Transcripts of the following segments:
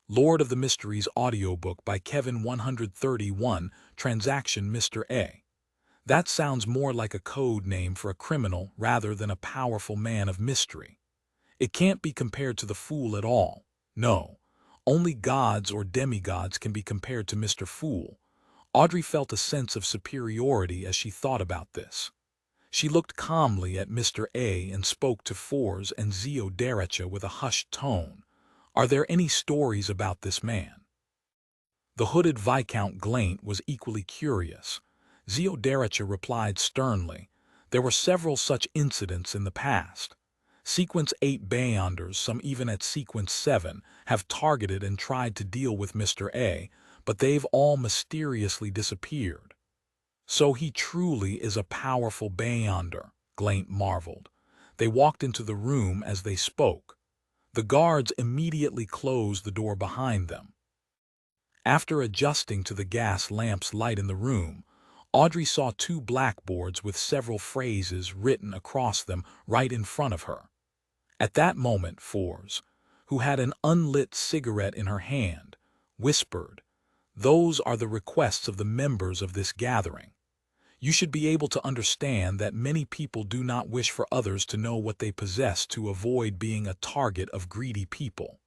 Lord of the Mysteries audiobook by Kevin 131, Transaction Mr. A. That sounds more like a code name for a criminal rather than a powerful man of mystery. It can't be compared to the Fool at all. No, only gods or demigods can be compared to Mr. Fool. Audrey felt a sense of superiority as she thought about this. She looked calmly at Mr. A and spoke to Fours and Derecha with a hushed tone. Are there any stories about this man? The hooded Viscount Glaint was equally curious. Derecha replied sternly. There were several such incidents in the past. Sequence 8 Beyonders, some even at Sequence 7, have targeted and tried to deal with Mr. A, but they've all mysteriously disappeared. So he truly is a powerful Beyonder, Glaint marveled. They walked into the room as they spoke. The guards immediately closed the door behind them. After adjusting to the gas lamp's light in the room, Audrey saw two blackboards with several phrases written across them right in front of her. At that moment, Fours, who had an unlit cigarette in her hand, whispered, "Those are the requests of the members of this gathering. You should be able to understand that many people do not wish for others to know what they possess to avoid being a target of greedy people.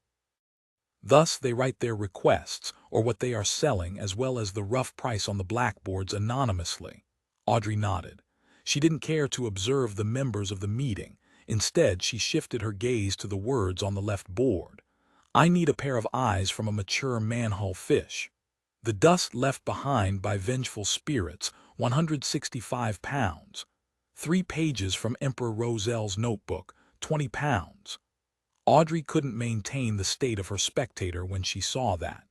Thus they write their requests, or what they are selling, as well as the rough price on the blackboards anonymously." Audrey nodded. She didn't care to observe the members of the meeting. Instead, she shifted her gaze to the words on the left board. "I need a pair of eyes from a mature manhull fish. The dust left behind by vengeful spirits, 165 pounds. 3 pages from Emperor Rosel's notebook, 20 pounds. Audrey couldn't maintain the state of her spectator when she saw that.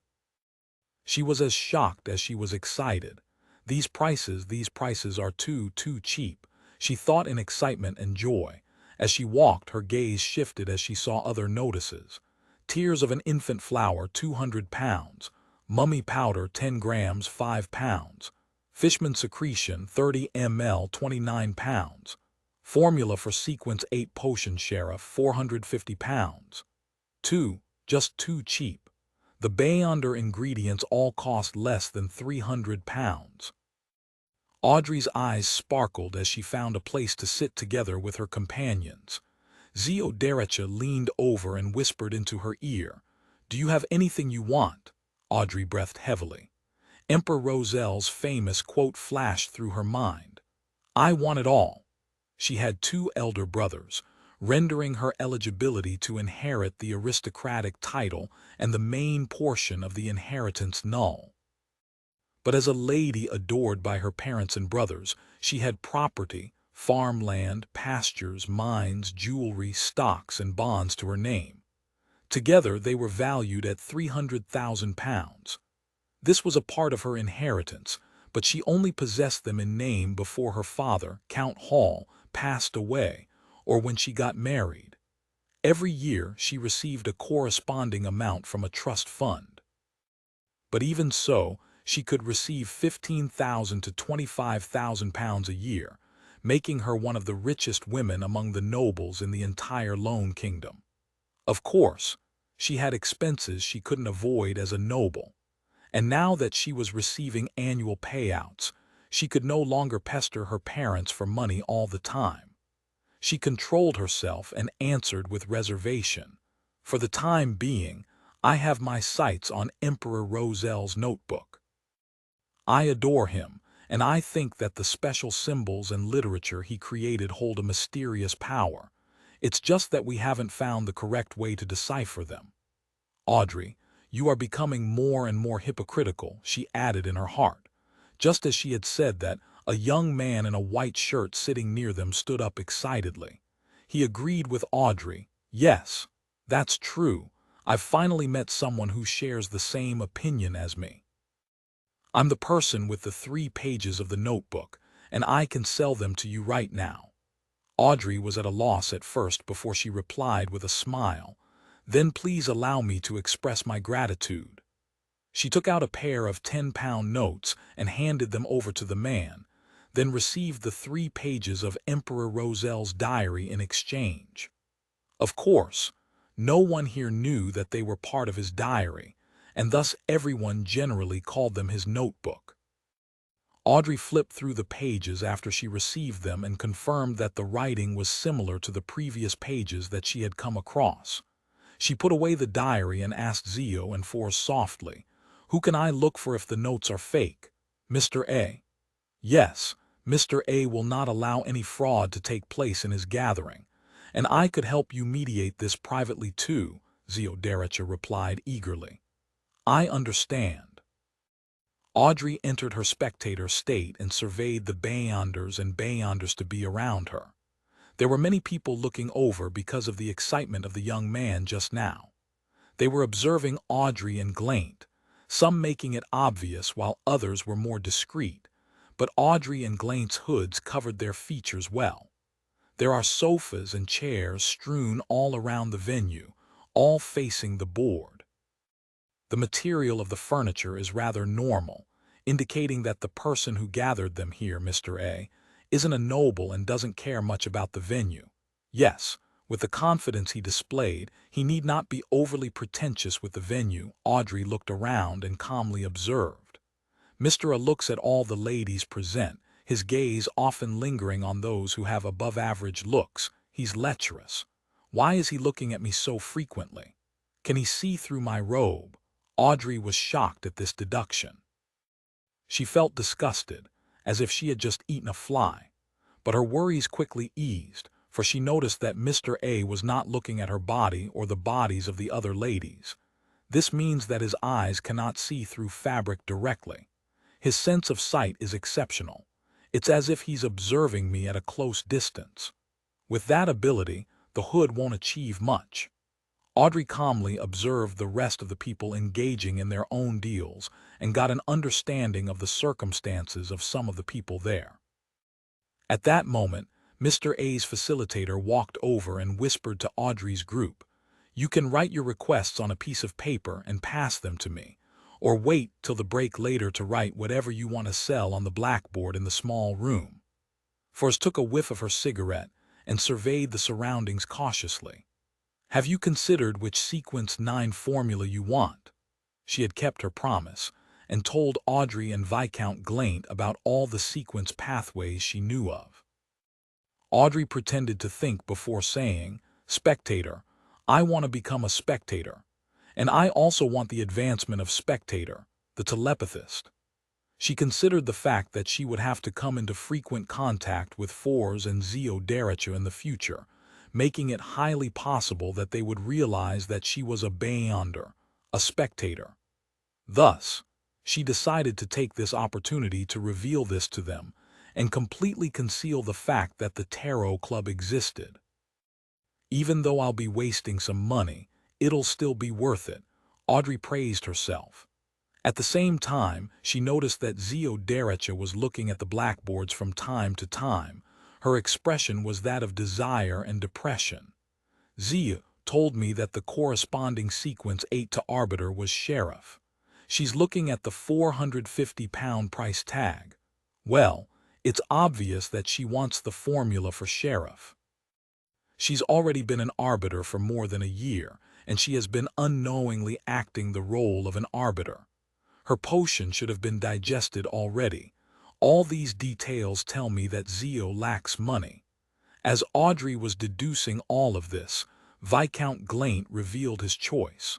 She was as shocked as she was excited. These prices are too cheap, she thought in excitement and joy. As she walked, her gaze shifted as she saw other notices. Tears of an infant flower, 200 pounds. Mummy powder, 10 grams, 5 pounds. Fishman secretion, 30 ml, 29 pounds. Formula for Sequence 8 Potion Sheriff, 450 pounds. Just too cheap. The Beyonder ingredients all cost less than 300 pounds. Audrey's eyes sparkled as she found a place to sit together with her companions. Derecha leaned over and whispered into her ear, "Do you have anything you want?" Audrey breathed heavily. Emperor Rosel's famous quote flashed through her mind. "I want it all." She had 2 elder brothers, rendering her eligibility to inherit the aristocratic title and the main portion of the inheritance null. But as a lady adored by her parents and brothers, she had property, farmland, pastures, mines, jewelry, stocks, and bonds to her name. Together they were valued at 300,000 pounds. This was a part of her inheritance, but she only possessed them in name before her father, Count Hall, passed away, or when she got married. Every year she received a corresponding amount from a trust fund. But even so, she could receive 15,000 to 25,000 pounds a year, making her one of the richest women among the nobles in the entire Lone Kingdom. Of course, she had expenses she couldn't avoid as a noble, and now that she was receiving annual payouts, she could no longer pester her parents for money all the time. She controlled herself and answered with reservation, "For the time being, I have my sights on Emperor Rosel's notebook. I adore him, and I think that the special symbols and literature he created hold a mysterious power. It's just that we haven't found the correct way to decipher them." "Audrey, you are becoming more and more hypocritical," she added in her heart. Just as she had said that, a young man in a white shirt sitting near them stood up excitedly. He agreed with Audrey. "Yes, that's true. I've finally met someone who shares the same opinion as me. I'm the person with the 3 pages of the notebook, and I can sell them to you right now." Audrey was at a loss at first before she replied with a smile, "Then please allow me to express my gratitude." She took out a pair of 10-pound notes and handed them over to the man, then received the 3 pages of Emperor Rosel's diary in exchange. Of course, no one here knew that they were part of his diary, and thus everyone generally called them his notebook. Audrey flipped through the pages after she received them and confirmed that the writing was similar to the previous pages that she had come across. She put away the diary and asked Zio and Force softly, "Who can I look for if the notes are fake? Mr. A?" "Yes, Mr. A will not allow any fraud to take place in his gathering, and I could help you mediate this privately too," Zio Dericha replied eagerly. "I understand." Audrey entered her spectator state and surveyed the beyonders and beyonders to be around her. There were many people looking over because of the excitement of the young man just now. They were observing Audrey and Glaint, some making it obvious while others were more discreet, but Audrey and Glaint's hoods covered their features well. There are sofas and chairs strewn all around the venue, all facing the board. The material of the furniture is rather normal, indicating that the person who gathered them here, Mr. A, isn't a noble and doesn't care much about the venue. Yes, with the confidence he displayed, he need not be overly pretentious with the venue. Audrey looked around and calmly observed. Mr. A looks at all the ladies present, his gaze often lingering on those who have above-average looks. He's lecherous. Why is he looking at me so frequently? Can he see through my robe? Audrey was shocked at this deduction. She felt disgusted, as if she had just eaten a fly, but her worries quickly eased, for she noticed that Mr. A was not looking at her body or the bodies of the other ladies. This means that his eyes cannot see through fabric directly. His sense of sight is exceptional. It's as if he's observing me at a close distance. With that ability, the hood won't achieve much. Audrey calmly observed the rest of the people engaging in their own deals and got an understanding of the circumstances of some of the people there. At that moment, Mr. A's facilitator walked over and whispered to Audrey's group, "You can write your requests on a piece of paper and pass them to me, or wait till the break later to write whatever you want to sell on the blackboard in the small room." Force took a whiff of her cigarette and surveyed the surroundings cautiously. "Have you considered which sequence 9 formula you want?" She had kept her promise and told Audrey and Viscount Glaint about all the sequence pathways she knew of. Audrey pretended to think before saying, "Spectator, I want to become a spectator, and I also want the advancement of spectator, the telepathist." She considered the fact that she would have to come into frequent contact with Force and Zio Dericha in the future, making it highly possible that they would realize that she was a beyonder, a spectator. Thus, she decided to take this opportunity to reveal this to them and completely conceal the fact that the Tarot Club existed. "Even though I'll be wasting some money, it'll still be worth it," Audrey praised herself. At the same time, she noticed that Zio Dericha was looking at the blackboards from time to time. Her expression was that of desire and depression. "Zia told me that the corresponding sequence 8 to Arbiter was Sheriff. She's looking at the £450 price tag. Well, it's obvious that she wants the formula for Sheriff. She's already been an Arbiter for more than a year, and she has been unknowingly acting the role of an Arbiter. Her potion should have been digested already. All these details tell me that Zio lacks money." As Audrey was deducing all of this, Viscount Glaint revealed his choice.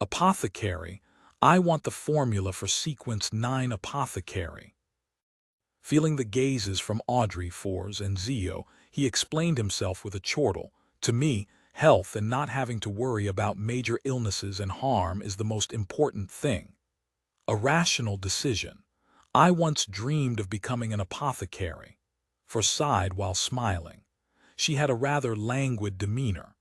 "Apothecary, I want the formula for sequence 9 apothecary." Feeling the gazes from Audrey, Force, and Zio, he explained himself with a chortle. "To me, health and not having to worry about major illnesses and harm is the most important thing. A rational decision. I once dreamed of becoming an apothecary." Force sighed while smiling. She had a rather languid demeanor.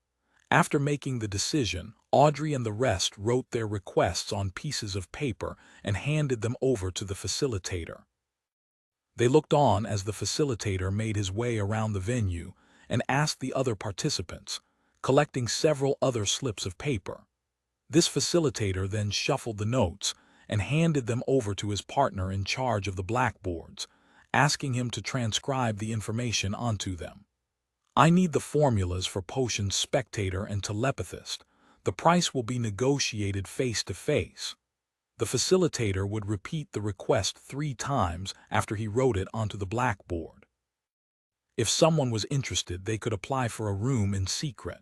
After making the decision, Audrey and the rest wrote their requests on pieces of paper and handed them over to the facilitator. They looked on as the facilitator made his way around the venue and asked the other participants, collecting several other slips of paper. This facilitator then shuffled the notes and handed them over to his partner in charge of the blackboards, asking him to transcribe the information onto them. "I need the formulas for potions Spectator and Telepathist. The price will be negotiated face to face." The facilitator would repeat the request 3 times after he wrote it onto the blackboard. If someone was interested, they could apply for a room in secret.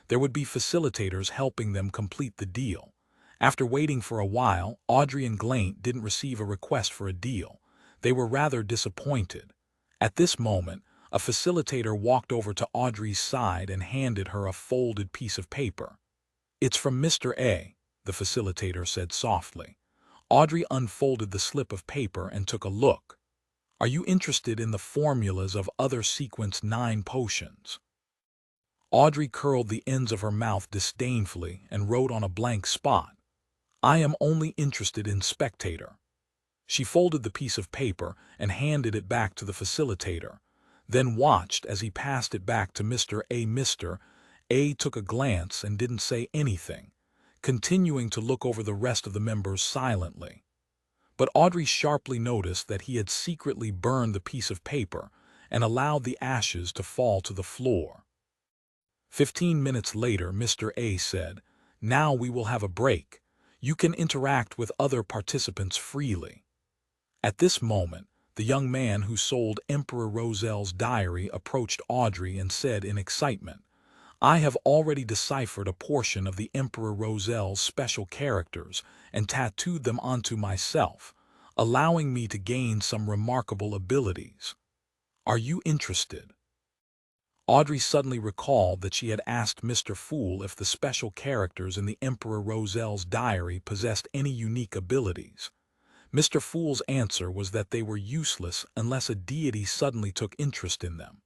There would be facilitators helping them complete the deal. After waiting for a while, Audrey and Glaint didn't receive a request for a deal. They were rather disappointed. At this moment, a facilitator walked over to Audrey's side and handed her a folded piece of paper. "It's from Mr. A," the facilitator said softly. Audrey unfolded the slip of paper and took a look. "Are you interested in the formulas of other Sequence 9 potions?" Audrey curled the ends of her mouth disdainfully and wrote on a blank spot, "I am only interested in Spectator." She folded the piece of paper and handed it back to the facilitator, then watched as he passed it back to Mr. A. Mr. A took a glance and didn't say anything, continuing to look over the rest of the members silently. But Audrey sharply noticed that he had secretly burned the piece of paper and allowed the ashes to fall to the floor. 15 minutes later, Mr. A said, "Now we will have a break. You can interact with other participants freely." At this moment, the young man who sold Emperor Roselle's diary approached Audrey and said in excitement, "I have already deciphered a portion of the Emperor Roselle's special characters and tattooed them onto myself, allowing me to gain some remarkable abilities. Are you interested?" Audrey suddenly recalled that she had asked Mr. Fool if the special characters in the Emperor Roselle's diary possessed any unique abilities. Mr. Fool's answer was that they were useless unless a deity suddenly took interest in them.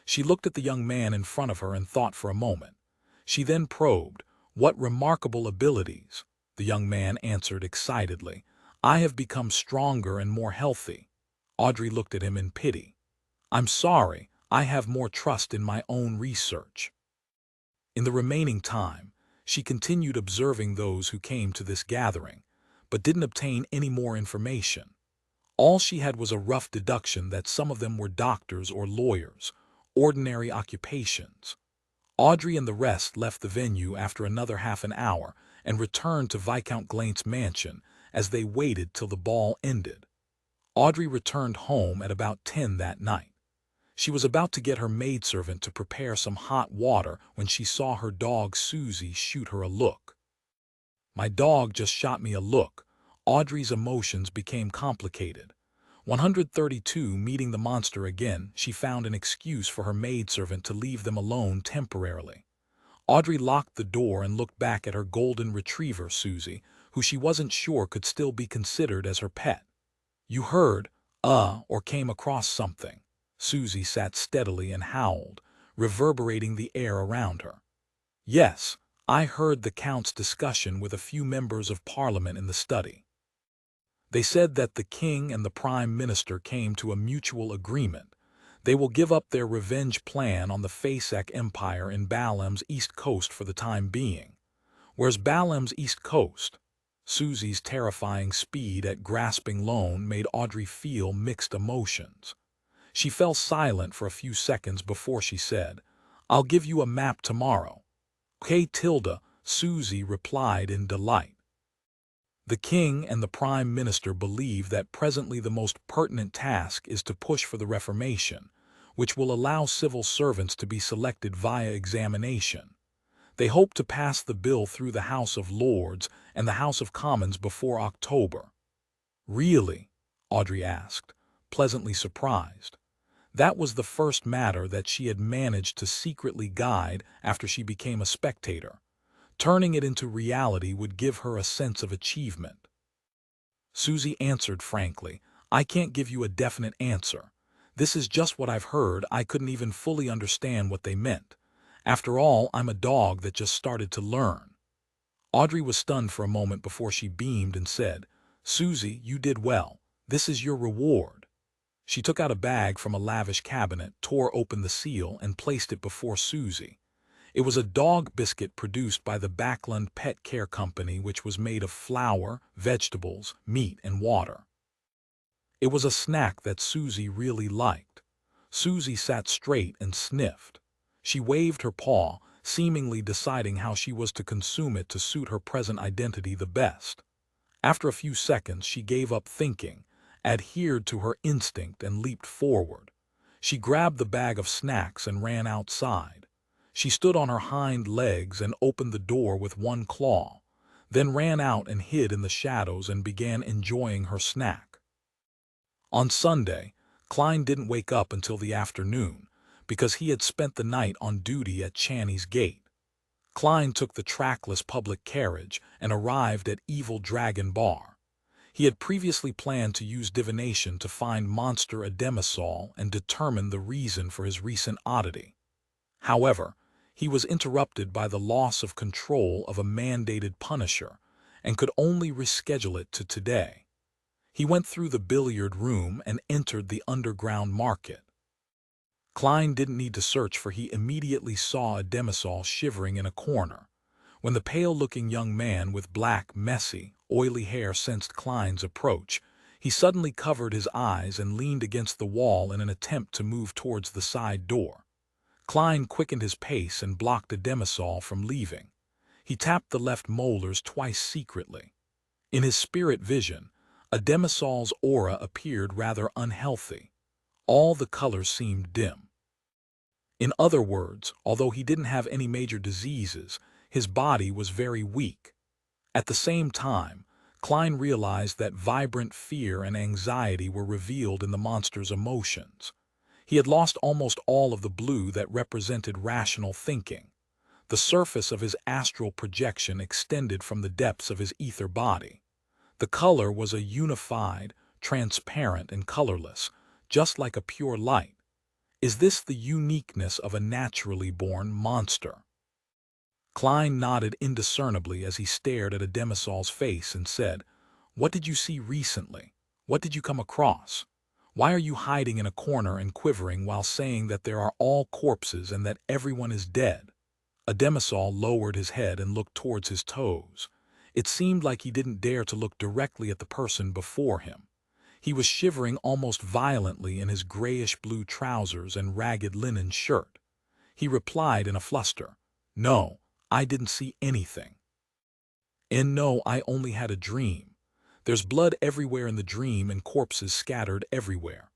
She looked at the young man in front of her and thought for a moment. She then probed, "What remarkable abilities?" The young man answered excitedly, "I have become stronger and more healthy." Audrey looked at him in pity. "I'm sorry, I have more trust in my own research." In the remaining time, she continued observing those who came to this gathering, but didn't obtain any more information. All she had was a rough deduction that some of them were doctors or lawyers, ordinary occupations. Audrey and the rest left the venue after another half an hour and returned to Viscount Glaint's mansion as they waited till the ball ended. Audrey returned home at about 10 that night. She was about to get her maidservant to prepare some hot water when she saw her dog Susie shoot her a look. "My dog just shot me a look." Audrey's emotions became complicated. 132 meeting the monster again, she found an excuse for her maidservant to leave them alone temporarily. Audrey locked the door and looked back at her golden retriever, Susie, who she wasn't sure could still be considered as her pet. "You heard, or came across something." Susie sat steadily and howled, reverberating the air around her. "Yes, I heard the Count's discussion with a few members of Parliament in the study. They said that the King and the Prime Minister came to a mutual agreement. They will give up their revenge plan on the Fasak Empire in Balam's East Coast for the time being." "Where's Balam's East Coast?" Susie's terrifying speed at grasping loan made Audrey feel mixed emotions. She fell silent for a few seconds before she said, "I'll give you a map tomorrow." "Okay, Tilda," Susie replied in delight. The King and the Prime Minister believe that presently the most pertinent task is to push for the Reformation, which will allow civil servants to be selected via examination. They hope to pass the bill through the House of Lords and the House of Commons before October. "Really?" Audrey asked, pleasantly surprised. That was the first matter that she had managed to secretly guide after she became a spectator. Turning it into reality would give her a sense of achievement. Susie answered frankly, "I can't give you a definite answer. This is just what I've heard. I couldn't even fully understand what they meant. After all, I'm a dog that just started to learn." Audrey was stunned for a moment before she beamed and said, "Susie, you did well. This is your reward." She took out a bag from a lavish cabinet, tore open the seal, and placed it before Susie. It was a dog biscuit produced by the Backlund Pet Care Company, which was made of flour, vegetables, meat, and water. It was a snack that Susie really liked. Susie sat straight and sniffed. She waved her paw, seemingly deciding how she was to consume it to suit her present identity the best. After a few seconds, she gave up thinking, adhered to her instinct, and leaped forward. She grabbed the bag of snacks and ran outside. She stood on her hind legs and opened the door with one claw, then ran out and hid in the shadows and began enjoying her snack. On Sunday, Klein didn't wake up until the afternoon because he had spent the night on duty at Channy's gate. Klein took the trackless public carriage and arrived at Evil Dragon Bar. He had previously planned to use divination to find Monster Ademisol and determine the reason for his recent oddity. However, he was interrupted by the loss of control of a mandated punisher and could only reschedule it to today. He went through the billiard room and entered the underground market. Klein didn't need to search, for he immediately saw Ademisol shivering in a corner. When the pale-looking young man with black, messy, oily hair sensed Klein's approach, he suddenly covered his eyes and leaned against the wall in an attempt to move towards the side door. Klein quickened his pace and blocked Ademisol from leaving. He tapped the left molars twice secretly. In his spirit vision, Ademisol's aura appeared rather unhealthy. All the colors seemed dim. In other words, although he didn't have any major diseases, his body was very weak. At the same time, Klein realized that vibrant fear and anxiety were revealed in the monster's emotions. He had lost almost all of the blue that represented rational thinking. The surface of his astral projection extended from the depths of his ether body. The color was a unified, transparent, and colorless, just like a pure light. Is this the uniqueness of a naturally born monster? Klein nodded indiscernibly as he stared at Ademisol's face and said, "What did you see recently? What did you come across? Why are you hiding in a corner and quivering while saying that there are all corpses and that everyone is dead?" Ademisol lowered his head and looked towards his toes. It seemed like he didn't dare to look directly at the person before him. He was shivering almost violently in his grayish-blue trousers and ragged linen shirt. He replied in a fluster, "No, I didn't see anything. And no, I only had a dream. There's blood everywhere in the dream and corpses scattered everywhere.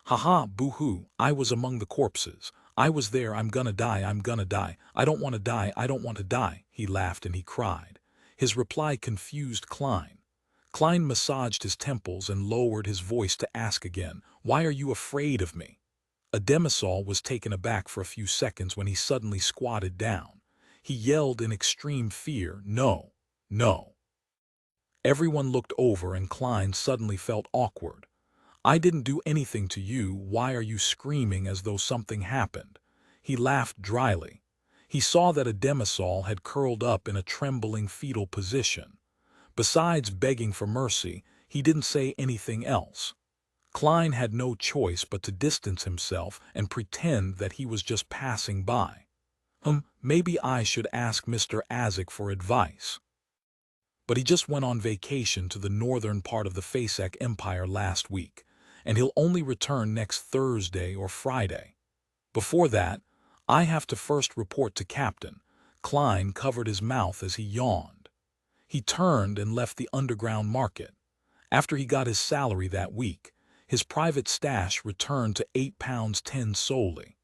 Haha, boo-hoo, I was among the corpses. I was there, I'm gonna die, I'm gonna die. I don't want to die, I don't want to die." He laughed and he cried. His reply confused Klein. Klein massaged his temples and lowered his voice to ask again, "Why are you afraid of me?" Ademisol was taken aback for a few seconds when he suddenly squatted down. He yelled in extreme fear, "No, no." Everyone looked over and Klein suddenly felt awkward. "I didn't do anything to you, why are you screaming as though something happened?" He laughed dryly. He saw that Ademisol had curled up in a trembling fetal position. Besides begging for mercy, he didn't say anything else. Klein had no choice but to distance himself and pretend that he was just passing by. Maybe I should ask Mr. Azek for advice. But he just went on vacation to the northern part of the Fasek Empire last week, and he'll only return next Thursday or Friday. Before that, I have to first report to Captain. Klein covered his mouth as he yawned. He turned and left the underground market. After he got his salary that week, his private stash returned to £8.10 solely.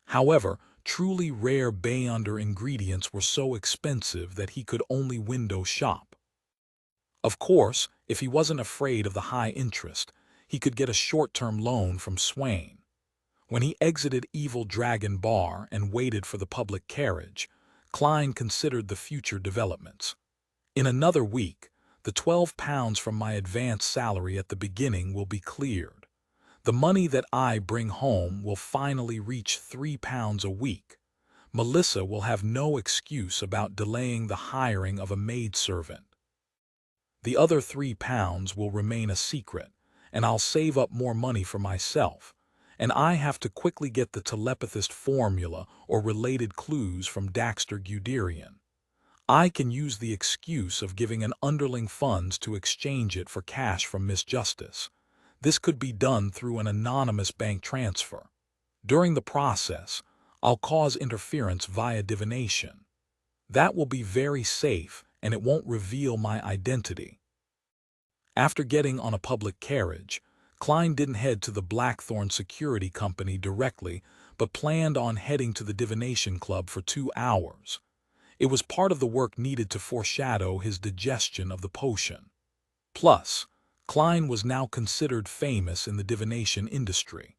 However, truly rare Bayonder ingredients were so expensive that he could only window shop. Of course, if he wasn't afraid of the high interest, he could get a short-term loan from Swain. When he exited Evil Dragon Bar and waited for the public carriage, Klein considered the future developments. In another week, the £12 from my advance salary at the beginning will be cleared. The money that I bring home will finally reach £3 a week. Melissa will have no excuse about delaying the hiring of a maidservant. The other £3 will remain a secret, and I'll save up more money for myself, and I have to quickly get the telepathist formula or related clues from Daxter Guderian. I can use the excuse of giving an underling funds to exchange it for cash from Miss Justice. This could be done through an anonymous bank transfer. During the process, I'll cause interference via divination. That will be very safe and it won't reveal my identity. After getting on a public carriage, Klein didn't head to the Blackthorn Security Company directly, but planned on heading to the Divination Club for 2 hours. It was part of the work needed to foreshadow his digestion of the potion. Plus, Klein was now considered famous in the divination industry.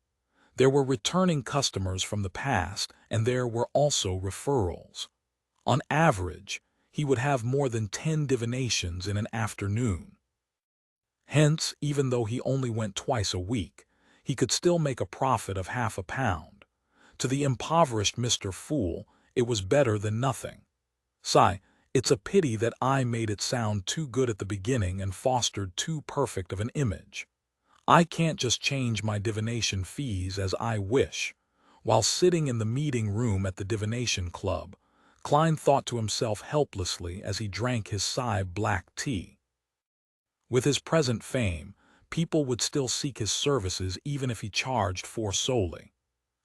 There were returning customers from the past, and there were also referrals. On average, he would have more than 10 divinations in an afternoon. Hence, even though he only went twice a week, he could still make a profit of £50. To the impoverished Mr. Fool, it was better than nothing. Sigh, it's a pity that I made it sound too good at the beginning and fostered too perfect of an image. I can't just change my divination fees as I wish. While sitting in the meeting room at the Divination Club, Klein thought to himself helplessly as he drank his Psy black tea. With his present fame, people would still seek his services even if he charged for solely.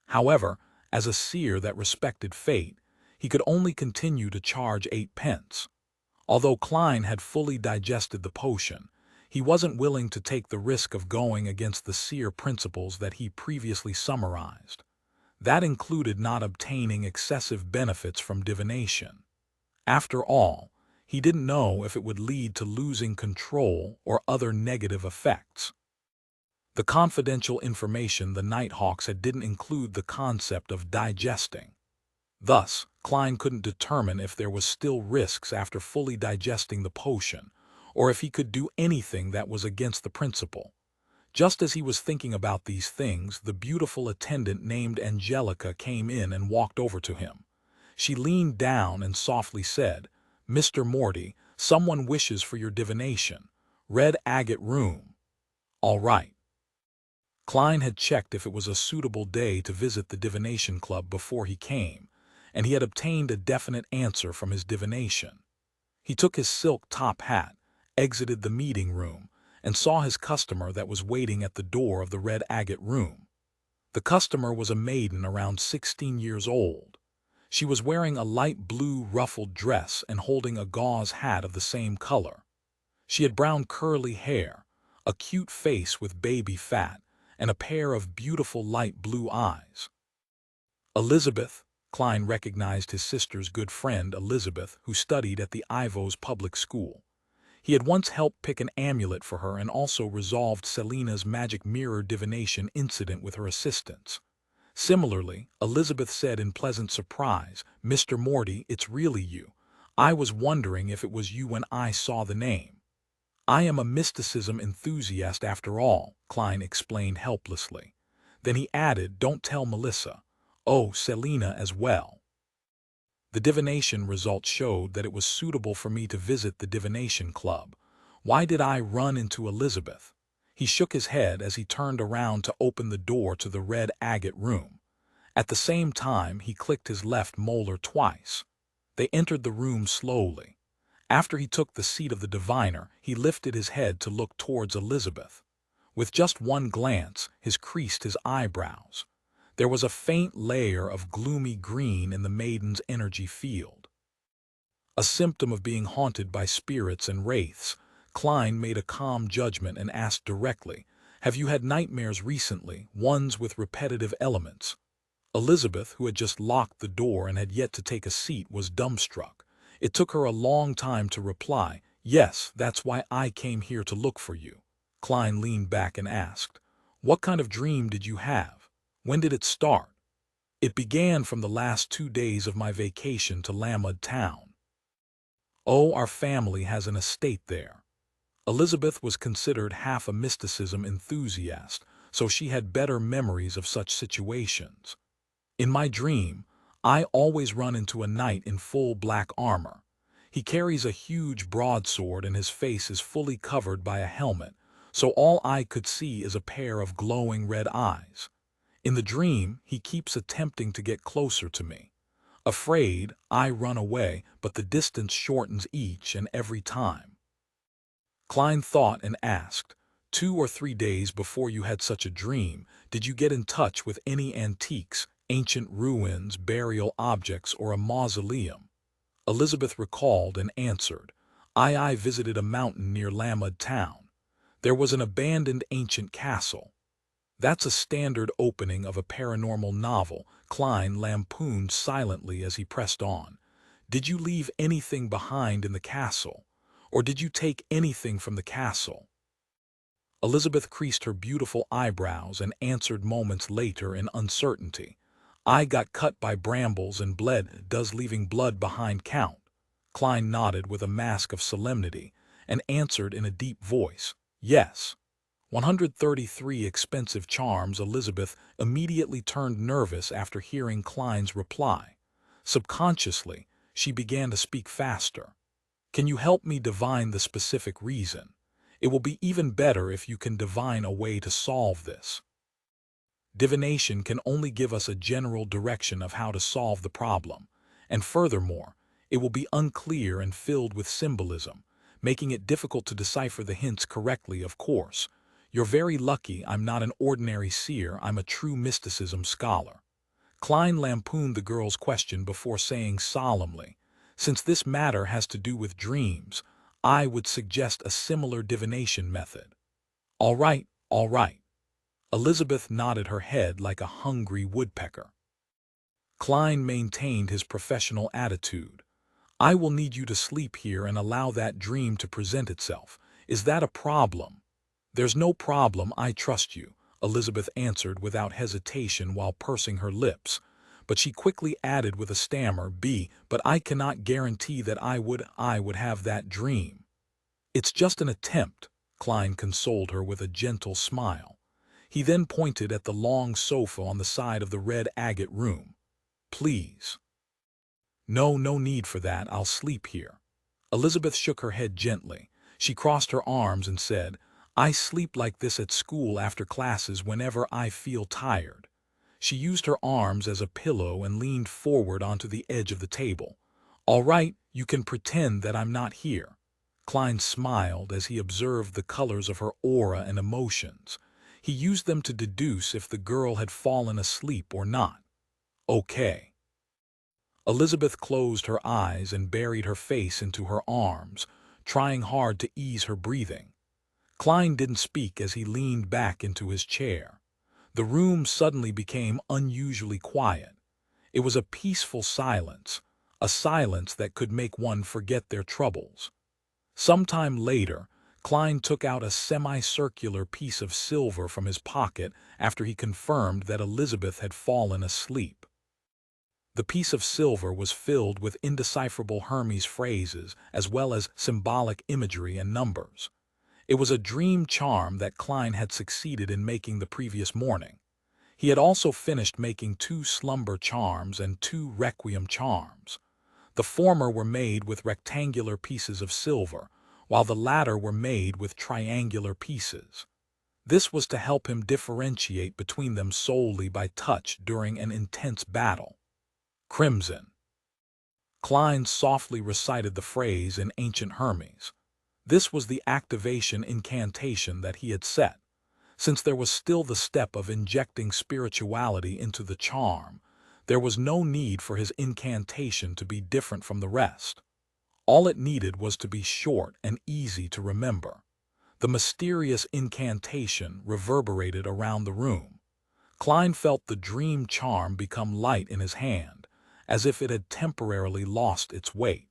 However, as a seer that respected fate, he could only continue to charge 8 pence. Although Klein had fully digested the potion, he wasn't willing to take the risk of going against the seer principles that he previously summarized. That included not obtaining excessive benefits from divination. After all, he didn't know if it would lead to losing control or other negative effects. The confidential information the Nighthawks had didn't include the concept of digesting. Thus, Klein couldn't determine if there was still risks after fully digesting the potion, or if he could do anything that was against the principle. Just as he was thinking about these things, the beautiful attendant named Angelica came in and walked over to him. She leaned down and softly said, "Mr. Morty, someone wishes for your divination. Red agate room." All right. Klein had checked if it was a suitable day to visit the Divination Club before he came, and he had obtained a definite answer from his divination. He took his silk top hat, exited the meeting room, and saw his customer that was waiting at the door of the red agate room. The customer was a maiden around 16 years old. She was wearing a light blue ruffled dress and holding a gauze hat of the same color. She had brown curly hair, a cute face with baby fat, and a pair of beautiful light blue eyes. Elizabeth. Klein recognized his sister's good friend Elizabeth, who studied at the Ivos public school. He had once helped pick an amulet for her and also resolved Selina's magic mirror divination incident with her assistants. Similarly, Elizabeth said in pleasant surprise, "Mr. Morty, it's really you. I was wondering if it was you when I saw the name." "I am a mysticism enthusiast after all," Klein explained helplessly. Then he added, "Don't tell Melissa. Oh, Selina as well." The divination results showed that it was suitable for me to visit the Divination Club. Why did I run into Elizabeth? He shook his head as he turned around to open the door to the red agate room. At the same time, he clicked his left molar twice. They entered the room slowly. After he took the seat of the diviner, he lifted his head to look towards Elizabeth. With just one glance, he creased his eyebrows. There was a faint layer of gloomy green in the maiden's energy field. A symptom of being haunted by spirits and wraiths, Klein made a calm judgment and asked directly, "Have you had nightmares recently, ones with repetitive elements?" Elizabeth, who had just locked the door and had yet to take a seat, was dumbstruck. It took her a long time to reply, "Yes, that's why I came here to look for you." Klein leaned back and asked, "What kind of dream did you have? When did it start?" "It began from the last 2 days of my vacation to Lamud Town." "Oh, our family has an estate there." Elizabeth was considered half a mysticism enthusiast, so she had better memories of such situations. "In my dream, I always run into a knight in full black armor. He carries a huge broadsword and his face is fully covered by a helmet, so all I could see is a pair of glowing red eyes. In the dream, he keeps attempting to get closer to me. Afraid, I run away, but the distance shortens each and every time." Klein thought and asked, 2 or 3 days before you had such a dream, did you get in touch with any antiques, ancient ruins, burial objects, or a mausoleum?" Elizabeth recalled and answered, I visited a mountain near Lamud Town. There was an abandoned ancient castle. That's a standard opening of a paranormal novel, Klein lampooned silently as he pressed on. Did you leave anything behind in the castle? Or did you take anything from the castle? Elizabeth creased her beautiful eyebrows and answered moments later in uncertainty. I got cut by brambles and bled. Does leaving blood behind count? Klein nodded with a mask of solemnity and answered in a deep voice. Yes. 133 expensive charms. Elizabeth immediately turned nervous after hearing Klein's reply. Subconsciously, she began to speak faster. Can you help me divine the specific reason? It will be even better if you can divine a way to solve this. Divination can only give us a general direction of how to solve the problem, and furthermore, it will be unclear and filled with symbolism, making it difficult to decipher the hints correctly, of course. You're very lucky I'm not an ordinary seer, I'm a true mysticism scholar. Klein lampooned the girl's question before saying solemnly, since this matter has to do with dreams, I would suggest a similar divination method. All right, all right. Elizabeth nodded her head like a hungry woodpecker. Klein maintained his professional attitude. I will need you to sleep here and allow that dream to present itself. Is that a problem? There's no problem, I trust you, Elizabeth answered without hesitation while pursing her lips. But she quickly added with a stammer, but I cannot guarantee that I would have that dream. It's just an attempt, Klein consoled her with a gentle smile. He then pointed at the long sofa on the side of the red agate room. Please. No need for that, I'll sleep here. Elizabeth shook her head gently. She crossed her arms and said, I sleep like this at school after classes whenever I feel tired. She used her arms as a pillow and leaned forward onto the edge of the table. All right, you can pretend that I'm not here. Klein smiled as he observed the colors of her aura and emotions. He used them to deduce if the girl had fallen asleep or not. Okay. Elizabeth closed her eyes and buried her face into her arms, trying hard to ease her breathing. Klein didn't speak as he leaned back into his chair. The room suddenly became unusually quiet. It was a peaceful silence, a silence that could make one forget their troubles. Sometime later, Klein took out a semicircular piece of silver from his pocket after he confirmed that Elizabeth had fallen asleep. The piece of silver was filled with indecipherable Hermes phrases as well as symbolic imagery and numbers. It was a dream charm that Klein had succeeded in making the previous morning. He had also finished making 2 slumber charms and 2 requiem charms. The former were made with rectangular pieces of silver, while the latter were made with triangular pieces. This was to help him differentiate between them solely by touch during an intense battle. Crimson. Klein softly recited the phrase in ancient Hermes. This was the activation incantation that he had set. Since there was still the step of injecting spirituality into the charm, there was no need for his incantation to be different from the rest. All it needed was to be short and easy to remember. The mysterious incantation reverberated around the room. Klein felt the dream charm become light in his hand, as if it had temporarily lost its weight.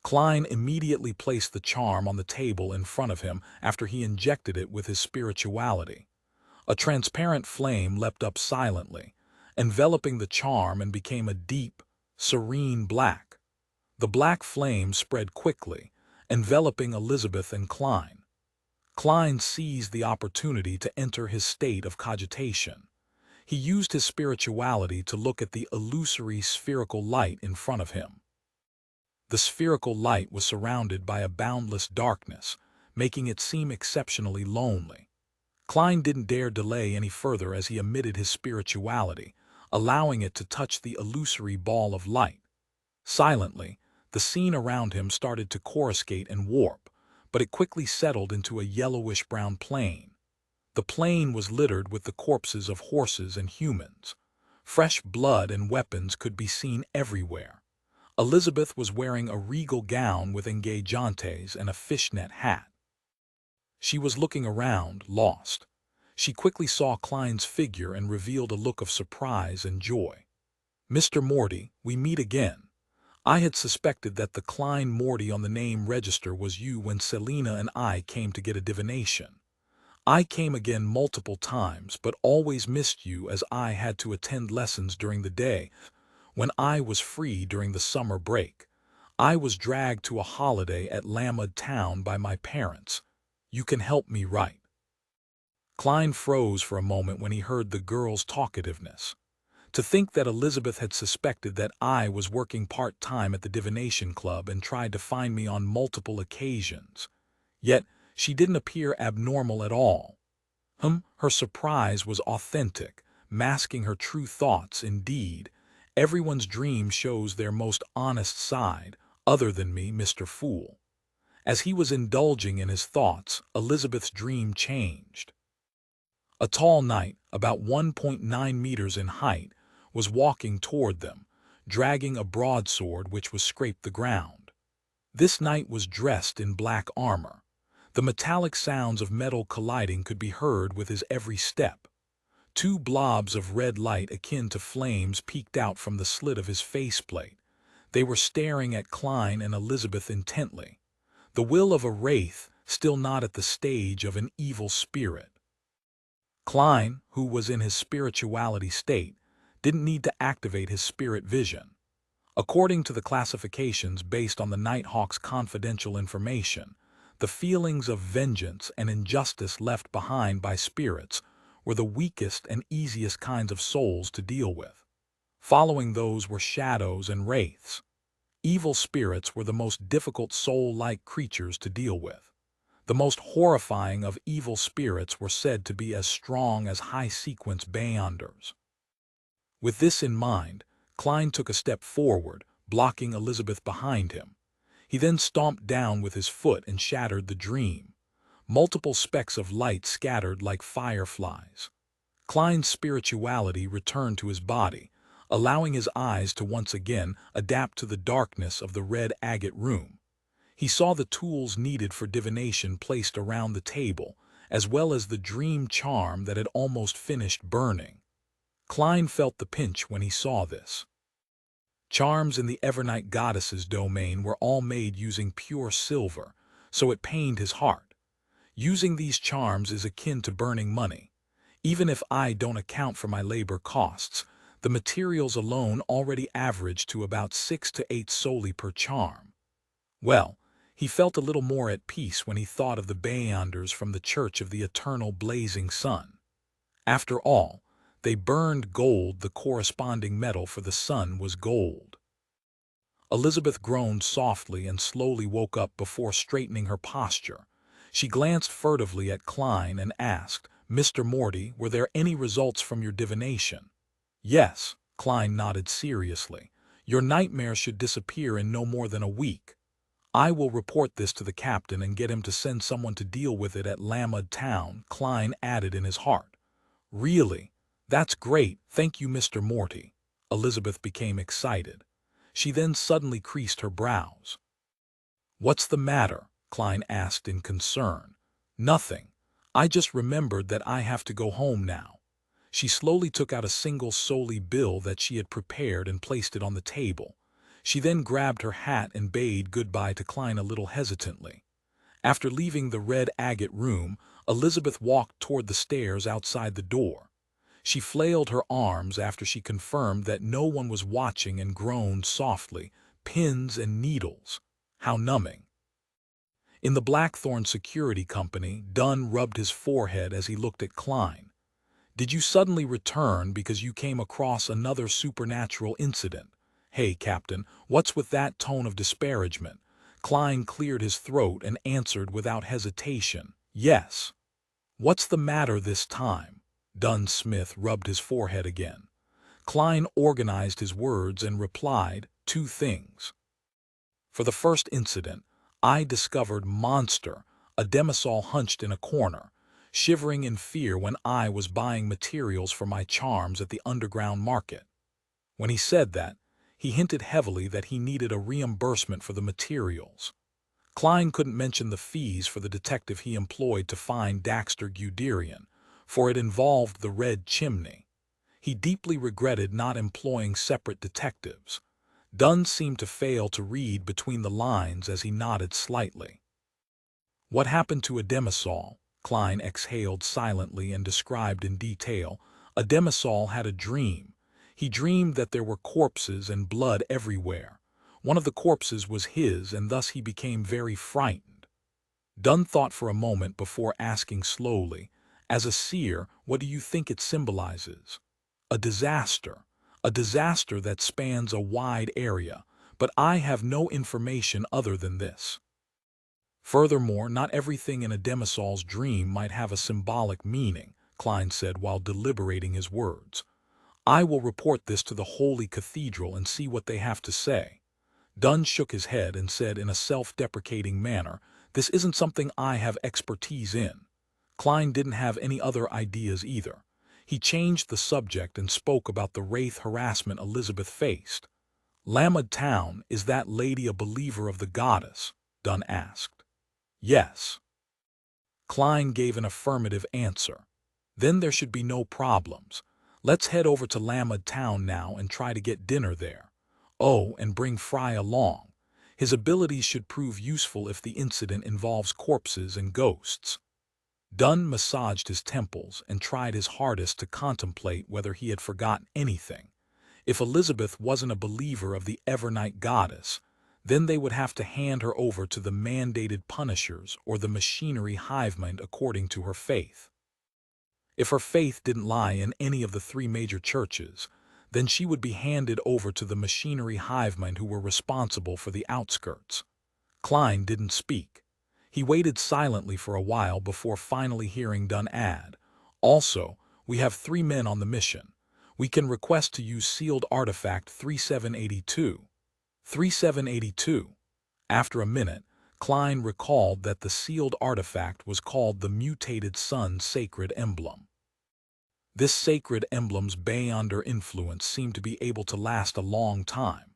Klein immediately placed the charm on the table in front of him after he injected it with his spirituality. A transparent flame leapt up silently, enveloping the charm and became a deep, serene black. The black flame spread quickly, enveloping Elizabeth and Klein. Klein seized the opportunity to enter his state of cogitation. He used his spirituality to look at the illusory spherical light in front of him. The spherical light was surrounded by a boundless darkness, making it seem exceptionally lonely. Klein didn't dare delay any further as he emitted his spirituality, allowing it to touch the illusory ball of light. Silently, the scene around him started to coruscate and warp, but it quickly settled into a yellowish-brown plain. The plain was littered with the corpses of horses and humans. Fresh blood and weapons could be seen everywhere. Elizabeth was wearing a regal gown with engajantes and a fishnet hat. She was looking around, lost. She quickly saw Klein's figure and revealed a look of surprise and joy. "Mr. Morty, we meet again. I had suspected that the Klein Moretti on the name register was you when Selena and I came to get a divination. I came again multiple times, but always missed you as I had to attend lessons during the day. When I was free during the summer break, I was dragged to a holiday at Lamud Town by my parents. You can help me, right?" Klein froze for a moment when he heard the girl's talkativeness. To think that Elizabeth had suspected that I was working part-time at the divination club and tried to find me on multiple occasions. Yet, she didn't appear abnormal at all. Her surprise was authentic, masking her true thoughts. Indeed, everyone's dream shows their most honest side, other than me, Mr. Fool. As he was indulging in his thoughts, Elizabeth's dream changed. A tall knight, about 1.9 meters in height, was walking toward them, dragging a broadsword which was scraped the ground. This knight was dressed in black armor. The metallic sounds of metal colliding could be heard with his every step. Two blobs of red light akin to flames peeked out from the slit of his faceplate. They were staring at Klein and Elizabeth intently. The will of a wraith, still not at the stage of an evil spirit. Klein, who was in his spirituality state, didn't need to activate his spirit vision. According to the classifications based on the Nighthawk's confidential information, the feelings of vengeance and injustice left behind by spirits were the weakest and easiest kinds of souls to deal with. Following those were shadows and wraiths. Evil spirits were the most difficult soul-like creatures to deal with. The most horrifying of evil spirits were said to be as strong as high-sequence beyonders. With this in mind, Klein took a step forward, blocking Elizabeth behind him. He then stomped down with his foot and shattered the dream. Multiple specks of light scattered like fireflies. Klein's spirituality returned to his body, allowing his eyes to once again adapt to the darkness of the red agate room. He saw the tools needed for divination placed around the table, as well as the dream charm that had almost finished burning. Klein felt the pinch when he saw this. Charms in the Evernight Goddess's domain were all made using pure silver, so it pained his heart. Using these charms is akin to burning money. Even if I don't account for my labor costs, the materials alone already average to about 6 to 8 soli per charm. Well, he felt a little more at peace when he thought of the beyonders from the Church of the Eternal Blazing Sun. After all, they burned gold. The corresponding metal for the sun was gold. Elizabeth groaned softly and slowly woke up before straightening her posture. She glanced furtively at Klein and asked, "Mr. Morty, were there any results from your divination?" "Yes," Klein nodded seriously. "Your nightmare should disappear in no more than a week. I will report this to the captain and get him to send someone to deal with it at Lamud Town," Klein added in his heart. "Really? That's great, thank you, Mr. Morty." Elizabeth became excited. She then suddenly creased her brows. "What's the matter?" Klein asked in concern. "Nothing. I just remembered that I have to go home now." She slowly took out a single soli bill that she had prepared and placed it on the table. She then grabbed her hat and bade goodbye to Klein a little hesitantly. After leaving the red agate room, Elizabeth walked toward the stairs outside the door. She flailed her arms after she confirmed that no one was watching and groaned softly, "Pins and needles. How numbing." In the Blackthorn Security Company, Dunn rubbed his forehead as he looked at Klein. "Did you suddenly return because you came across another supernatural incident? Hey, Captain, what's with that tone of disparagement?" Klein cleared his throat and answered without hesitation, "Yes." "What's the matter this time?" Dunn Smith rubbed his forehead again. Klein organized his words and replied, "Two things. For the first incident, I discovered Monster, a demisol hunched in a corner, shivering in fear when I was buying materials for my charms at the underground market. When he said that, he hinted heavily that he needed a reimbursement for the materials." Klein couldn't mention the fees for the detective he employed to find Daxter Guderian, for it involved the Red Chimney. He deeply regretted not employing separate detectives. Dunn seemed to fail to read between the lines as he nodded slightly. What happened to Ademisol? Klein exhaled silently and described in detail. Ademisol had a dream. He dreamed that there were corpses and blood everywhere. One of the corpses was his, and thus he became very frightened. Dunn thought for a moment before asking slowly, "As a seer, what do you think it symbolizes?" "A disaster. A disaster that spans a wide area, but I have no information other than this." Furthermore, not everything in Ademisol's dream might have a symbolic meaning, Klein said while deliberating his words. "I will report this to the Holy Cathedral and see what they have to say." Dunn shook his head and said in a self-deprecating manner, "This isn't something I have expertise in." Klein didn't have any other ideas either. He changed the subject and spoke about the wraith harassment Elizabeth faced. "Lamed Town, is that lady a believer of the goddess?" Dunn asked. "Yes." Klein gave an affirmative answer. "Then there should be no problems. Let's head over to Lamed Town now and try to get dinner there. Oh, and bring Fry along. His abilities should prove useful if the incident involves corpses and ghosts." Dunn massaged his temples and tried his hardest to contemplate whether he had forgotten anything. If Elizabeth wasn't a believer of the Evernight goddess, then they would have to hand her over to the mandated punishers or the machinery hivemind according to her faith. If her faith didn't lie in any of the three major churches, then she would be handed over to the machinery hivemind who were responsible for the outskirts. Klein didn't speak. He waited silently for a while before finally hearing Dunn add, "Also, we have 3 men on the mission. We can request to use sealed artifact 3782. 3782. After a minute, Klein recalled that the sealed artifact was called the Mutated Sun Sacred Emblem. This sacred emblem's Beyonder influence seemed to be able to last a long time.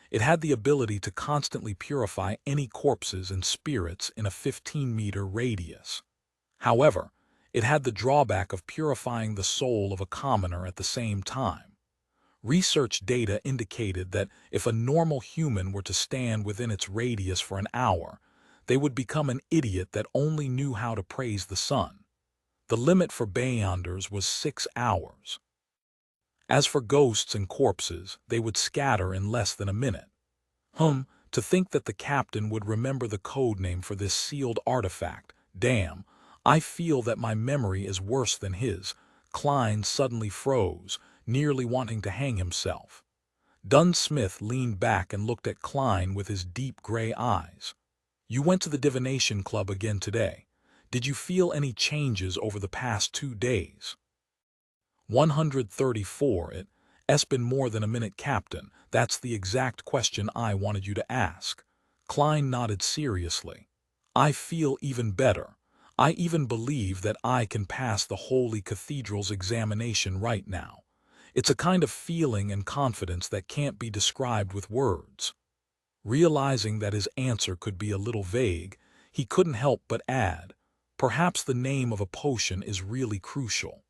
It had the ability to constantly purify any corpses and spirits in a 15-meter radius. However, it had the drawback of purifying the soul of a commoner at the same time. Research data indicated that if a normal human were to stand within its radius for an hour, they would become an idiot that only knew how to praise the sun. The limit for Beyonders was 6 hours. As for ghosts and corpses, they would scatter in less than a minute. To think that the captain would remember the code name for this sealed artifact. Damn, I feel that my memory is worse than his. Klein suddenly froze, nearly wanting to hang himself. Dunn Smith leaned back and looked at Klein with his deep gray eyes. "You went to the divination club again today. Did you feel any changes over the past 2 days?" 134. It's been more than a minute, Captain. That's the exact question I wanted you to ask. Klein nodded seriously. "I feel even better. I even believe that I can pass the Holy Cathedral's examination right now. It's a kind of feeling and confidence that can't be described with words." Realizing that his answer could be a little vague, he couldn't help but add, "Perhaps the name of a potion is really crucial.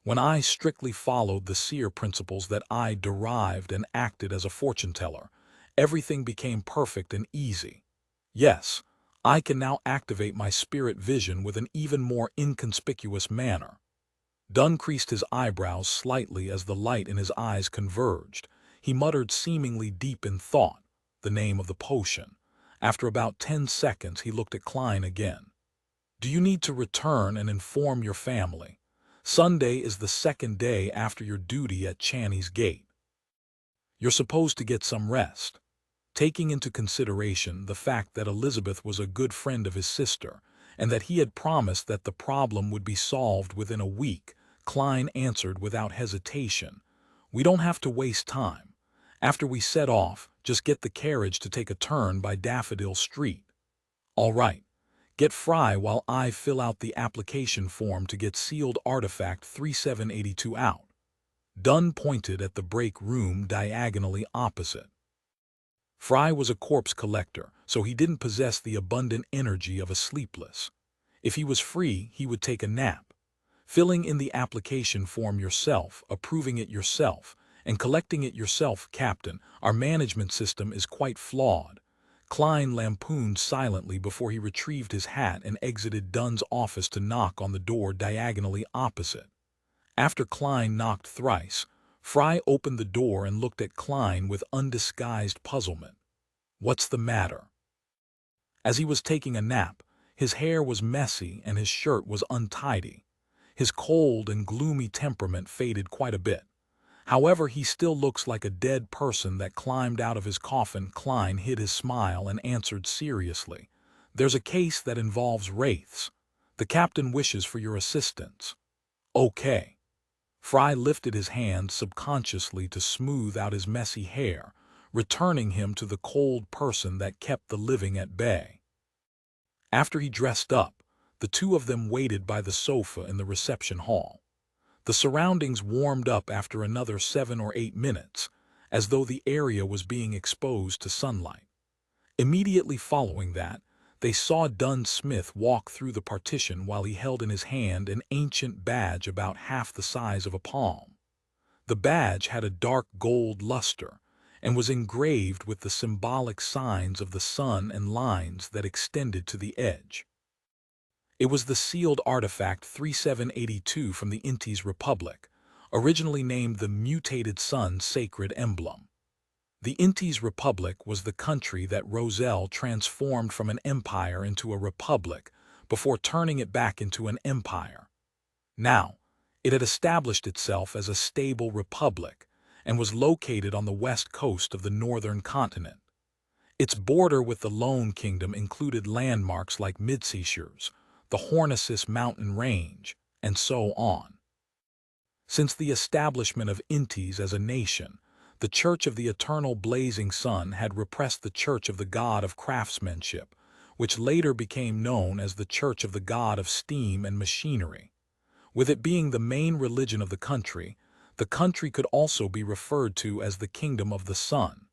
When I strictly followed the seer principles that I derived and acted as a fortune-teller, everything became perfect and easy. Yes, I can now activate my spirit vision with an even more inconspicuous manner." Dunn creased his eyebrows slightly as the light in his eyes converged. He muttered, seemingly deep in thought, the name of the potion. After about 10 seconds, he looked at Klein again. "Do you need to return and inform your family? Sunday is the 2nd day after your duty at Channy's Gate. You're supposed to get some rest." Taking into consideration the fact that Elizabeth was a good friend of his sister, and that he had promised that the problem would be solved within a week, Klein answered without hesitation, "We don't have to waste time. After we set off, just get the carriage to take a turn by Daffodil Street." "All right. Get Fry while I fill out the application form to get sealed artifact 3782 out." Dunn pointed at the break room diagonally opposite. Fry was a corpse collector, so he didn't possess the abundant energy of a sleepless. If he was free, he would take a nap. Filling in the application form yourself, approving it yourself, and collecting it yourself, Captain. Our management system is quite flawed. Klein lampooned silently before he retrieved his hat and exited Dunn's office to knock on the door diagonally opposite. After Klein knocked thrice, Fry opened the door and looked at Klein with undisguised puzzlement. "What's the matter?" As he was taking a nap, his hair was messy and his shirt was untidy. His cold and gloomy temperament faded quite a bit. However, he still looks like a dead person that climbed out of his coffin. Klein hid his smile and answered seriously, "There's a case that involves wraiths. The captain wishes for your assistance." "Okay." Fry lifted his hand subconsciously to smooth out his messy hair, returning him to the cold person that kept the living at bay. After he dressed up, the two of them waited by the sofa in the reception hall. The surroundings warmed up after another 7 or 8 minutes, as though the area was being exposed to sunlight. Immediately following that, they saw Dunn Smith walk through the partition while he held in his hand an ancient badge about half the size of a palm. The badge had a dark gold luster and was engraved with the symbolic signs of the sun and lines that extended to the edge. It was the sealed artifact 3782 from the Intis Republic, originally named the Mutated Sun Sacred Emblem. The Intis Republic was the country that Roselle transformed from an empire into a republic before turning it back into an empire. Now, it had established itself as a stable republic and was located on the west coast of the northern continent. Its border with the Lone Kingdom included landmarks like Midseashires, the Hornicis mountain range, and so on. Since the establishment of Intis as a nation, the Church of the Eternal Blazing Sun had repressed the Church of the God of Craftsmanship, which later became known as the Church of the God of Steam and Machinery. With it being the main religion of the country could also be referred to as the Kingdom of the Sun.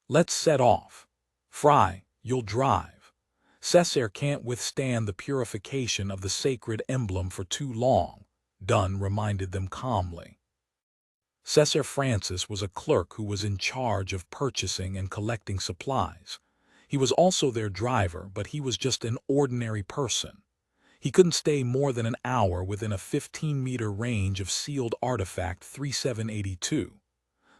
"Let's set off. Fry, you'll drive. Seer can't withstand the purification of the sacred emblem for too long," Dunn reminded them calmly. Seer Francis was a clerk who was in charge of purchasing and collecting supplies. He was also their driver, but he was just an ordinary person. He couldn't stay more than an hour within a 15-meter range of sealed artifact 3782.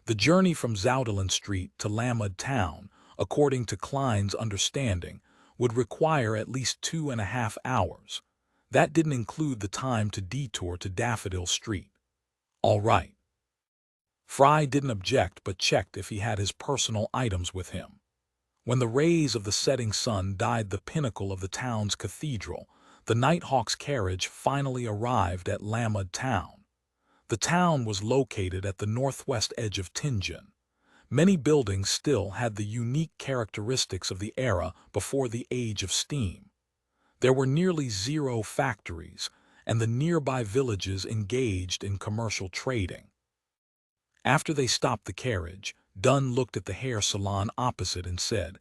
The journey from Zoudelan Street to Lamud Town, according to Klein's understanding, would require at least 2.5 hours. That didn't include the time to detour to Daffodil Street. All right. Fry didn't object but checked if he had his personal items with him. When the rays of the setting sun dyed the pinnacle of the town's cathedral, the Nighthawk's carriage finally arrived at Lamud Town. The town was located at the northwest edge of Tingen. Many buildings still had the unique characteristics of the era before the age of steam. There were nearly 0 factories, and the nearby villages engaged in commercial trading. After they stopped the carriage, Dunn looked at the hair salon opposite and said,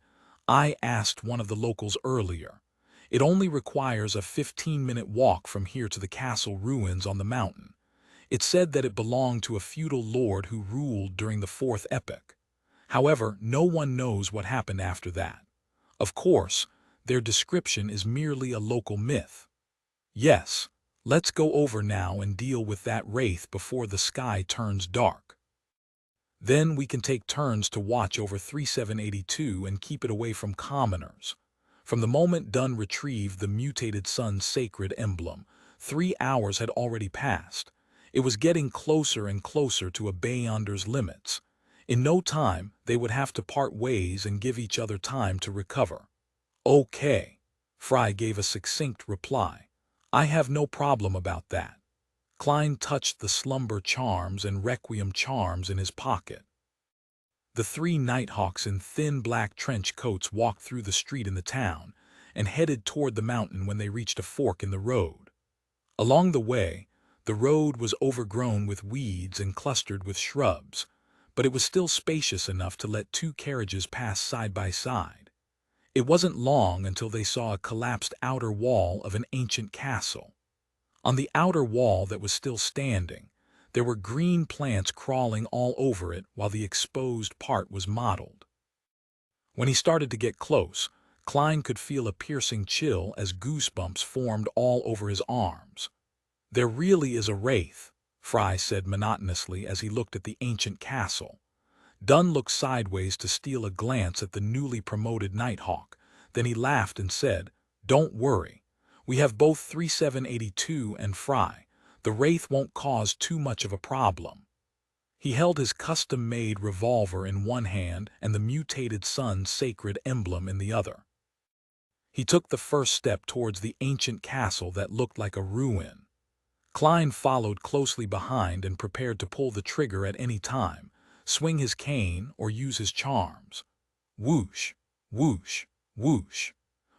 "I asked one of the locals earlier. It only requires a 15-minute walk from here to the castle ruins on the mountain. It said that it belonged to a feudal lord who ruled during the 4th epoch. However, no one knows what happened after that. Of course, their description is merely a local myth. Yes, let's go over now and deal with that wraith before the sky turns dark. Then we can take turns to watch over 3782 and keep it away from commoners." From the moment Dunn retrieved the Mutated Sun Sacred Emblem, 3 hours had already passed. It was getting closer and closer to a Beyonder's limits. In no time, they would have to part ways and give each other time to recover. "Okay," Fry gave a succinct reply. "I have no problem about that." Klein touched the slumber charms and requiem charms in his pocket. The 3 Nighthawks in thin black trench coats walked through the street in the town and headed toward the mountain when they reached a fork in the road. Along the way, the road was overgrown with weeds and clustered with shrubs, but it was still spacious enough to let 2 carriages pass side by side. It wasn't long until they saw a collapsed outer wall of an ancient castle. On the outer wall that was still standing, there were green plants crawling all over it while the exposed part was mottled. When he started to get close, Klein could feel a piercing chill as goosebumps formed all over his arms. "There really is a wraith," Fry said monotonously as he looked at the ancient castle. Dunn looked sideways to steal a glance at the newly promoted Nighthawk. Then he laughed and said, "Don't worry. We have both 3782 and Fry. The wraith won't cause too much of a problem." He held his custom-made revolver in one hand and the mutated sun's sacred emblem in the other. He took the first step towards the ancient castle that looked like a ruin. Klein followed closely behind and prepared to pull the trigger at any time, swing his cane, or use his charms. Whoosh, whoosh, whoosh.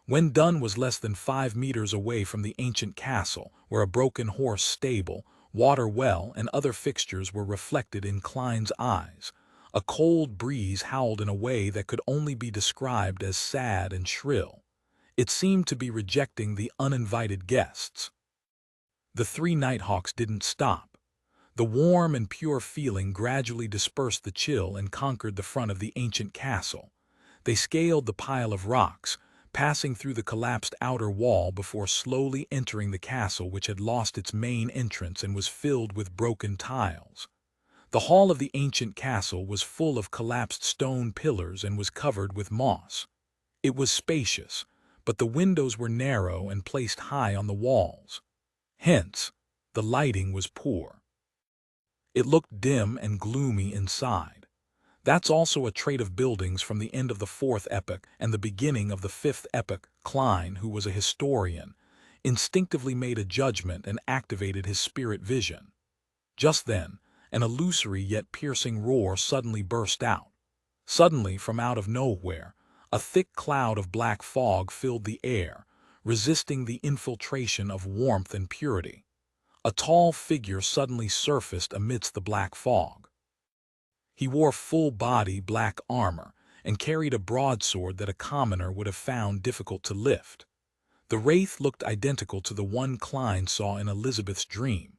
When Dunn was less than 5 meters away from the ancient castle, where a broken horse stable, water well, and other fixtures were reflected in Klein's eyes, a cold breeze howled in a way that could only be described as sad and shrill. It seemed to be rejecting the uninvited guests. The three Nighthawks didn't stop. The warm and pure feeling gradually dispersed the chill and conquered the front of the ancient castle. They scaled the pile of rocks, passing through the collapsed outer wall before slowly entering the castle, which had lost its main entrance and was filled with broken tiles. The hall of the ancient castle was full of collapsed stone pillars and was covered with moss. It was spacious, but the windows were narrow and placed high on the walls. Hence, the lighting was poor. It looked dim and gloomy inside. That's also a trait of buildings from the end of the Fourth Epoch and the beginning of the Fifth Epoch. Klein, who was a historian, instinctively made a judgment and activated his spirit vision. Just then, an illusory yet piercing roar suddenly burst out. Suddenly, from out of nowhere, a thick cloud of black fog filled the air, resisting the infiltration of warmth and purity. A tall figure suddenly surfaced amidst the black fog. He wore full-body black armor and carried a broadsword that a commoner would have found difficult to lift. The wraith looked identical to the one Klein saw in Elizabeth's dream.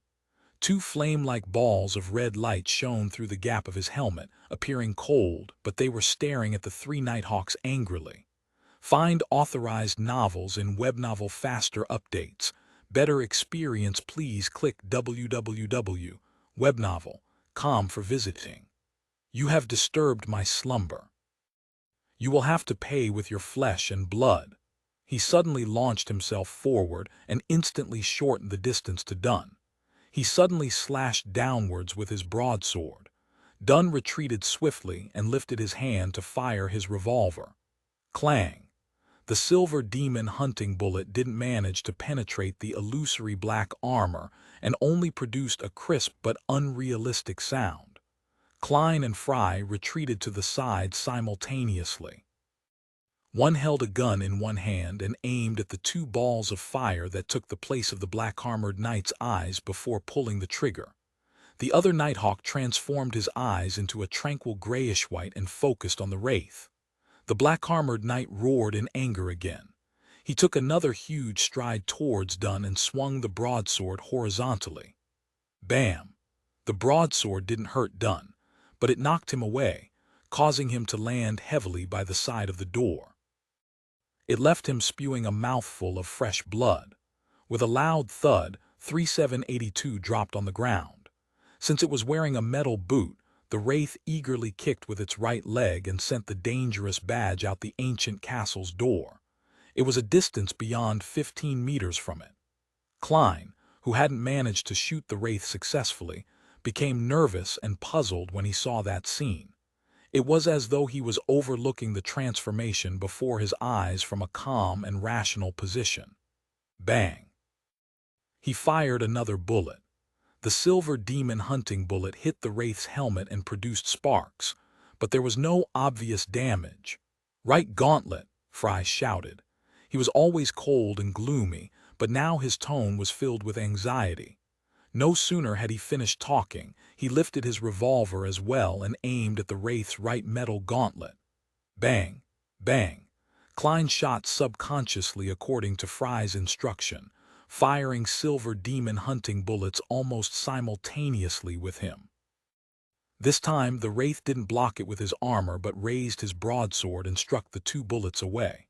Two flame-like balls of red light shone through the gap of his helmet, appearing cold, but they were staring at the three Nighthawks angrily. Find authorized novels in Webnovel Faster Updates. Better experience, please click www.webnovel.com for visiting. You have disturbed my slumber. You will have to pay with your flesh and blood. He suddenly launched himself forward and instantly shortened the distance to Dunn. He suddenly slashed downwards with his broadsword. Dunn retreated swiftly and lifted his hand to fire his revolver. Clang! The silver demon hunting bullet didn't manage to penetrate the illusory black armor and only produced a crisp but unrealistic sound. Klein and Fry retreated to the side simultaneously. One held a gun in one hand and aimed at the two balls of fire that took the place of the black-armored knight's eyes before pulling the trigger. The other Nighthawk transformed his eyes into a tranquil grayish-white and focused on the wraith. The black-armored knight roared in anger again. He took another huge stride towards Dunn and swung the broadsword horizontally. Bam! The broadsword didn't hurt Dunn, but it knocked him away, causing him to land heavily by the side of the door. It left him spewing a mouthful of fresh blood. With a loud thud, 3782 dropped on the ground. Since it was wearing a metal boot, the wraith eagerly kicked with its right leg and sent the dangerous badge out the ancient castle's door. It was a distance beyond 15 meters from it. Klein, who hadn't managed to shoot the wraith successfully, became nervous and puzzled when he saw that scene. It was as though he was overlooking the transformation before his eyes from a calm and rational position. Bang! He fired another bullet. The silver demon hunting bullet hit the wraith's helmet and produced sparks, but there was no obvious damage. "Right gauntlet!" Fry shouted. He was always cold and gloomy, but now his tone was filled with anxiety. No sooner had he finished talking, he lifted his revolver as well and aimed at the wraith's right metal gauntlet. Bang! Bang! Klein shot subconsciously according to Fry's instruction, firing silver demon hunting bullets almost simultaneously with him. This time, the wraith didn't block it with his armor but raised his broadsword and struck the 2 bullets away.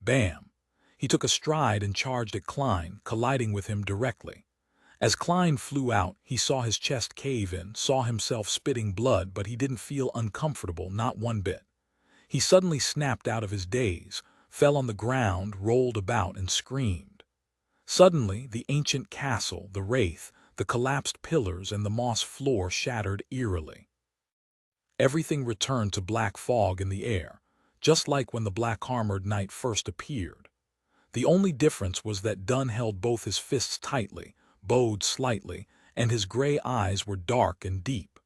Bam! He took a stride and charged at Klein, colliding with him directly. As Klein flew out, he saw his chest cave in, saw himself spitting blood, but he didn't feel uncomfortable, not one bit. He suddenly snapped out of his daze, fell on the ground, rolled about, and screamed. Suddenly, the ancient castle, the wraith, the collapsed pillars, and the moss floor shattered eerily. Everything returned to black fog in the air, just like when the black-armored knight first appeared. The only difference was that Dunn held both his fists tightly, bowed slightly, and his gray eyes were dark and deep.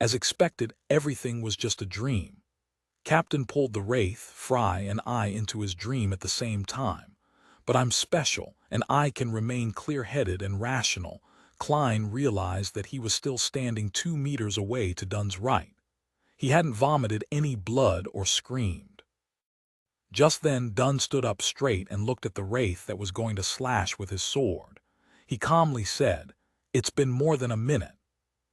As expected, everything was just a dream. Captain pulled the wraith, Fry, and I into his dream at the same time. But I'm special, and I can remain clear-headed and rational. Klein realized that he was still standing 2 meters away to Dunn's right. He hadn't vomited any blood or screamed. Just then, Dunn stood up straight and looked at the wraith that was going to slash with his sword. He calmly said, "It's been more than a minute."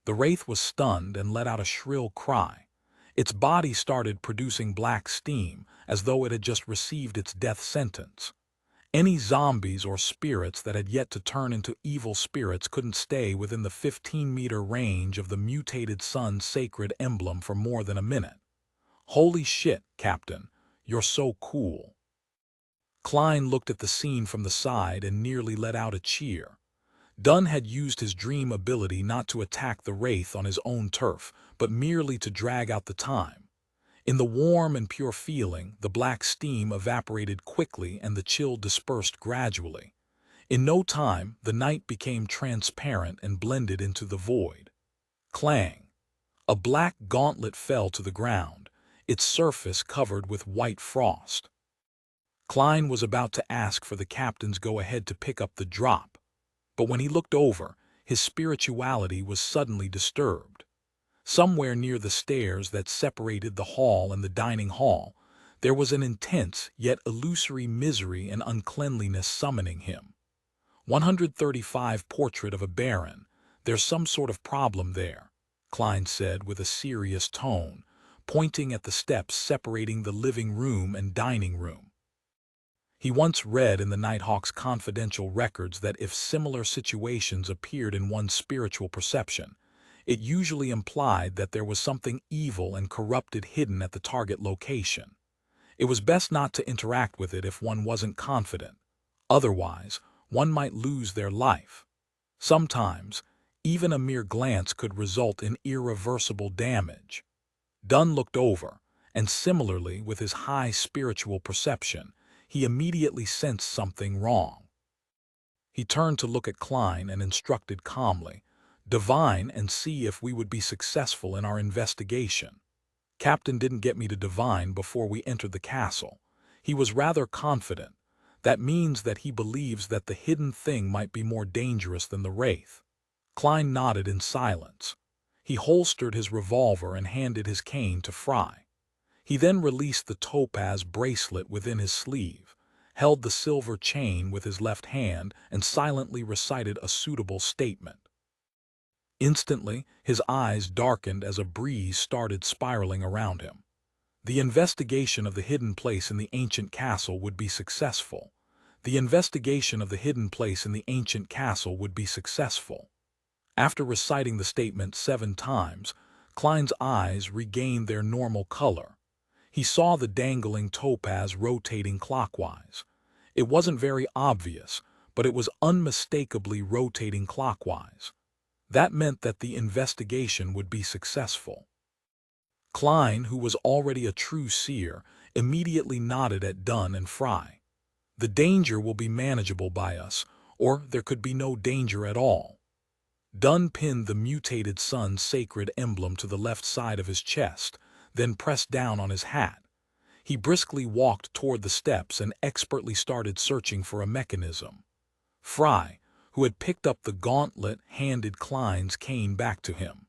The wraith was stunned and let out a shrill cry. Its body started producing black steam, as though it had just received its death sentence. Any zombies or spirits that had yet to turn into evil spirits couldn't stay within the 15-meter range of the mutated sun's sacred emblem for more than a minute. "Holy shit, Captain, you're so cool." Klein looked at the scene from the side and nearly let out a cheer. Dunn had used his dream ability not to attack the wraith on his own turf, but merely to drag out the time. In the warm and pure feeling, the black steam evaporated quickly and the chill dispersed gradually. In no time, the night became transparent and blended into the void. Clang! A black gauntlet fell to the ground, its surface covered with white frost. Klein was about to ask for the captain's go-ahead to pick up the drop, but when he looked over, his spirituality was suddenly disturbed. Somewhere near the stairs that separated the hall and the dining hall, there was an intense yet illusory misery and uncleanliness summoning him. 135 Portrait of a Baron. "There's some sort of problem there," Klein said with a serious tone, pointing at the steps separating the living room and dining room. He once read in the Nighthawk's confidential records that if similar situations appeared in one's spiritual perception, it usually implied that there was something evil and corrupted hidden at the target location. It was best not to interact with it if one wasn't confident. Otherwise, one might lose their life. Sometimes, even a mere glance could result in irreversible damage. Dunn looked over, and similarly with his high spiritual perception, he immediately sensed something wrong. He turned to look at Klein and instructed calmly, "Divine and see if we would be successful in our investigation." Captain didn't get me to divine before we entered the castle. He was rather confident. That means that he believes that the hidden thing might be more dangerous than the wraith. Klein nodded in silence. He holstered his revolver and handed his cane to Fry. He then released the topaz bracelet within his sleeve, held the silver chain with his left hand, and silently recited a suitable statement. Instantly, his eyes darkened as a breeze started spiraling around him. The investigation of the hidden place in the ancient castle would be successful. The investigation of the hidden place in the ancient castle would be successful. After reciting the statement 7 times, Klein's eyes regained their normal color. He saw the dangling topaz rotating clockwise. It wasn't very obvious, but it was unmistakably rotating clockwise. That meant that the investigation would be successful. Klein, who was already a true seer, immediately nodded at Dunn and Fry. "The danger will be manageable by us, or there could be no danger at all." Dunn pinned the mutated sun's sacred emblem to the left side of his chest, then pressed down on his hat. He briskly walked toward the steps and expertly started searching for a mechanism. Fry, who had picked up the gauntlet, handed Klein's cane back to him.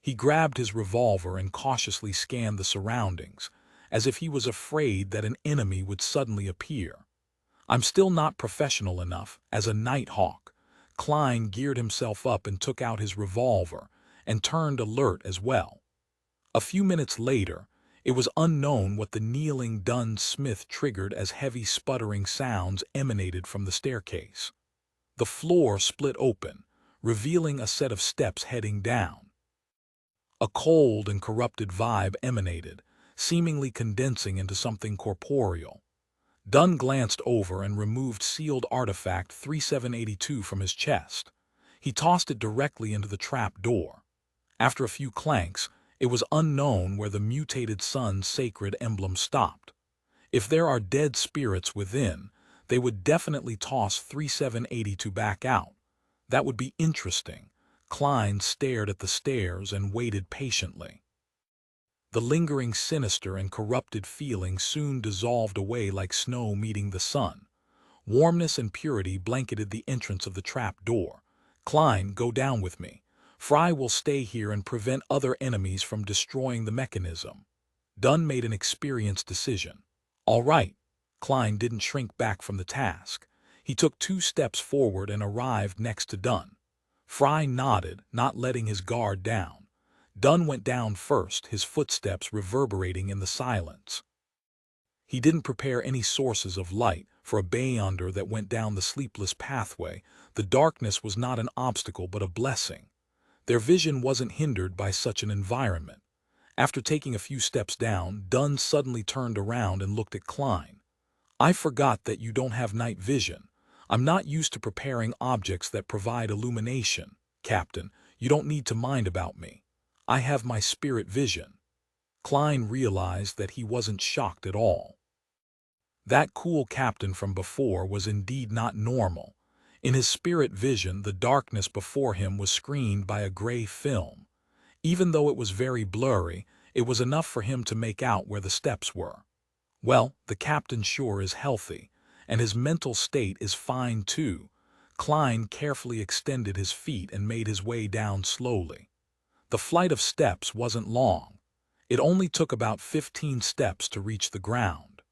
He grabbed his revolver and cautiously scanned the surroundings. as if he was afraid that an enemy would suddenly appear. I'm still not professional enough. As a night hawk, Klein geared himself up and took out his revolver and turned alert as well. A few minutes later, it was unknown what the kneeling Dunn Smith triggered as heavy sputtering sounds emanated from the staircase. The floor split open, revealing a set of steps heading down. A cold and corrupted vibe emanated, seemingly condensing into something corporeal. Dunn glanced over and removed sealed artifact 3782 from his chest. He tossed it directly into the trap door. After a few clanks, it was unknown where the mutated sun's sacred emblem stopped. If there are dead spirits within, they would definitely toss 3782 back out. That would be interesting. Klein stared at the stairs and waited patiently. The lingering sinister and corrupted feeling soon dissolved away like snow meeting the sun. Warmness and purity blanketed the entrance of the trap door. Klein, go down with me. Fry will stay here and prevent other enemies from destroying the mechanism. Dunn made an experienced decision. All right. Klein didn't shrink back from the task. He took 2 steps forward and arrived next to Dunn. Fry nodded, not letting his guard down. Dunn went down first, his footsteps reverberating in the silence. He didn't prepare any sources of light. For a beyonder that went down the sleepless pathway, the darkness was not an obstacle but a blessing. Their vision wasn't hindered by such an environment. After taking a few steps down, Dunn suddenly turned around and looked at Klein. I forgot that you don't have night vision. I'm not used to preparing objects that provide illumination. Captain, you don't need to mind about me. I have my spirit vision. Klein realized that he wasn't shocked at all. That cool captain from before was indeed not normal. In his spirit vision, the darkness before him was screened by a gray film. Even though it was very blurry, it was enough for him to make out where the steps were. Well, the captain sure is healthy, and his mental state is fine too. Klein carefully extended his feet and made his way down slowly. The flight of steps wasn't long. It only took about 15 steps to reach the ground.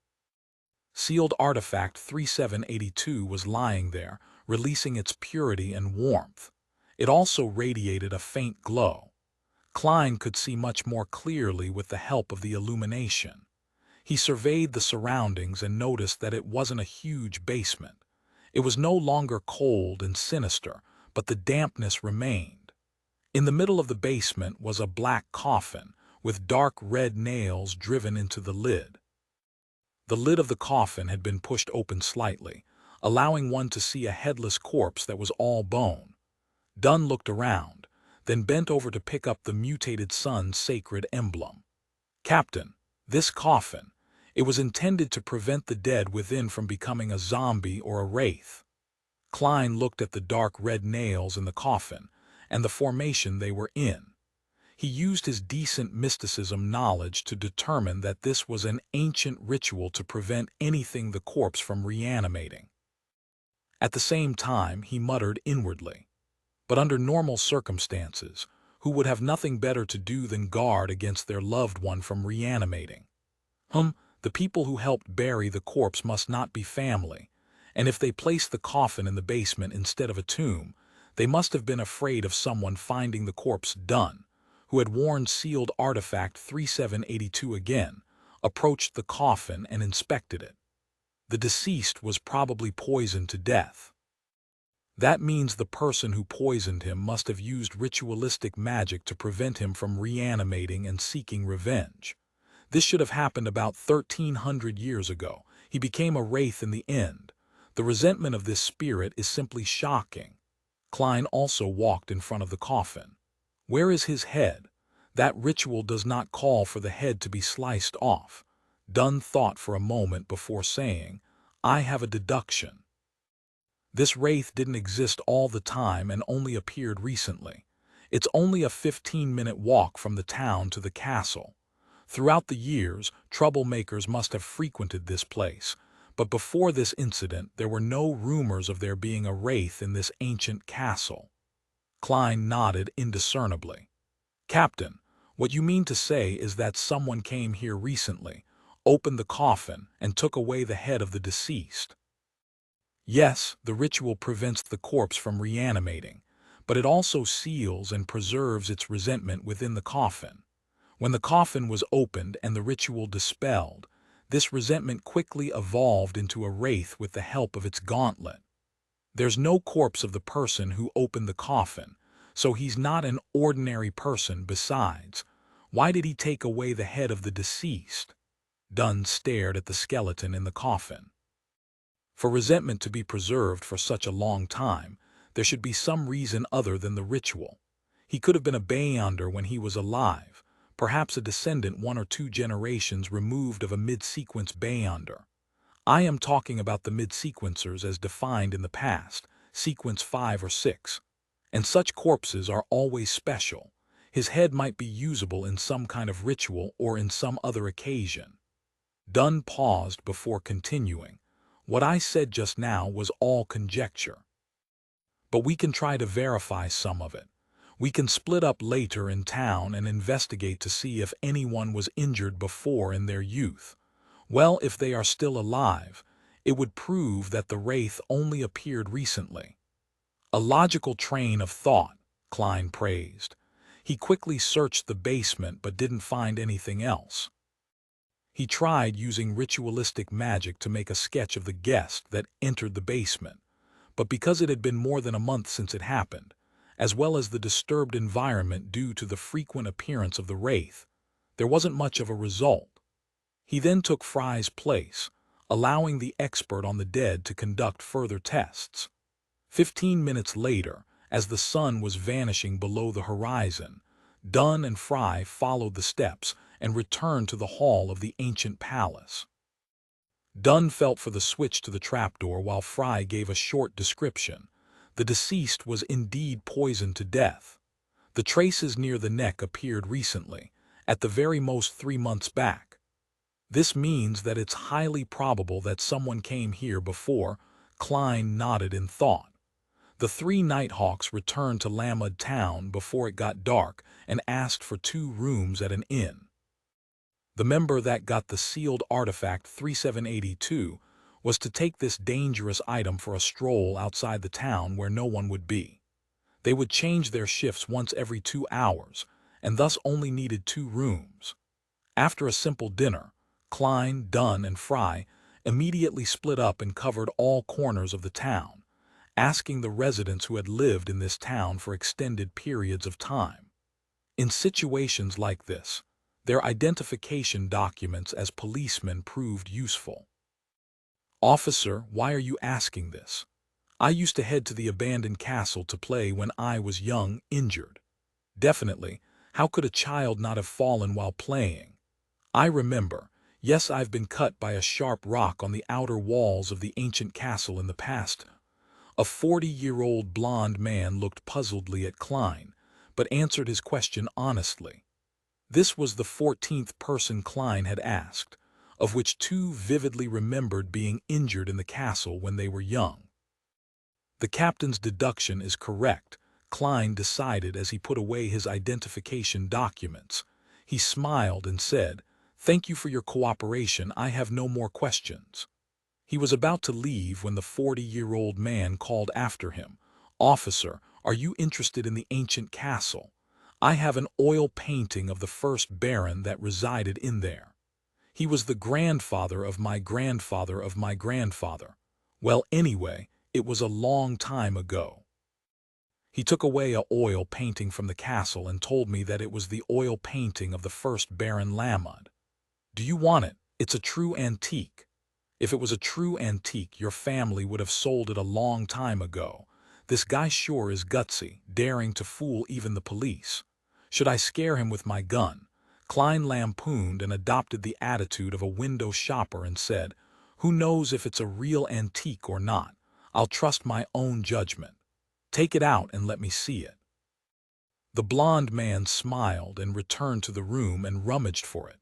Sealed artifact 3782 was lying there, releasing its purity and warmth. It also radiated a faint glow. Klein could see much more clearly with the help of the illumination. He surveyed the surroundings and noticed that it wasn't a huge basement. It was no longer cold and sinister, but the dampness remained. In the middle of the basement was a black coffin, with dark red nails driven into the lid. The lid of the coffin had been pushed open slightly, allowing one to see a headless corpse that was all bone. Dunn looked around, then bent over to pick up the mutated sun's sacred emblem. Captain, this coffin, it was intended to prevent the dead within from becoming a zombie or a wraith. Klein looked at the dark red nails in the coffin and the formation they were in. He used his decent mysticism knowledge to determine that this was an ancient ritual to prevent anything the corpse from reanimating. At the same time, he muttered inwardly, but under normal circumstances, who would have nothing better to do than guard against their loved one from reanimating? The people who helped bury the corpse must not be family, and if they placed the coffin in the basement instead of a tomb, they must have been afraid of someone finding the corpse. Dunn, who had worn sealed artifact 3782 again, approached the coffin and inspected it. The deceased was probably poisoned to death. That means the person who poisoned him must have used ritualistic magic to prevent him from reanimating and seeking revenge. This should have happened about 1300 years ago. He became a wraith in the end. The resentment of this spirit is simply shocking. Klein also walked in front of the coffin. Where is his head? That ritual does not call for the head to be sliced off. Dunn thought for a moment before saying, I have a deduction. This wraith didn't exist all the time and only appeared recently. It's only a 15-minute walk from the town to the castle. Throughout the years, troublemakers must have frequented this place, but before this incident there were no rumors of there being a wraith in this ancient castle. Klein nodded indiscernibly. Captain, what you mean to say is that someone came here recently, opened the coffin, and took away the head of the deceased. Yes, the ritual prevents the corpse from reanimating, but it also seals and preserves its resentment within the coffin. When the coffin was opened and the ritual dispelled, this resentment quickly evolved into a wraith with the help of its gauntlet. There's no corpse of the person who opened the coffin, so he's not an ordinary person. Besides, why did he take away the head of the deceased? Dunn stared at the skeleton in the coffin. For resentment to be preserved for such a long time, there should be some reason other than the ritual. He could have been a Beyonder when he was alive, perhaps a descendant 1 or 2 generations removed of a mid-sequence Beyonder. I am talking about the mid-sequencers as defined in the past, sequence 5 or 6. And such corpses are always special. His head might be usable in some kind of ritual or in some other occasion. Dunn paused before continuing. What I said just now was all conjecture. But we can try to verify some of it. We can split up later in town and investigate to see if anyone was injured before in their youth. Well, if they are still alive, it would prove that the wraith only appeared recently. A logical train of thought, Klein praised. He quickly searched the basement but didn't find anything else. He tried using ritualistic magic to make a sketch of the guest that entered the basement, but because it had been more than a month since it happened, as well as the disturbed environment due to the frequent appearance of the wraith, there wasn't much of a result. He then took Fry's place, allowing the expert on the dead to conduct further tests. 15 minutes later, as the sun was vanishing below the horizon, Dunn and Fry followed the steps and returned to the hall of the ancient palace. Dunn felt for the switch to the trapdoor while Fry gave a short description. The deceased was indeed poisoned to death. The traces near the neck appeared recently, at the very most 3 months back. This means that it's highly probable that someone came here before. Klein nodded in thought. The 3 Nighthawks returned to Lamud Town before it got dark and asked for 2 rooms at an inn. The member that got the sealed artifact 3782 was to take this dangerous item for a stroll outside the town where no one would be. They would change their shifts once every 2 hours, and thus only needed 2 rooms. After a simple dinner, Klein, Dunn, and Fry immediately split up and covered all corners of the town, asking the residents who had lived in this town for extended periods of time. In situations like this, their identification documents as policemen proved useful. "Officer, why are you asking this? I used to head to the abandoned castle to play when I was young, injured. Definitely, how could a child not have fallen while playing? I remember. Yes, I've been cut by a sharp rock on the outer walls of the ancient castle in the past." A 40-year-old blond man looked puzzledly at Klein, but answered his question honestly. This was the 14th person Klein had asked, of which 2 vividly remembered being injured in the castle when they were young. The captain's deduction is correct, Klein decided as he put away his identification documents. He smiled and said, "Thank you for your cooperation. I have no more questions." He was about to leave when the 40-year-old man called after him, "Officer, are you interested in the ancient castle? I have an oil painting of the first Baron that resided in there. He was the grandfather of my grandfather of my grandfather. Well, anyway, it was a long time ago. He took away a oil painting from the castle and told me that it was the oil painting of the first Baron Lamud. Do you want it? It's a true antique. If it was a true antique, your family would have sold it a long time ago. This guy sure is gutsy, daring to fool even the police. Should I scare him with my gun?" Klein lampooned and adopted the attitude of a window shopper and said, "Who knows if it's a real antique or not? I'll trust my own judgment. Take it out and let me see it." The blond man smiled and returned to the room and rummaged for it.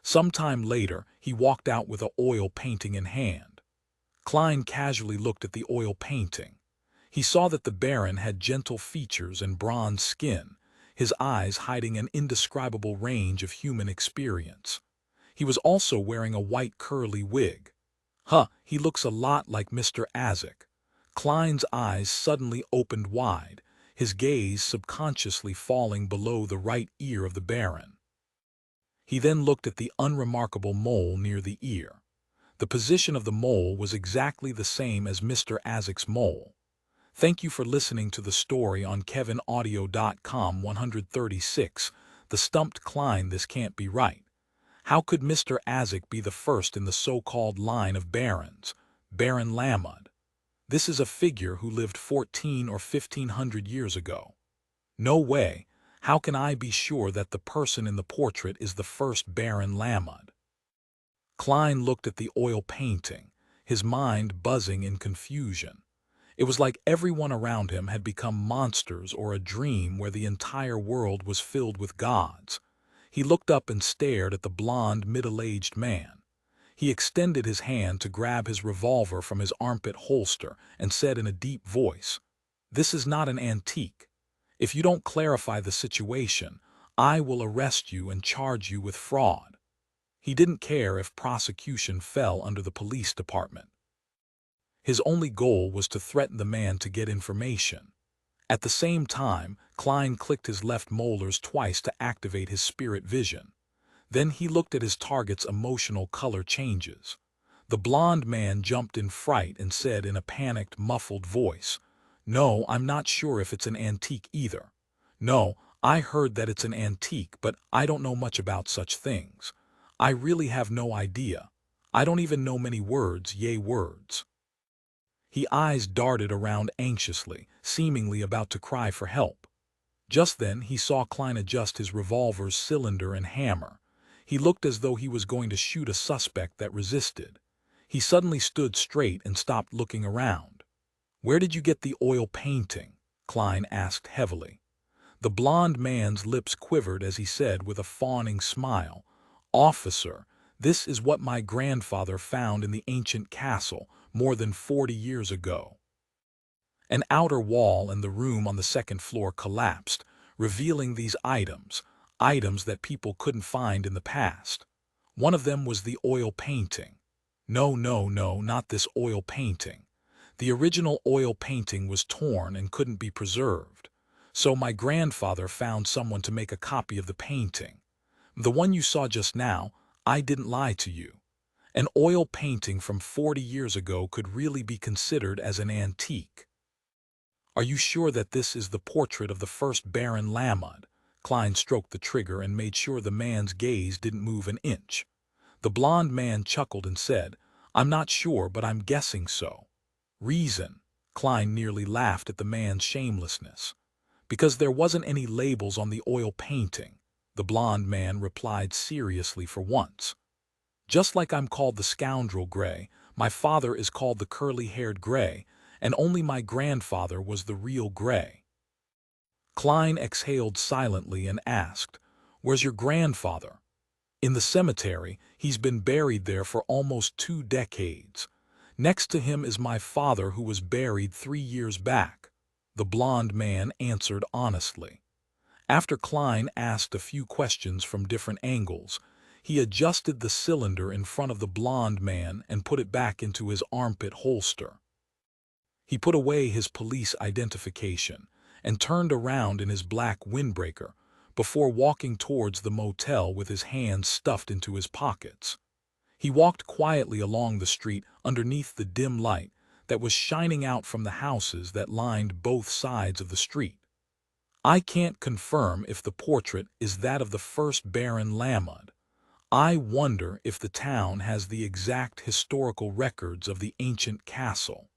Some time later, he walked out with an oil painting in hand. Klein casually looked at the oil painting. He saw that the Baron had gentle features and bronze skin, his eyes hiding an indescribable range of human experience. He was also wearing a white curly wig. Huh, he looks a lot like Mr. Azek. Klein's eyes suddenly opened wide, his gaze subconsciously falling below the right ear of the Baron. He then looked at the unremarkable mole near the ear. The position of the mole was exactly the same as Mr. Azek's mole. Thank you for listening to the story on KevinAudio.com 136, The Stumped Klein. This can't be right. How could Mr. Azek be the first in the so-called line of barons? Baron Lamud. This is a figure who lived 14 or 1500 years ago. No way. How can I be sure that the person in the portrait is the first Baron Lamud? Klein looked at the oil painting, his mind buzzing in confusion. It was like everyone around him had become monsters or a dream where the entire world was filled with gods. He looked up and stared at the blond, middle-aged man. He extended his hand to grab his revolver from his armpit holster and said in a deep voice, "This is not an antique. If you don't clarify the situation, I will arrest you and charge you with fraud." He didn't care if prosecution fell under the police department. His only goal was to threaten the man to get information. At the same time, Klein clicked his left molars twice to activate his spirit vision. Then he looked at his target's emotional color changes. The blond man jumped in fright and said in a panicked, muffled voice, "No, I'm not sure if it's an antique either. No, I heard that it's an antique, but I don't know much about such things. I really have no idea. I don't even know many words, yea words." His eyes darted around anxiously, seemingly about to cry for help. Just then he saw Klein adjust his revolver's cylinder and hammer. He looked as though he was going to shoot a suspect that resisted. He suddenly stood straight and stopped looking around. "Where did you get the oil painting?" Klein asked heavily. The blond man's lips quivered as he said with a fawning smile, "Officer, this is what my grandfather found in the ancient castle more than 40 years ago." An outer wall and the room on the second floor collapsed, revealing these items that people couldn't find in the past. One of them was the oil painting. No, not this oil painting. The original oil painting was torn and couldn't be preserved. So my grandfather found someone to make a copy of the painting. The one you saw just now, I didn't lie to you. An oil painting from 40 years ago could really be considered as an antique. Are you sure that this is the portrait of the first Baron Lamud? Klein stroked the trigger and made sure the man's gaze didn't move an inch. The blond man chuckled and said, "I'm not sure, but I'm guessing so." "Reason?" Klein nearly laughed at the man's shamelessness. "Because there wasn't any labels on the oil painting," the blond man replied seriously for once. "Just like I'm called the scoundrel Gray, my father is called the curly-haired Gray, and only my grandfather was the real Gray." Klein exhaled silently and asked, "Where's your grandfather?" "In the cemetery. He's been buried there for almost 2 decades. Next to him is my father, who was buried 3 years back," the blond man answered honestly. After Klein asked a few questions from different angles, he adjusted the cylinder in front of the blond man and put it back into his armpit holster. He put away his police identification and turned around in his black windbreaker before walking towards the motel with his hands stuffed into his pockets. He walked quietly along the street underneath the dim light that was shining out from the houses that lined both sides of the street. "I can't confirm if the portrait is that of the first Baron Lamud. I wonder if the town has the exact historical records of the ancient castle.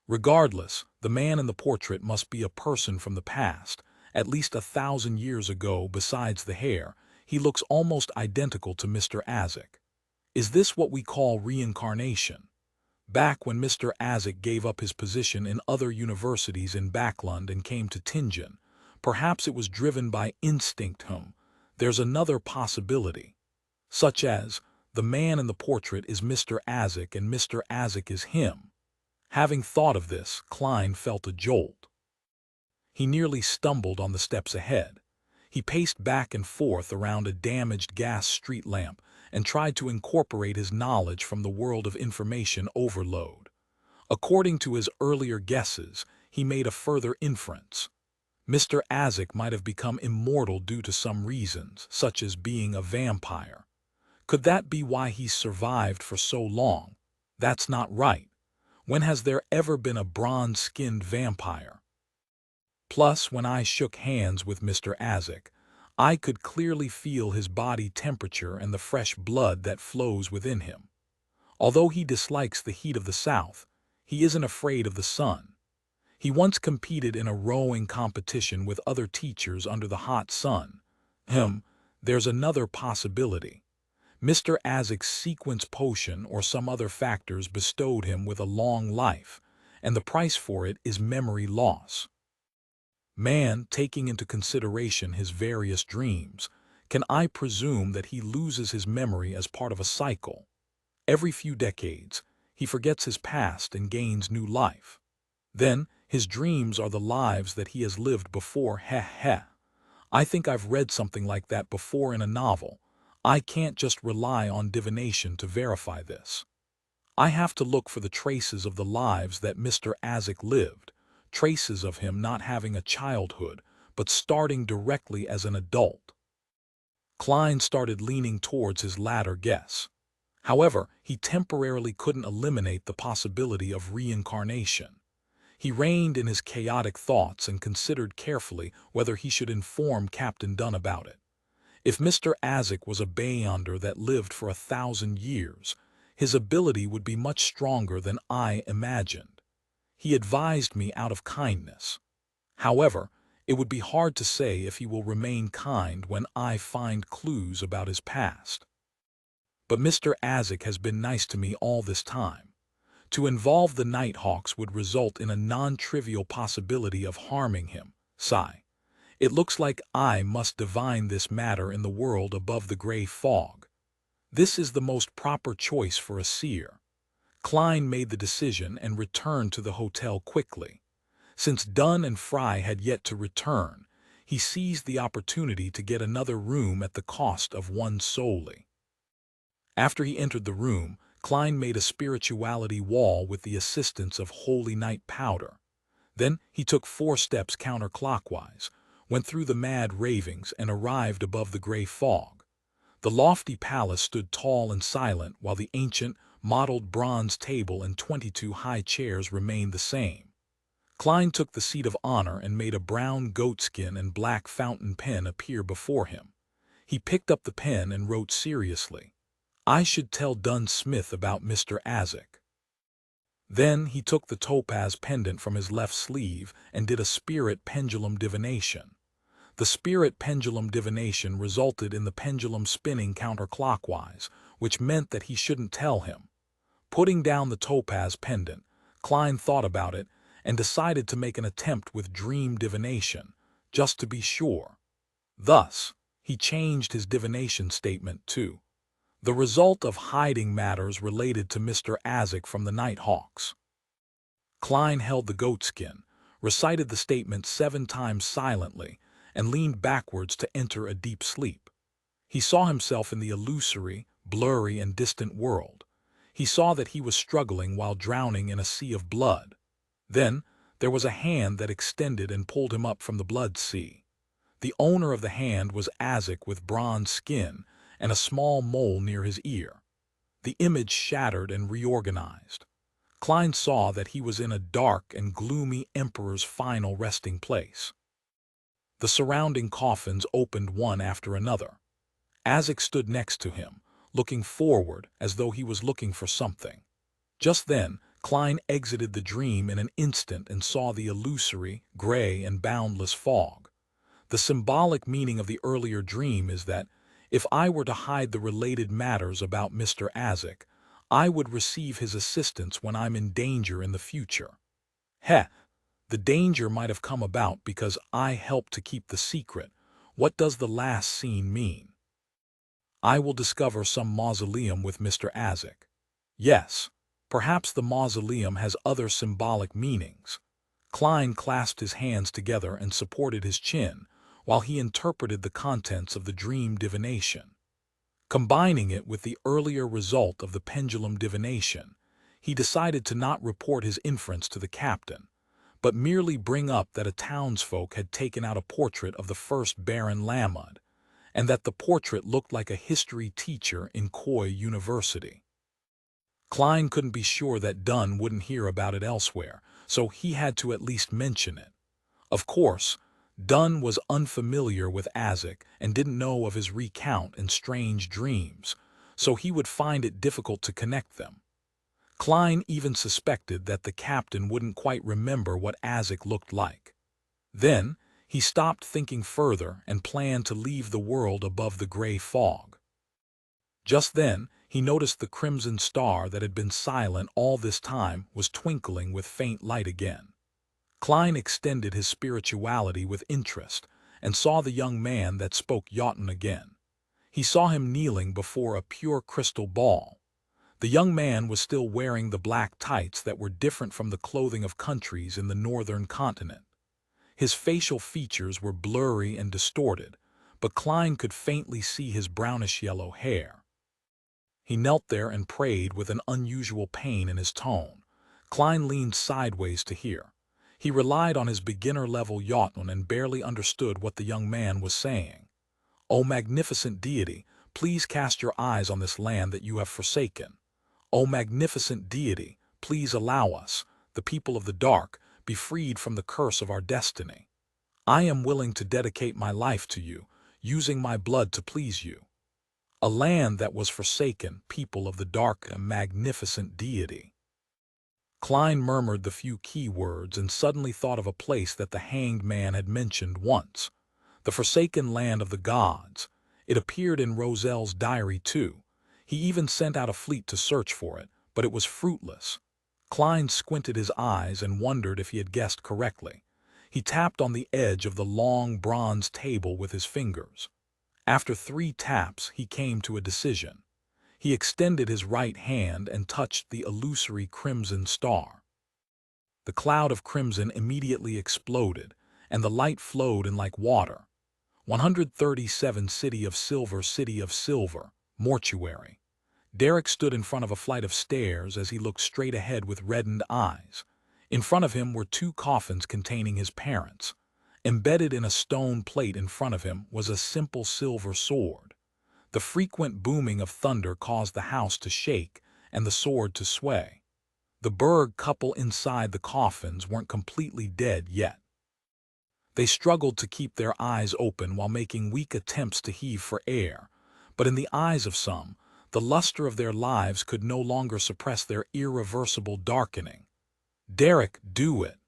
Regardless, the man in the portrait must be a person from the past, at least 1,000 years ago. Besides the hair, he looks almost identical to Mr. Azek. Is this what we call reincarnation? Back when Mr. Azek gave up his position in other universities in Backlund and came to Tingen, perhaps it was driven by instinct. There's another possibility, such as the man in the portrait is Mr. Azek and Mr. Azek is him. Having thought of this, Klein felt a jolt. He nearly stumbled on the steps ahead. He paced back and forth around a damaged gas street lamp and tried to incorporate his knowledge from the world of information overload. According to his earlier guesses, he made a further inference. Mr. Azek might have become immortal due to some reasons, such as being a vampire. Could that be why he survived for so long? That's not right. When has there ever been a bronze-skinned vampire? Plus, when I shook hands with Mr. Azek, I could clearly feel his body temperature and the fresh blood that flows within him. Although he dislikes the heat of the South, he isn't afraid of the sun. He once competed in a rowing competition with other teachers under the hot sun. There's another possibility. Mr. Azek's sequence potion or some other factors bestowed him with a long life, and the price for it is memory loss. Man, taking into consideration his various dreams, can I presume that he loses his memory as part of a cycle? Every few decades, he forgets his past and gains new life. Then, his dreams are the lives that he has lived before. I think I've read something like that before in a novel. I can't just rely on divination to verify this. I have to look for the traces of the lives that Mr. Azek lived, traces of him not having a childhood, but starting directly as an adult. Klein started leaning towards his latter guess. However, he temporarily couldn't eliminate the possibility of reincarnation. He reined in his chaotic thoughts and considered carefully whether he should inform Captain Dunn about it. If Mr. Azek was a beyonder that lived for 1,000 years, his ability would be much stronger than I imagined. He advised me out of kindness. However, it would be hard to say if he will remain kind when I find clues about his past. But Mr. Azek has been nice to me all this time. To involve the Nighthawks would result in a non-trivial possibility of harming him. Sigh. It looks like I must divine this matter in the world above the gray fog. This is the most proper choice for a seer. Klein made the decision and returned to the hotel quickly. Since Dunn and Fry had yet to return, he seized the opportunity to get another room at the cost of one solely. After he entered the room, Klein made a spirituality wall with the assistance of holy night powder. Then he took 4 steps counterclockwise, went through the mad ravings and arrived above the gray fog. The lofty palace stood tall and silent while the ancient, mottled bronze table and 22 high chairs remained the same. Klein took the seat of honor and made a brown goatskin and black fountain pen appear before him. He picked up the pen and wrote seriously, "I should tell Dunn Smith about Mr. Azek." Then he took the topaz pendant from his left sleeve and did a spirit pendulum divination. The spirit pendulum divination resulted in the pendulum spinning counterclockwise, which meant that he shouldn't tell him. Putting down the topaz pendant, Klein thought about it and decided to make an attempt with dream divination, just to be sure. Thus, he changed his divination statement to the result of hiding matters related to Mr. Azek from the Nighthawks. Klein held the goatskin, recited the statement 7 times silently, and leaned backwards to enter a deep sleep. He saw himself in the illusory, blurry, and distant world. He saw that he was struggling while drowning in a sea of blood. Then, there was a hand that extended and pulled him up from the blood sea. The owner of the hand was Azek with bronze skin and a small mole near his ear. The image shattered and reorganized. Klein saw that he was in a dark and gloomy emperor's final resting place. The surrounding coffins opened one after another. Azek stood next to him, looking forward as though he was looking for something. Just then, Klein exited the dream in an instant and saw the illusory, gray, and boundless fog. The symbolic meaning of the earlier dream is that if I were to hide the related matters about Mr. Azek, I would receive his assistance when I'm in danger in the future. The danger might have come about because I helped to keep the secret. What does the last scene mean? I will discover some mausoleum with Mr. Azek. Yes, perhaps the mausoleum has other symbolic meanings. Klein clasped his hands together and supported his chin, while he interpreted the contents of the dream divination. Combining it with the earlier result of the pendulum divination, he decided to not report his inference to the captain, but merely bring up that a townsfolk had taken out a portrait of the first Baron Lamud, and that the portrait looked like a history teacher in Coy University. Klein couldn't be sure that Dunn wouldn't hear about it elsewhere, so he had to at least mention it. Of course, Dunn was unfamiliar with Azek and didn't know of his recount and strange dreams, so he would find it difficult to connect them. Klein even suspected that the captain wouldn't quite remember what Azek looked like. Then, he stopped thinking further and planned to leave the world above the gray fog. Just then, he noticed the crimson star that had been silent all this time was twinkling with faint light again. Klein extended his spirituality with interest and saw the young man that spoke Jotun again. He saw him kneeling before a pure crystal ball. The young man was still wearing the black tights that were different from the clothing of countries in the northern continent. His facial features were blurry and distorted, but Klein could faintly see his brownish-yellow hair. He knelt there and prayed with an unusual pain in his tone. Klein leaned sideways to hear. He relied on his beginner-level Jotun and barely understood what the young man was saying. "O magnificent deity, please cast your eyes on this land that you have forsaken. O magnificent deity, please allow us, the people of the dark, be freed from the curse of our destiny. I am willing to dedicate my life to you, using my blood to please you. A land that was forsaken, people of the dark, a magnificent deity." Klein murmured the few key words and suddenly thought of a place that the hanged man had mentioned once. The forsaken land of the gods. It appeared in Roselle's diary too. He even sent out a fleet to search for it, but it was fruitless. Klein squinted his eyes and wondered if he had guessed correctly. He tapped on the edge of the long bronze table with his fingers. After 3 taps, he came to a decision. He extended his right hand and touched the illusory crimson star. The cloud of crimson immediately exploded, and the light flowed in like water. 137 City of Silver, mortuary. Derek stood in front of a flight of stairs as he looked straight ahead with reddened eyes. In front of him were 2 coffins containing his parents. Embedded in a stone plate in front of him was a simple silver sword. The frequent booming of thunder caused the house to shake and the sword to sway. The Berg couple inside the coffins weren't completely dead yet. They struggled to keep their eyes open while making weak attempts to heave for air, but in the eyes of some, the luster of their lives could no longer suppress their irreversible darkening. "Derek, do it."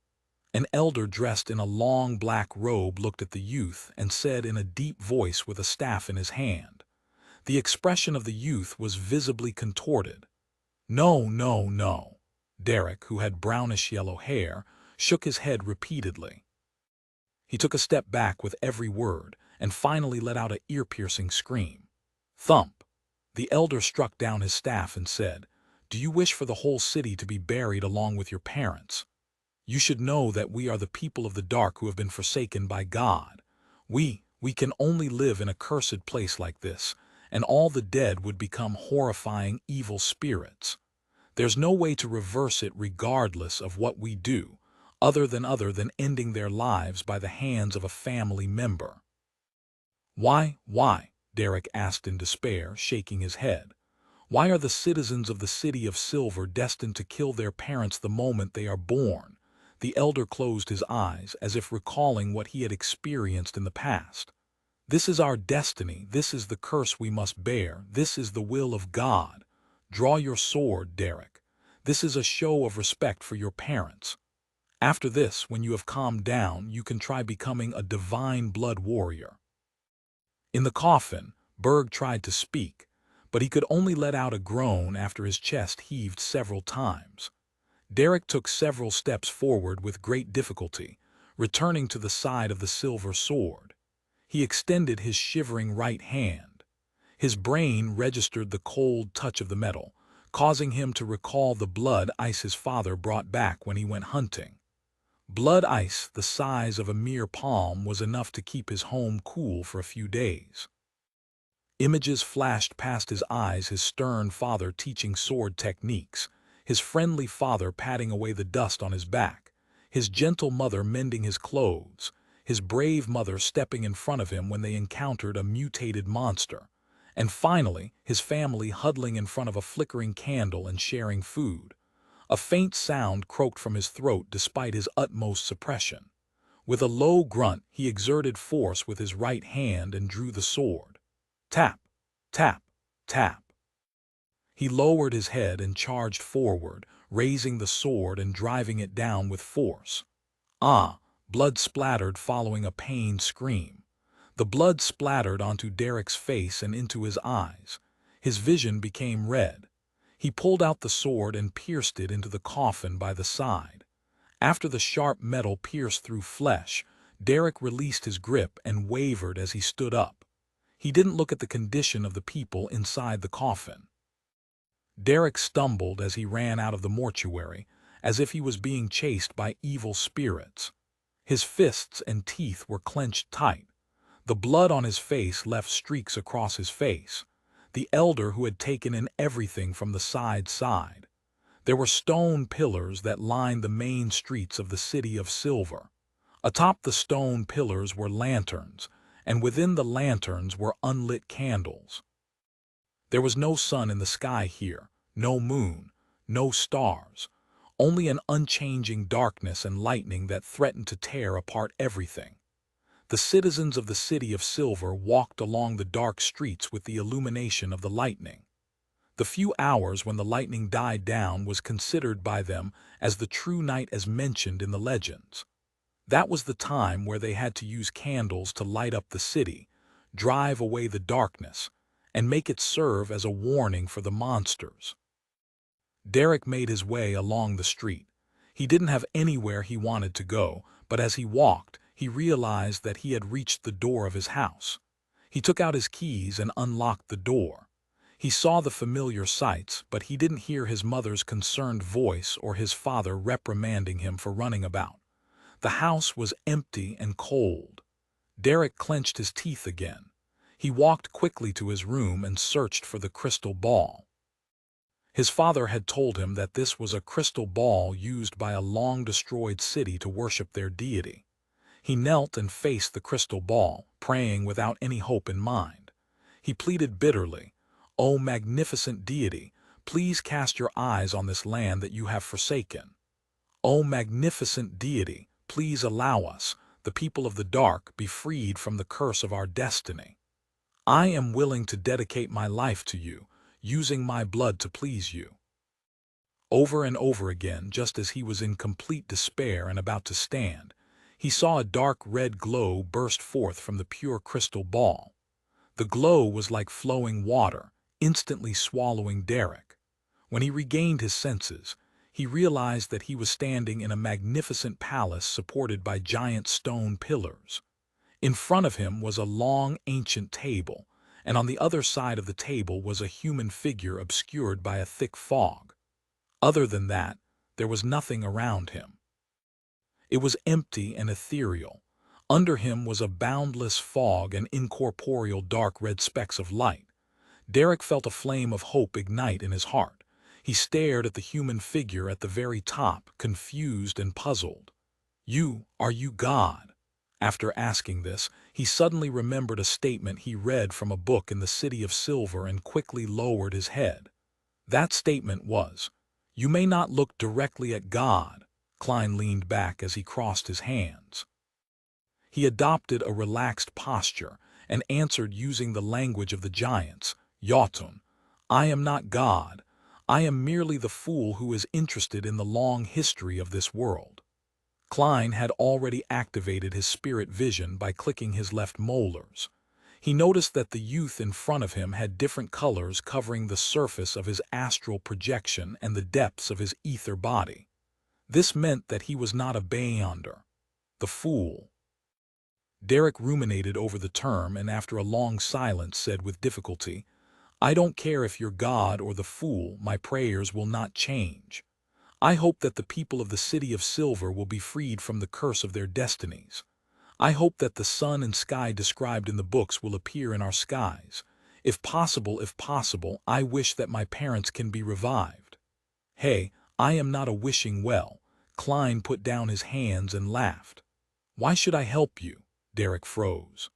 An elder dressed in a long black robe looked at the youth and said in a deep voice with a staff in his hand. The expression of the youth was visibly contorted. "No, no, no." Derek, who had brownish-yellow hair, shook his head repeatedly. He took a step back with every word and finally let out an ear-piercing scream. Thump! The elder struck down his staff and said, "Do you wish for the whole city to be buried along with your parents? You should know that we are the people of the dark who have been forsaken by God. We can only live in a cursed place like this, and all the dead would become horrifying evil spirits. There's no way to reverse it regardless of what we do, other than ending their lives by the hands of a family member." Why? Derek asked in despair, shaking his head. "Why are the citizens of the City of Silver destined to kill their parents the moment they are born?" The elder closed his eyes as if recalling what he had experienced in the past. "This is our destiny, this is the curse we must bear, this is the will of God. Draw your sword, Derek. This is a show of respect for your parents. After this, when you have calmed down, you can try becoming a divine blood warrior." In the coffin, Berg tried to speak, but he could only let out a groan after his chest heaved several times. Derek took several steps forward with great difficulty, returning to the side of the silver sword. He extended his shivering right hand. His brain registered the cold touch of the metal, causing him to recall the blood ice his father brought back when he went hunting. Blood ice the size of a mere palm was enough to keep his home cool for a few days. Images flashed past his eyes, his stern father teaching sword techniques, his friendly father patting away the dust on his back, his gentle mother mending his clothes, his brave mother stepping in front of him when they encountered a mutated monster, and finally his family huddling in front of a flickering candle and sharing food. A faint sound croaked from his throat despite his utmost suppression. With a low grunt, he exerted force with his right hand and drew the sword. Tap, tap, tap. He lowered his head and charged forward, raising the sword and driving it down with force. Ah! Blood splattered following a pained scream. The blood splattered onto Derek's face and into his eyes. His vision became red. He pulled out the sword and pierced it into the coffin by the side. After the sharp metal pierced through flesh, Derek released his grip and wavered as he stood up. He didn't look at the condition of the people inside the coffin. Derek stumbled as he ran out of the mortuary, as if he was being chased by evil spirits. His fists and teeth were clenched tight. The blood on his face left streaks across his face. The elder who had taken in everything from the side. There were stone pillars that lined the main streets of the City of Silver. Atop the stone pillars were lanterns, and within the lanterns were unlit candles. There was no sun in the sky here, no moon, no stars, only an unchanging darkness and lightning that threatened to tear apart everything. The citizens of the City of Silver walked along the dark streets with the illumination of the lightning. The few hours when the lightning died down was considered by them as the true night as mentioned in the legends. That was the time where they had to use candles to light up the city, drive away the darkness, and make it serve as a warning for the monsters. Derek made his way along the street. He didn't have anywhere he wanted to go, but as he walked, he realized that he had reached the door of his house. He took out his keys and unlocked the door. He saw the familiar sights, but he didn't hear his mother's concerned voice or his father reprimanding him for running about. The house was empty and cold. Derek clenched his teeth again. He walked quickly to his room and searched for the crystal ball. His father had told him that this was a crystal ball used by a long-destroyed city to worship their deity. He knelt and faced the crystal ball, praying without any hope in mind. He pleaded bitterly, "O magnificent deity, please cast your eyes on this land that you have forsaken. O magnificent deity, please allow us, the people of the dark, be freed from the curse of our destiny. I am willing to dedicate my life to you, using my blood to please you." Over and over again, just as he was in complete despair and about to stand, he saw a dark red glow burst forth from the pure crystal ball. The glow was like flowing water, instantly swallowing Derek. When he regained his senses, he realized that he was standing in a magnificent palace supported by giant stone pillars. In front of him was a long, ancient table, and on the other side of the table was a human figure obscured by a thick fog. Other than that, there was nothing around him. It was empty and ethereal. Under him was a boundless fog and incorporeal dark red specks of light. Derek felt a flame of hope ignite in his heart. He stared at the human figure at the very top, confused and puzzled. Are you God?" After asking this, he suddenly remembered a statement he read from a book in the City of Silver and quickly lowered his head. That statement was, "You may not look directly at God." Klein leaned back as he crossed his hands. He adopted a relaxed posture and answered using the language of the giants, "Jotun, I am not God. I am merely the fool who is interested in the long history of this world." Klein had already activated his spirit vision by clicking his left molars. He noticed that the youth in front of him had different colors covering the surface of his astral projection and the depths of his ether body. This meant that he was not a Beyonder, the fool. Derek ruminated over the term and after a long silence said with difficulty, "I don't care if you're God or the fool, my prayers will not change. I hope that the people of the City of Silver will be freed from the curse of their destinies. I hope that the sun and sky described in the books will appear in our skies. If possible, I wish that my parents can be revived." "Hey, I am not a wishing well." Klein put down his hands and laughed. "Why should I help you?" Derek froze.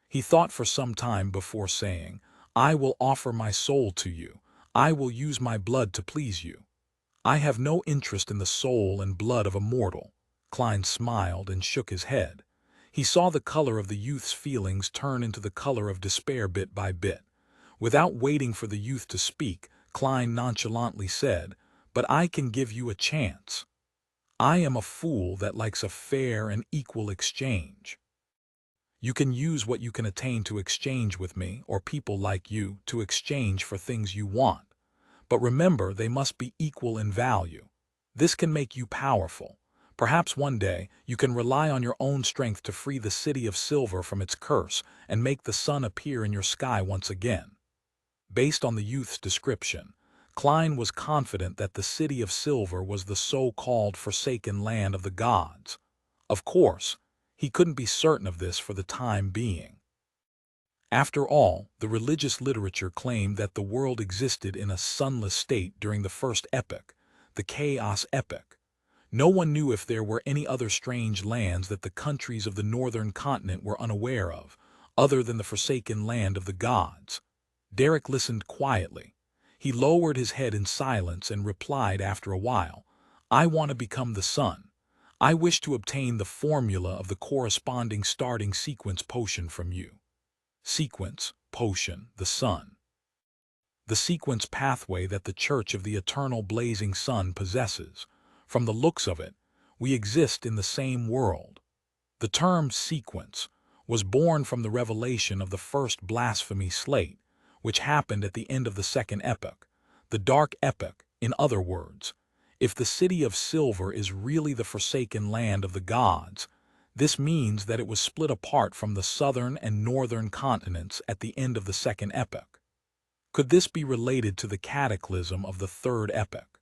He thought for some time before saying, "I will offer my soul to you. I will use my blood to please you." "I have no interest in the soul and blood of a mortal." Klein smiled and shook his head. He saw the color of the youth's feelings turn into the color of despair bit by bit. Without waiting for the youth to speak, Klein nonchalantly said, "But I can give you a chance. I am a fool that likes a fair and equal exchange. You can use what you can attain to exchange with me or people like you to exchange for things you want. But remember, they must be equal in value. This can make you powerful. Perhaps one day you can rely on your own strength to free the city of silver from its curse and make the sun appear in your sky once again." Based on the youth's description, Klein was confident that the city of silver was the so-called forsaken land of the gods. Of course, he couldn't be certain of this for the time being. After all, the religious literature claimed that the world existed in a sunless state during the first epoch, the Chaos Epoch. No one knew if there were any other strange lands that the countries of the northern continent were unaware of, other than the forsaken land of the gods. Derek listened quietly. He lowered his head in silence and replied after a while, "I want to become the sun. I wish to obtain the formula of the corresponding starting sequence potion from you." Sequence, potion, the sun. The sequence pathway that the Church of the Eternal Blazing Sun possesses. From the looks of it, we exist in the same world. The term sequence was born from the revelation of the first blasphemy slate, which happened at the end of the second epoch, the Dark Epoch, in other words. If the city of silver is really the forsaken land of the gods, this means that it was split apart from the southern and northern continents at the end of the second epoch. Could this be related to the cataclysm of the third epoch?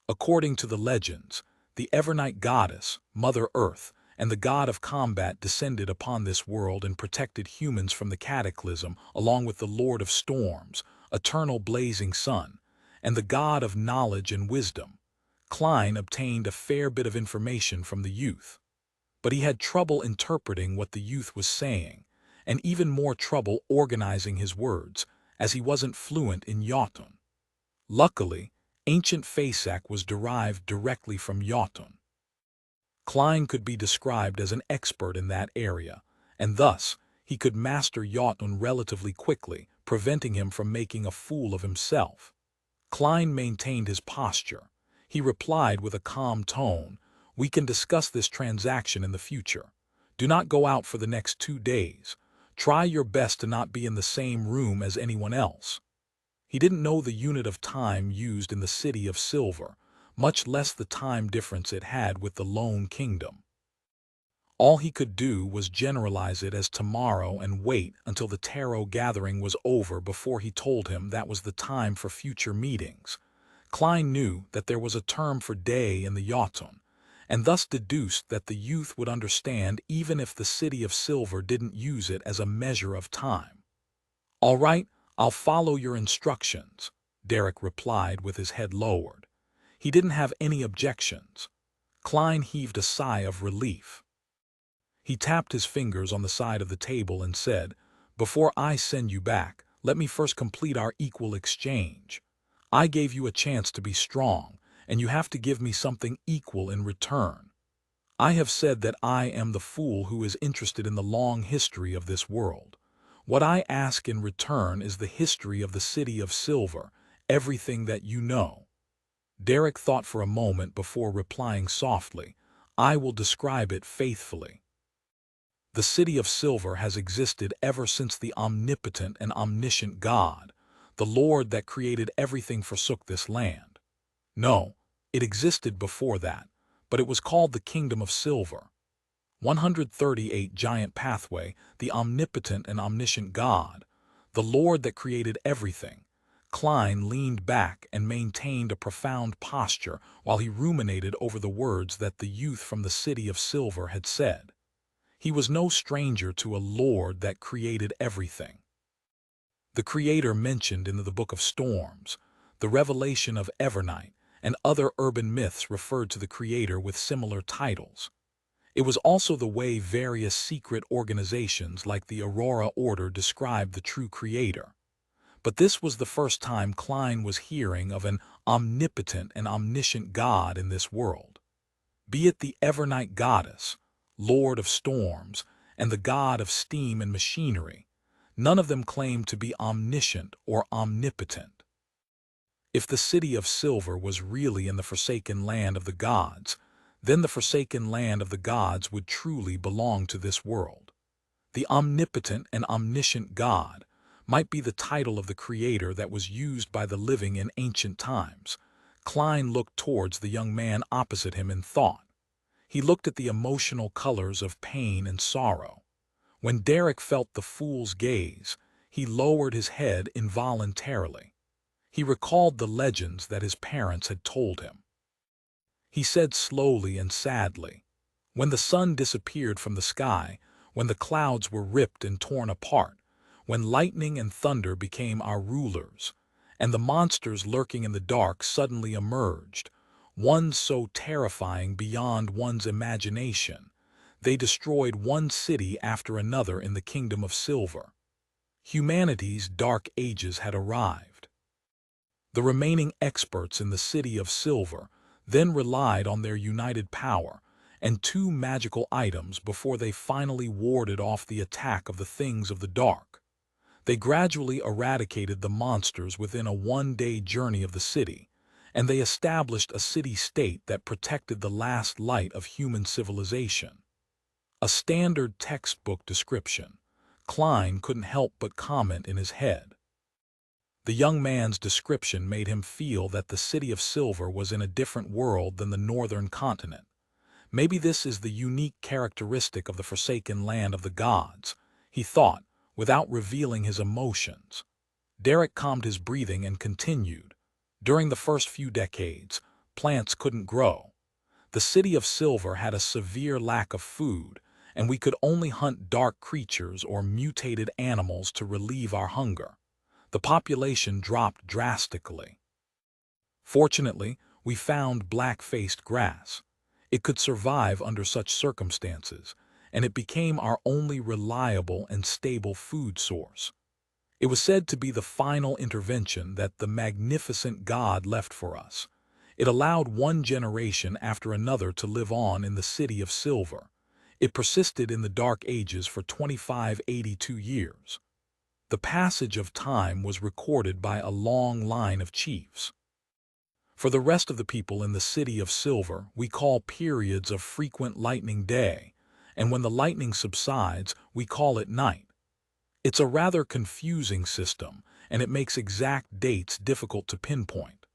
According to the legends, the Evernight goddess, Mother Earth, and the god of combat descended upon this world and protected humans from the cataclysm, along with the Lord of Storms, Eternal Blazing Sun, and the god of knowledge and wisdom. Klein obtained a fair bit of information from the youth. But he had trouble interpreting what the youth was saying, and even more trouble organizing his words, as he wasn't fluent in Jotun. Luckily, ancient Fasak was derived directly from Jotun. Klein could be described as an expert in that area, and thus he could master Jotun relatively quickly, preventing him from making a fool of himself. Klein maintained his posture. He replied with a calm tone, "We can discuss this transaction in the future. Do not go out for the next 2 days. Try your best to not be in the same room as anyone else." He didn't know the unit of time used in the City of Silver, much less the time difference it had with the Lone Kingdom. All he could do was generalize it as tomorrow and wait until the tarot gathering was over before he told him that was the time for future meetings. Klein knew that there was a term for day in the Jotun, and thus deduced that the youth would understand even if the City of Silver didn't use it as a measure of time. "All right, I'll follow your instructions," Derek replied with his head lowered. He didn't have any objections. Klein heaved a sigh of relief. He tapped his fingers on the side of the table and said, "Before I send you back, let me first complete our equal exchange. I gave you a chance to be strong, and you have to give me something equal in return. I have said that I am the fool who is interested in the long history of this world. What I ask in return is the history of the City of Silver, everything that you know." Derek thought for a moment before replying softly, "I will describe it faithfully. The City of Silver has existed ever since the omnipotent and omniscient God, the Lord that created everything, forsook this land. No, it existed before that, but it was called the Kingdom of Silver. 138 Giant Pathway, the omnipotent and omniscient God, the Lord that created everything." Klein leaned back and maintained a profound posture while he ruminated over the words that the youth from the City of Silver had said. He was no stranger to a Lord that created everything. The creator mentioned in the Book of Storms, the revelation of Evernight, and other urban myths referred to the creator with similar titles. It was also the way various secret organizations like the Aurora Order described the true creator. But this was the first time Klein was hearing of an omnipotent and omniscient God in this world. Be it the Evernight goddess, Lord of Storms, and the god of steam and machinery, none of them claimed to be omniscient or omnipotent. If the city of silver was really in the forsaken land of the gods, then the forsaken land of the gods would truly belong to this world. The omnipotent and omniscient God might be the title of the creator that was used by the living in ancient times. Klein looked towards the young man opposite him in thought. He looked at the emotional colors of pain and sorrow. When Derek felt the fool's gaze, he lowered his head involuntarily. He recalled the legends that his parents had told him. He said slowly and sadly, "When the sun disappeared from the sky, when the clouds were ripped and torn apart, when lightning and thunder became our rulers, and the monsters lurking in the dark suddenly emerged, one so terrifying beyond one's imagination, they destroyed one city after another in the kingdom of silver. Humanity's dark ages had arrived. The remaining experts in the city of silver then relied on their united power and two magical items before they finally warded off the attack of the things of the dark. They gradually eradicated the monsters within a one-day journey of the city, and they established a city-state that protected the last light of human civilization." A standard textbook description. Klein couldn't help but comment in his head. The young man's description made him feel that the city of silver was in a different world than the northern continent. Maybe this is the unique characteristic of the forsaken land of the gods, he thought, without revealing his emotions. Derek calmed his breathing and continued. During the first few decades, plants couldn't grow. The city of silver had a severe lack of food, and we could only hunt dark creatures or mutated animals to relieve our hunger. The population dropped drastically. Fortunately, we found black-faced grass. It could survive under such circumstances, and it became our only reliable and stable food source. It was said to be the final intervention that the magnificent God left for us. It allowed one generation after another to live on in the city of silver. It persisted in the Dark Ages for 2582 years. The passage of time was recorded by a long line of chiefs. For the rest of the people in the city of silver, we call periods of frequent lightning day, and when the lightning subsides, we call it night. It's a rather confusing system, and it makes exact dates difficult to pinpoint.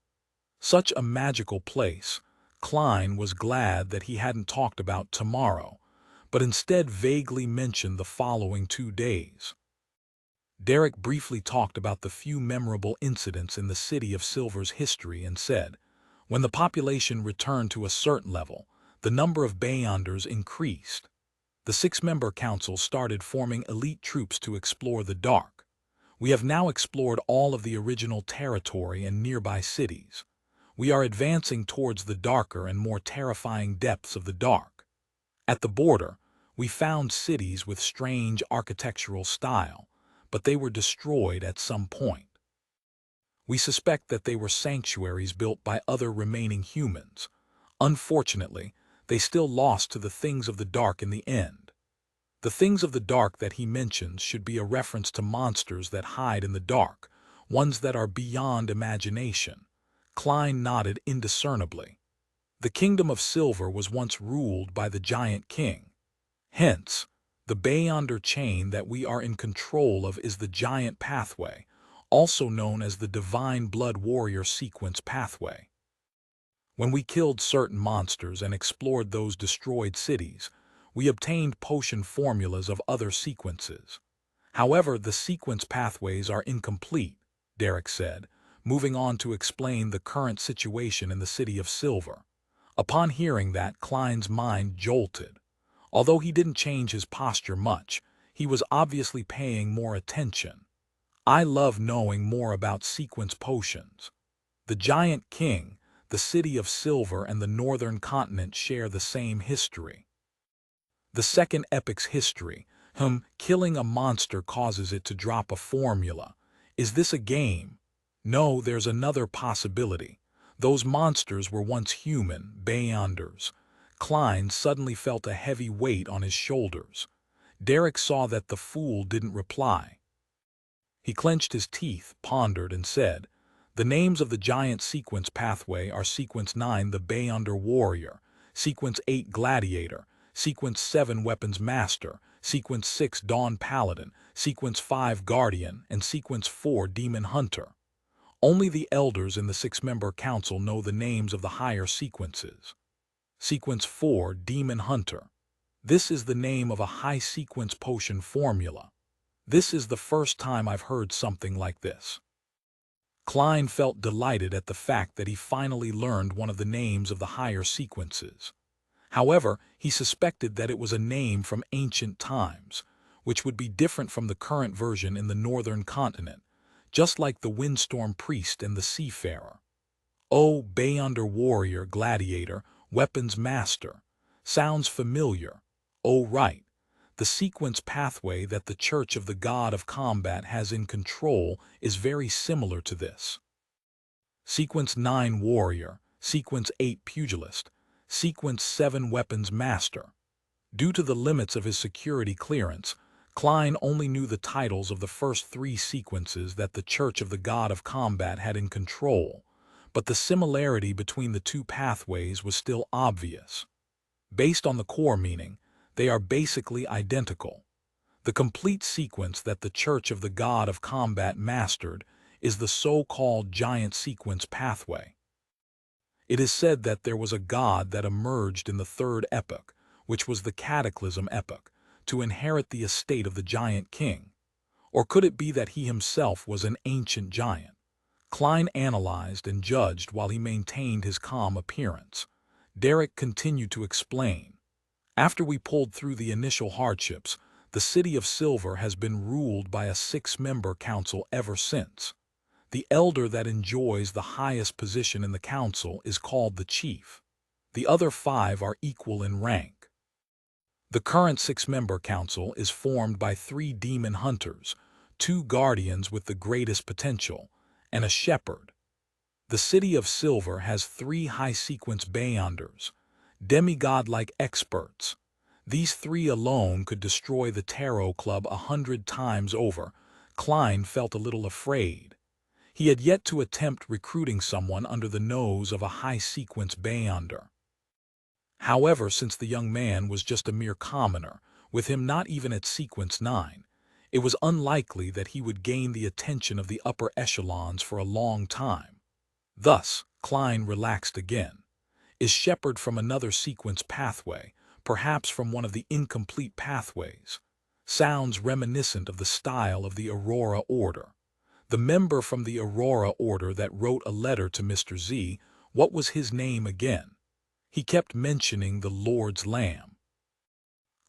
Such a magical place, Klein was glad that he hadn't talked about tomorrow, but instead vaguely mentioned the following 2 days. Derek briefly talked about the few memorable incidents in the City of Silver's history and said, when the population returned to a certain level, the number of Beyonders increased. The 6-member council started forming elite troops to explore the dark. We have now explored all of the original territory and nearby cities. We are advancing towards the darker and more terrifying depths of the dark. At the border, we found cities with strange architectural style, but they were destroyed at some point. We suspect that they were sanctuaries built by other remaining humans. Unfortunately, they still lost to the things of the dark in the end. The things of the dark that he mentions should be a reference to monsters that hide in the dark, ones that are beyond imagination. Klein nodded indiscernibly. The kingdom of silver was once ruled by the giant king. Hence, the Beyonder chain that we are in control of is the giant pathway, also known as the divine blood warrior sequence pathway. When we killed certain monsters and explored those destroyed cities, we obtained potion formulas of other sequences. However, the sequence pathways are incomplete, Derek said, moving on to explain the current situation in the City of Silver. Upon hearing that, Klein's mind jolted. Although he didn't change his posture much, he was obviously paying more attention. I love knowing more about sequence potions. The Giant King, the City of Silver, and the Northern Continent share the same history. The second epic's history, killing a monster causes it to drop a formula. Is this a game? No, there's another possibility. Those monsters were once human, Beyonders. Klein suddenly felt a heavy weight on his shoulders. Derek saw that the fool didn't reply. He clenched his teeth, pondered, and said, "The names of the giant sequence pathway are Sequence 9, the Beyonder Warrior, Sequence 8, Gladiator, Sequence 7, Weapons Master, Sequence 6, Dawn Paladin, Sequence 5, Guardian, and Sequence 4, Demon Hunter. Only the elders in the six-member council know the names of the higher sequences. Sequence 4, Demon Hunter. This is the name of a high-sequence potion formula. This is the first time I've heard something like this." Klein felt delighted at the fact that he finally learned one of the names of the higher sequences. However, he suspected that it was a name from ancient times, which would be different from the current version in the Northern Continent, just like the Windstorm Priest and the Seafarer. Oh, Beyonder Warrior, Gladiator, Weapons Master. Sounds familiar. Oh, right. The sequence pathway that the Church of the God of Combat has in control is very similar to this. Sequence 9 Warrior, Sequence 8 Pugilist, Sequence 7 Weapons Master. Due to the limits of his security clearance, Klein only knew the titles of the first three sequences that the Church of the God of Combat had in control, but the similarity between the two pathways was still obvious. Based on the core meaning, they are basically identical. The complete sequence that the Church of the God of Combat mastered is the so-called giant sequence pathway. It is said that there was a god that emerged in the third epoch, which was the Cataclysm epoch, to inherit the estate of the Giant King. Or could it be that he himself was an ancient giant? Klein analyzed and judged while he maintained his calm appearance. Derek continued to explain. After we pulled through the initial hardships, the City of Silver has been ruled by a six-member council ever since. The elder that enjoys the highest position in the council is called the Chief. The other five are equal in rank. The current six-member council is formed by 3 demon hunters, 2 guardians with the greatest potential, and a shepherd. The City of Silver has 3 high-sequence Beyonders, demigod-like experts. These 3 alone could destroy the Tarot Club 100 times over. Klein felt a little afraid. He had yet to attempt recruiting someone under the nose of a high-sequence Beyonder. However, since the young man was just a mere commoner, with him not even at Sequence 9, it was unlikely that he would gain the attention of the upper echelons for a long time. Thus, Klein relaxed again. Is Shepherd from another sequence pathway, perhaps from one of the incomplete pathways? Sounds reminiscent of the style of the Aurora Order. The member from the Aurora Order that wrote a letter to Mr. Z, what was his name again? He kept mentioning the Lord's Lamb.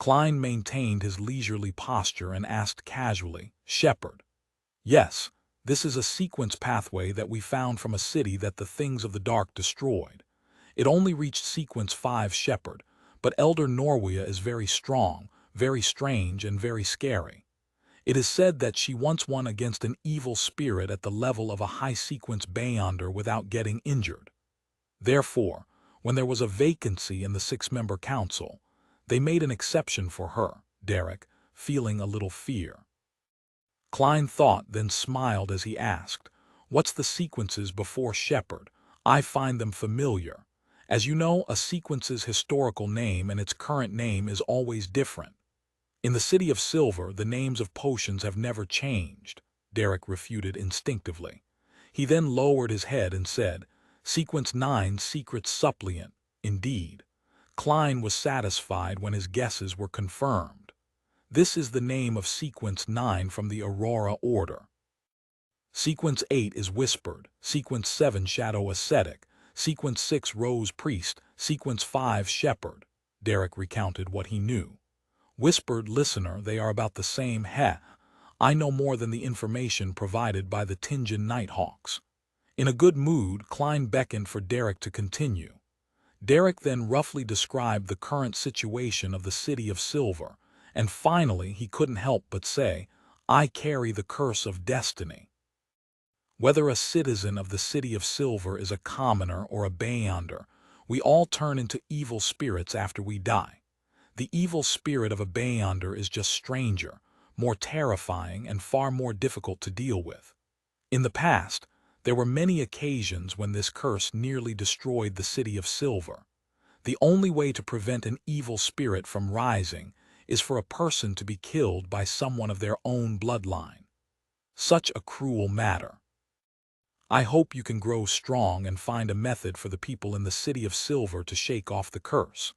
Klein maintained his leisurely posture and asked casually, "Shepherd?" "Yes, this is a sequence pathway that we found from a city that the Things of the Dark destroyed. It only reached Sequence 5 Shepherd, but Elder Norwia is very strong, very strange, and very scary. It is said that she once won against an evil spirit at the level of a high-sequence Beyonder without getting injured. Therefore, when there was a vacancy in the six-member council, they made an exception for her," Derek, feeling a little fear. Klein thought, then smiled as he asked, "What's the sequences before Shepherd? I find them familiar. As you know, a sequence's historical name and its current name is always different. In the City of Silver, the names of potions have never changed," Derek refuted instinctively. He then lowered his head and said, "Sequence 9 Secret Suppliant, indeed." Klein was satisfied when his guesses were confirmed. This is the name of Sequence 9 from the Aurora Order. Sequence 8 is Whispered, Sequence 7 Shadow Ascetic, Sequence 6 Rose Priest, Sequence 5 Shepherd. Derek recounted what he knew. "Whispered Listener, they are about the same. I know more than the information provided by the Tinjin Nighthawks." In a good mood, Klein beckoned for Derek to continue. Derek then roughly described the current situation of the City of Silver, and finally he couldn't help but say, "I carry the curse of destiny." Whether a citizen of the City of Silver is a commoner or a beyonder, we all turn into evil spirits after we die. The evil spirit of a beyonder is just stranger, more terrifying, and far more difficult to deal with. In the past, there were many occasions when this curse nearly destroyed the City of Silver. The only way to prevent an evil spirit from rising is for a person to be killed by someone of their own bloodline. Such a cruel matter. I hope you can grow strong and find a method for the people in the City of Silver to shake off the curse.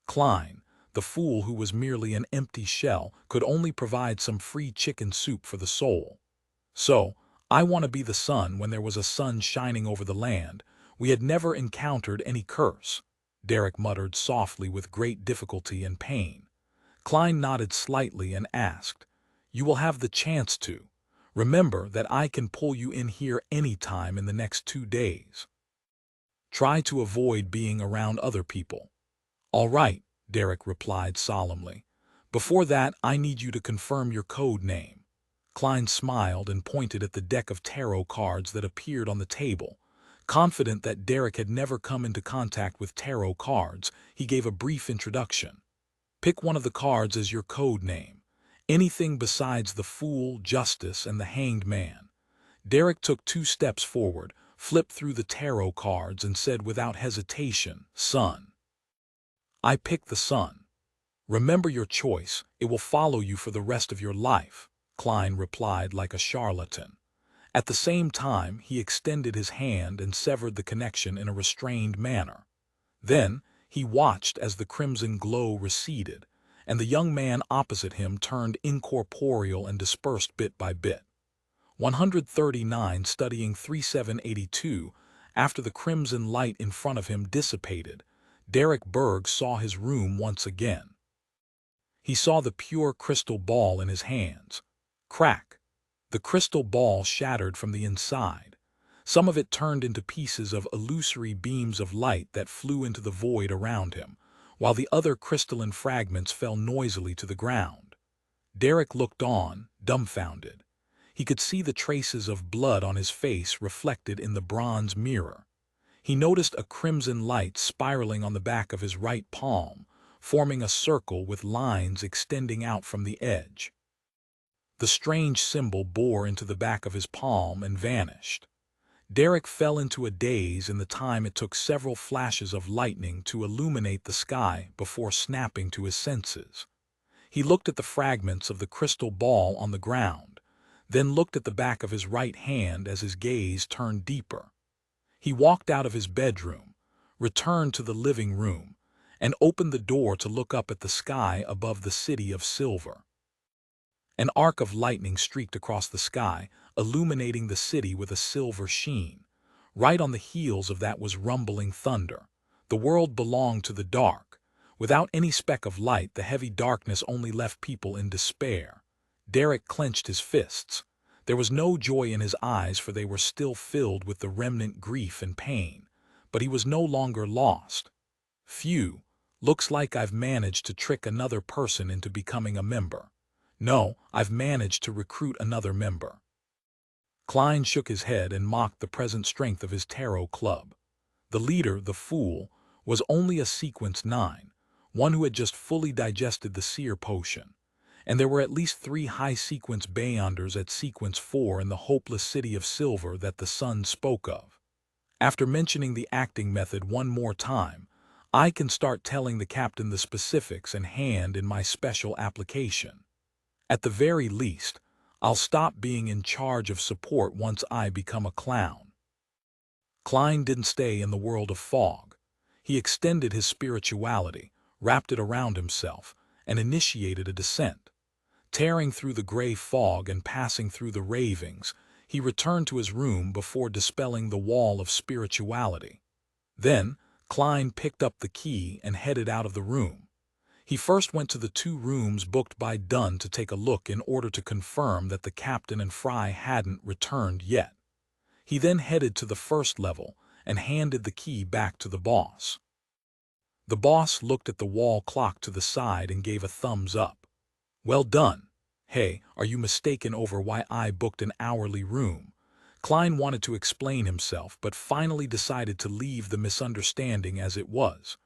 Klein, the fool who was merely an empty shell, could only provide some free chicken soup for the soul. So, I want to be the sun when there was a sun shining over the land. We had never encountered any curse, Derek muttered softly with great difficulty and pain. Klein nodded slightly and asked, "You will have the chance to. Remember that I can pull you in here any time in the next 2 days. Try to avoid being around other people." "All right," Derek replied solemnly. "Before that, I need you to confirm your code name." Klein smiled and pointed at the deck of tarot cards that appeared on the table. Confident that Derek had never come into contact with tarot cards, he gave a brief introduction. "Pick one of the cards as your code name. Anything besides the Fool, Justice, and the Hanged Man." Derek took 2 steps forward, flipped through the tarot cards, and said without hesitation, "Sun." "I pick the Sun." "Remember your choice, it will follow you for the rest of your life," Klein replied like a charlatan. At the same time, he extended his hand and severed the connection in a restrained manner. Then, he watched as the crimson glow receded, and the young man opposite him turned incorporeal and dispersed bit by bit. 139 studying 3782, after the crimson light in front of him dissipated, Derek Berg saw his room once again. He saw the pure crystal ball in his hands. Crack! The crystal ball shattered from the inside. Some of it turned into pieces of illusory beams of light that flew into the void around him, while the other crystalline fragments fell noisily to the ground. Derek looked on, dumbfounded. He could see the traces of blood on his face reflected in the bronze mirror. He noticed a crimson light spiraling on the back of his right palm, forming a circle with lines extending out from the edge. The strange symbol bore into the back of his palm and vanished. Derek fell into a daze in the time it took several flashes of lightning to illuminate the sky before snapping to his senses. He looked at the fragments of the crystal ball on the ground, then looked at the back of his right hand as his gaze turned deeper. He walked out of his bedroom, returned to the living room, and opened the door to look up at the sky above the City of Silver. An arc of lightning streaked across the sky, illuminating the city with a silver sheen. Right on the heels of that was rumbling thunder. The world belonged to the dark. Without any speck of light, the heavy darkness only left people in despair. Derek clenched his fists. There was no joy in his eyes, for they were still filled with the remnant grief and pain. But he was no longer lost. "Phew, looks like I've managed to trick another person into becoming a member. No, I've managed to recruit another member." Klein shook his head and mocked the present strength of his tarot club. The leader, the Fool, was only a sequence 9, one who had just fully digested the Seer potion, and there were at least 3 high-sequence Beyonders at sequence 4 in the hopeless City of Silver that the Sun spoke of. After mentioning the acting method one more time, I can start telling the captain the specifics and hand in my special application. At the very least, I'll stop being in charge of support once I become a clown. Klein didn't stay in the world of fog. He extended his spirituality, wrapped it around himself, and initiated a descent. Tearing through the gray fog and passing through the ravings, he returned to his room before dispelling the wall of spirituality. Then, Klein picked up the key and headed out of the room. He first went to the 2 rooms booked by Dunn to take a look in order to confirm that the captain and Fry hadn't returned yet. He then headed to the first level and handed the key back to the boss. The boss looked at the wall clock to the side and gave a thumbs up. "Well done. Hey, are you mistaken over why I booked an hourly room?" Klein wanted to explain himself, but finally decided to leave the misunderstanding as it was.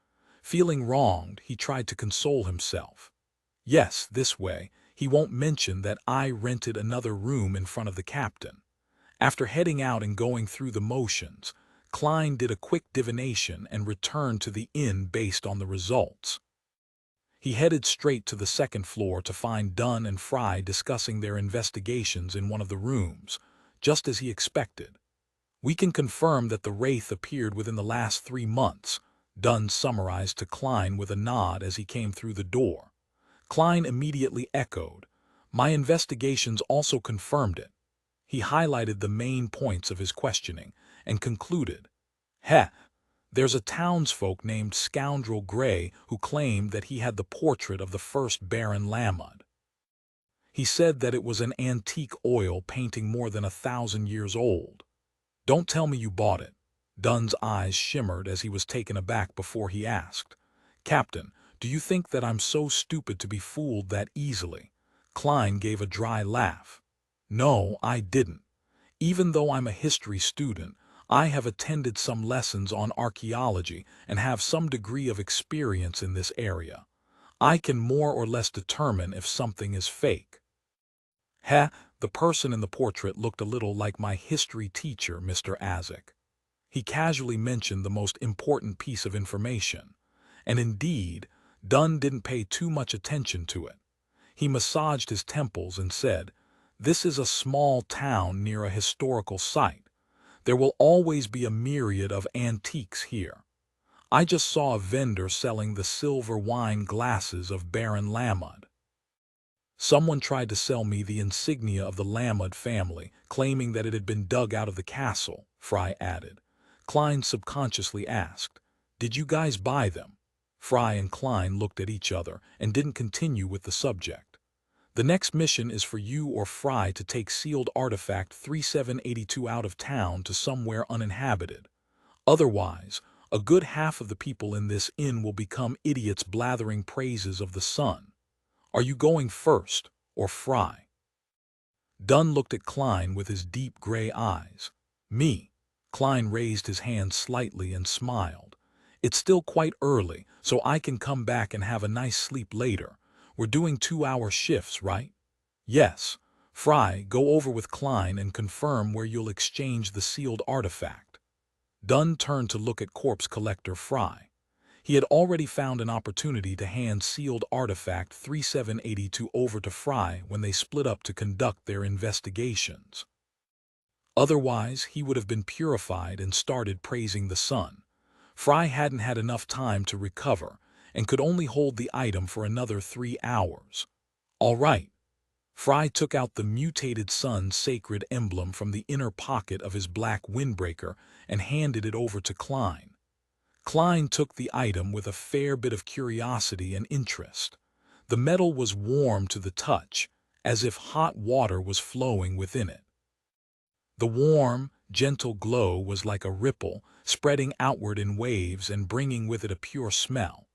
Feeling wronged, he tried to console himself. "Yes, this way, he won't mention that I rented another room in front of the captain." After heading out and going through the motions, Klein did a quick divination and returned to the inn based on the results. He headed straight to the second floor to find Dunn and Fry discussing their investigations in one of the rooms, just as he expected. "We can confirm that the Wraith appeared within the last 3 months, Dunn summarized to Klein with a nod as he came through the door. Klein immediately echoed, "My investigations also confirmed it." He highlighted the main points of his questioning and concluded, "Heh, there's a townsfolk named Scoundrel Gray who claimed that he had the portrait of the first Baron Lamud. He said that it was an antique oil painting more than 1,000 years old. Don't tell me you bought it." Dunn's eyes shimmered as he was taken aback before he asked, "Captain, do you think that I'm so stupid to be fooled that easily?" Klein gave a dry laugh. "No, I didn't. Even though I'm a history student, I have attended some lessons on archaeology and have some degree of experience in this area. I can more or less determine if something is fake." "Heh, the person in the portrait looked a little like my history teacher, Mr. Azek." He casually mentioned the most important piece of information. And indeed, Dunn didn't pay too much attention to it. He massaged his temples and said, "This is a small town near a historical site. There will always be a myriad of antiques here. I just saw a vendor selling the silver wine glasses of Baron Lamud. Someone tried to sell me the insignia of the Lamud family, claiming that it had been dug out of the castle," Fry added. Klein subconsciously asked, "Did you guys buy them?" Fry and Klein looked at each other and didn't continue with the subject. "The next mission is for you or Fry to take sealed artifact 3782 out of town to somewhere uninhabited. Otherwise, a good half of the people in this inn will become idiots blathering praises of the sun. Are you going first, or Fry?" Dunn looked at Klein with his deep gray eyes. "Me." Klein raised his hand slightly and smiled. "It's still quite early, so I can come back and have a nice sleep later. We're doing 2-hour shifts, right?" "Yes." "Fry, go over with Klein and confirm where you'll exchange the sealed artifact." Dunn turned to look at corpse collector Fry. He had already found an opportunity to hand sealed artifact 3782 over to Fry when they split up to conduct their investigations. Otherwise, he would have been purified and started praising the sun. Fry hadn't had enough time to recover and could only hold the item for another 3 hours. "All right." Fry took out the mutated sun's sacred emblem from the inner pocket of his black windbreaker and handed it over to Klein. Klein took the item with a fair bit of curiosity and interest. The metal was warm to the touch, as if hot water was flowing within it. The warm, gentle glow was like a ripple, spreading outward in waves and bringing with it a pure smell.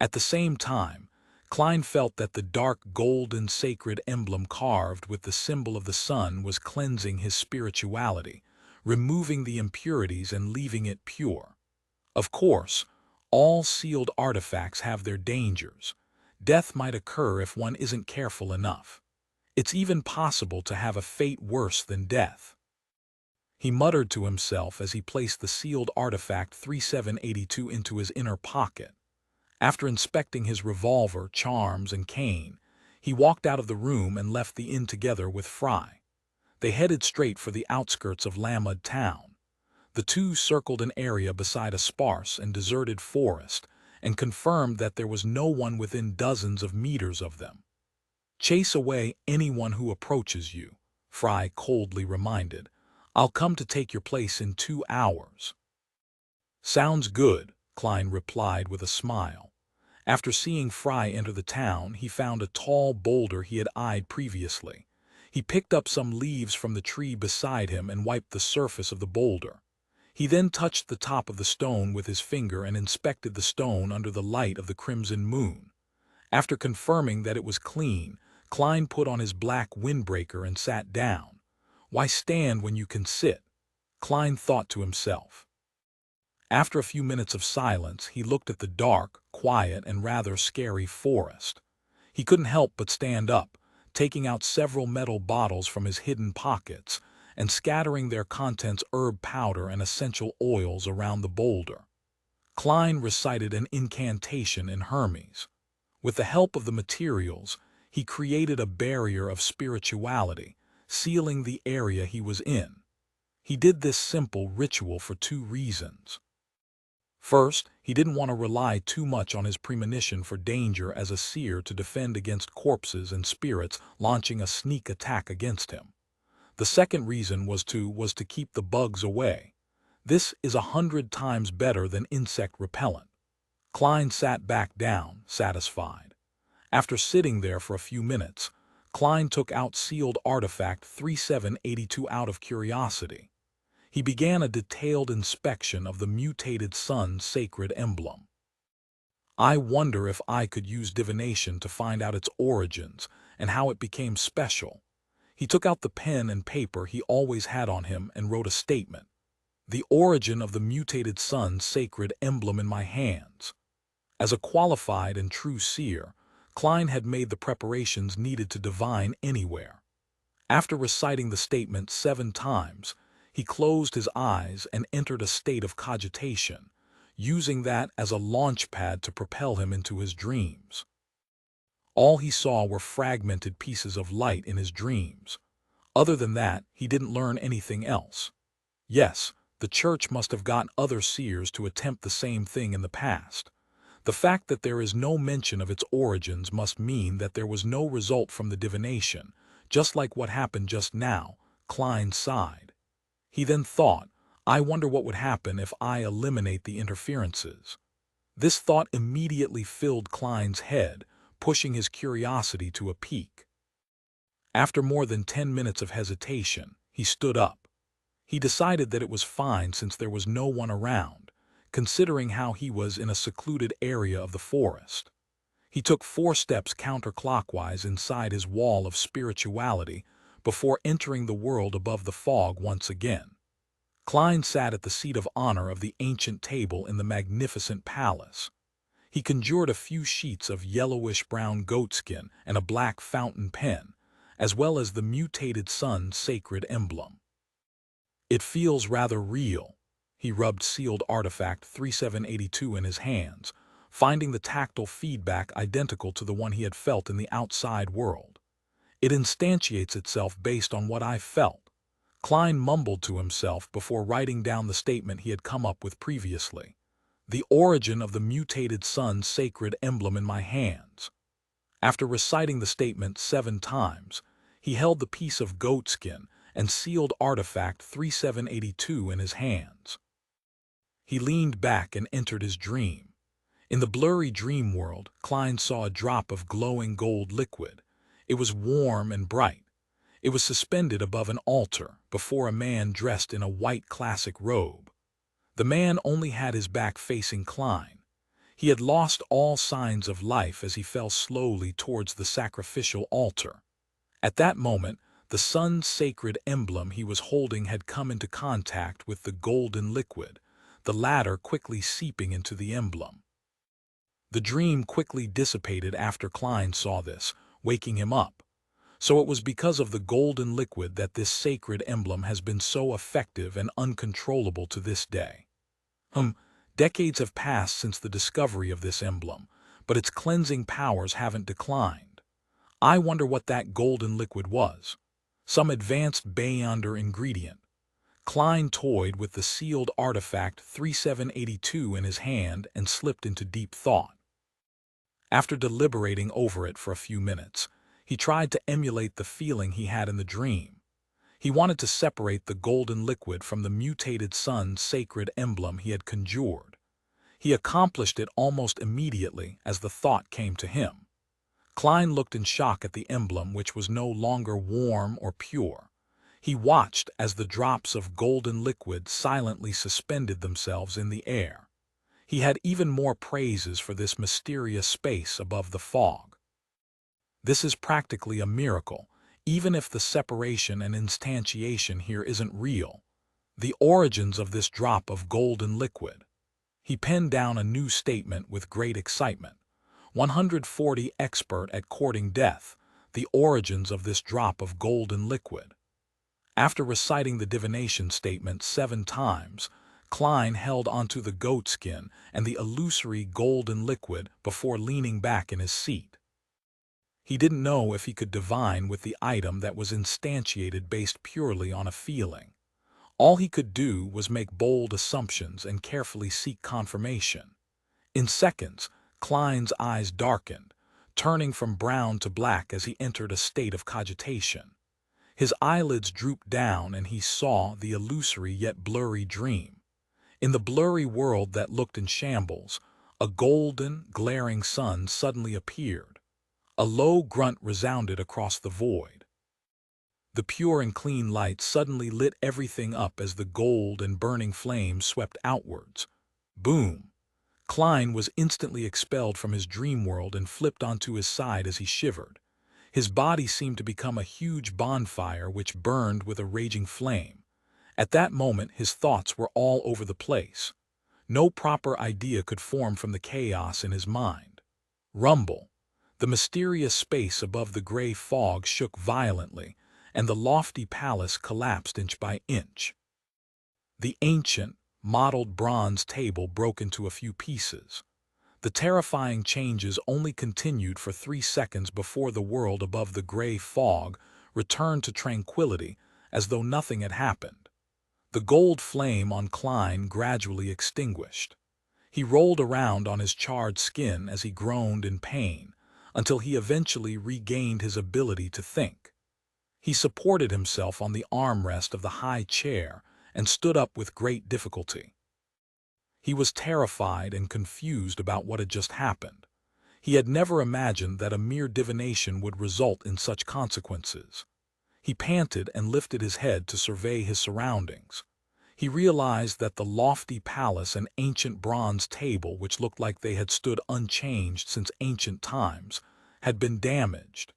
At the same time, Klein felt that the dark golden sacred emblem carved with the symbol of the sun was cleansing his spirituality, removing the impurities and leaving it pure. Of course, all sealed artifacts have their dangers. Death might occur if one isn't careful enough. It's even possible to have a fate worse than death. He muttered to himself as he placed the sealed artifact 3782 into his inner pocket. After inspecting his revolver, charms, and cane, he walked out of the room and left the inn together with Fry. They headed straight for the outskirts of Lamud town. The two circled an area beside a sparse and deserted forest and confirmed that there was no one within dozens of meters of them. "Chase away anyone who approaches you," Fry coldly reminded. "I'll come to take your place in 2 hours." "Sounds good," Klein replied with a smile. After seeing Fry enter the town, he found a tall boulder he had eyed previously. He picked up some leaves from the tree beside him and wiped the surface of the boulder. He then touched the top of the stone with his finger and inspected the stone under the light of the crimson moon. After confirming that it was clean, Klein put on his black windbreaker and sat down. "Why stand when you can sit?" Klein thought to himself. After a few minutes of silence, he looked at the dark, quiet, and rather scary forest. He couldn't help but stand up, taking out several metal bottles from his hidden pockets and scattering their contents herb powder and essential oils around the boulder. Klein recited an incantation in Hermes. With the help of the materials, he created a barrier of spirituality, sealing the area he was in. He did this simple ritual for two reasons. First, he didn't want to rely too much on his premonition for danger as a seer to defend against corpses and spirits launching a sneak attack against him. The second reason was to keep the bugs away. This is 100 times better than insect repellent. Klein sat back down, satisfied. After sitting there for a few minutes, Klein took out sealed artifact 3782 out of curiosity. He began a detailed inspection of the mutated sun's sacred emblem. "I wonder if I could use divination to find out its origins and how it became special." He took out the pen and paper he always had on him and wrote a statement. "The origin of the mutated sun's sacred emblem in my hands." As a qualified and true seer, Klein had made the preparations needed to divine anywhere. After reciting the statement 7 times, he closed his eyes and entered a state of cogitation, using that as a launch pad to propel him into his dreams. All he saw were fragmented pieces of light in his dreams. Other than that, he didn't learn anything else. Yes, the church must have gotten other seers to attempt the same thing in the past. The fact that there is no mention of its origins must mean that there was no result from the divination, just like what happened just now. Klein sighed. He then thought, "I wonder what would happen if I eliminate the interferences." This thought immediately filled Klein's head, pushing his curiosity to a peak. After more than 10 minutes of hesitation, he stood up. He decided that it was fine since there was no one around, considering how he was in a secluded area of the forest. He took 4 steps counterclockwise inside his wall of spirituality before entering the world above the fog once again. Klein sat at the seat of honor of the ancient table in the magnificent palace. He conjured a few sheets of yellowish-brown goatskin and a black fountain pen, as well as the mutated sun's sacred emblem. "It feels rather real." He rubbed sealed artifact 3782 in his hands, finding the tactile feedback identical to the one he had felt in the outside world. "It instantiates itself based on what I felt." Klein mumbled to himself before writing down the statement he had come up with previously. "The origin of the mutated sun's sacred emblem in my hands." After reciting the statement 7 times, he held the piece of goatskin and sealed artifact 3782 in his hands. He leaned back and entered his dream. In the blurry dream world, Klein saw a drop of glowing gold liquid. It was warm and bright. It was suspended above an altar before a man dressed in a white classic robe. The man only had his back facing Klein. He had lost all signs of life as he fell slowly towards the sacrificial altar. At that moment, the sun's sacred emblem he was holding had come into contact with the golden liquid, the latter quickly seeping into the emblem. The dream quickly dissipated after Klein saw this, waking him up. So it was because of the golden liquid that this sacred emblem has been so effective and uncontrollable to this day. Decades have passed since the discovery of this emblem, but its cleansing powers haven't declined. I wonder what that golden liquid was. Some advanced Beyonder ingredient. Klein toyed with the sealed artifact 3782 in his hand and slipped into deep thought. After deliberating over it for a few minutes, he tried to emulate the feeling he had in the dream. He wanted to separate the golden liquid from the mutated sun's sacred emblem he had conjured. He accomplished it almost immediately as the thought came to him. Klein looked in shock at the emblem, which was no longer warm or pure. He watched as the drops of golden liquid silently suspended themselves in the air. He had even more praises for this mysterious space above the fog. This is practically a miracle, even if the separation and instantiation here isn't real. The origins of this drop of golden liquid. He penned down a new statement with great excitement. 140 expert at courting death, the origins of this drop of golden liquid. After reciting the divination statement 7 times, Klein held onto the goatskin and the illusory golden liquid before leaning back in his seat. He didn't know if he could divine with the item that was instantiated based purely on a feeling. All he could do was make bold assumptions and carefully seek confirmation. In seconds, Klein's eyes darkened, turning from brown to black as he entered a state of cogitation. His eyelids drooped down and he saw the illusory yet blurry dream. In the blurry world that looked in shambles, a golden, glaring sun suddenly appeared. A low grunt resounded across the void. The pure and clean light suddenly lit everything up as the gold and burning flames swept outwards. Boom! Klein was instantly expelled from his dream world and flipped onto his side as he shivered. His body seemed to become a huge bonfire which burned with a raging flame. At that moment his thoughts were all over the place. No proper idea could form from the chaos in his mind. Rumble! The mysterious space above the gray fog shook violently, and the lofty palace collapsed inch by inch. The ancient, mottled bronze table broke into a few pieces. The terrifying changes only continued for 3 seconds before the world above the gray fog returned to tranquility as though nothing had happened. The gold flame on Klein gradually extinguished. He rolled around on his charred skin as he groaned in pain, until he eventually regained his ability to think. He supported himself on the armrest of the high chair and stood up with great difficulty. He was terrified and confused about what had just happened. He had never imagined that a mere divination would result in such consequences. He panted and lifted his head to survey his surroundings. He realized that the lofty palace and ancient bronze table, which looked like they had stood unchanged since ancient times, had been damaged.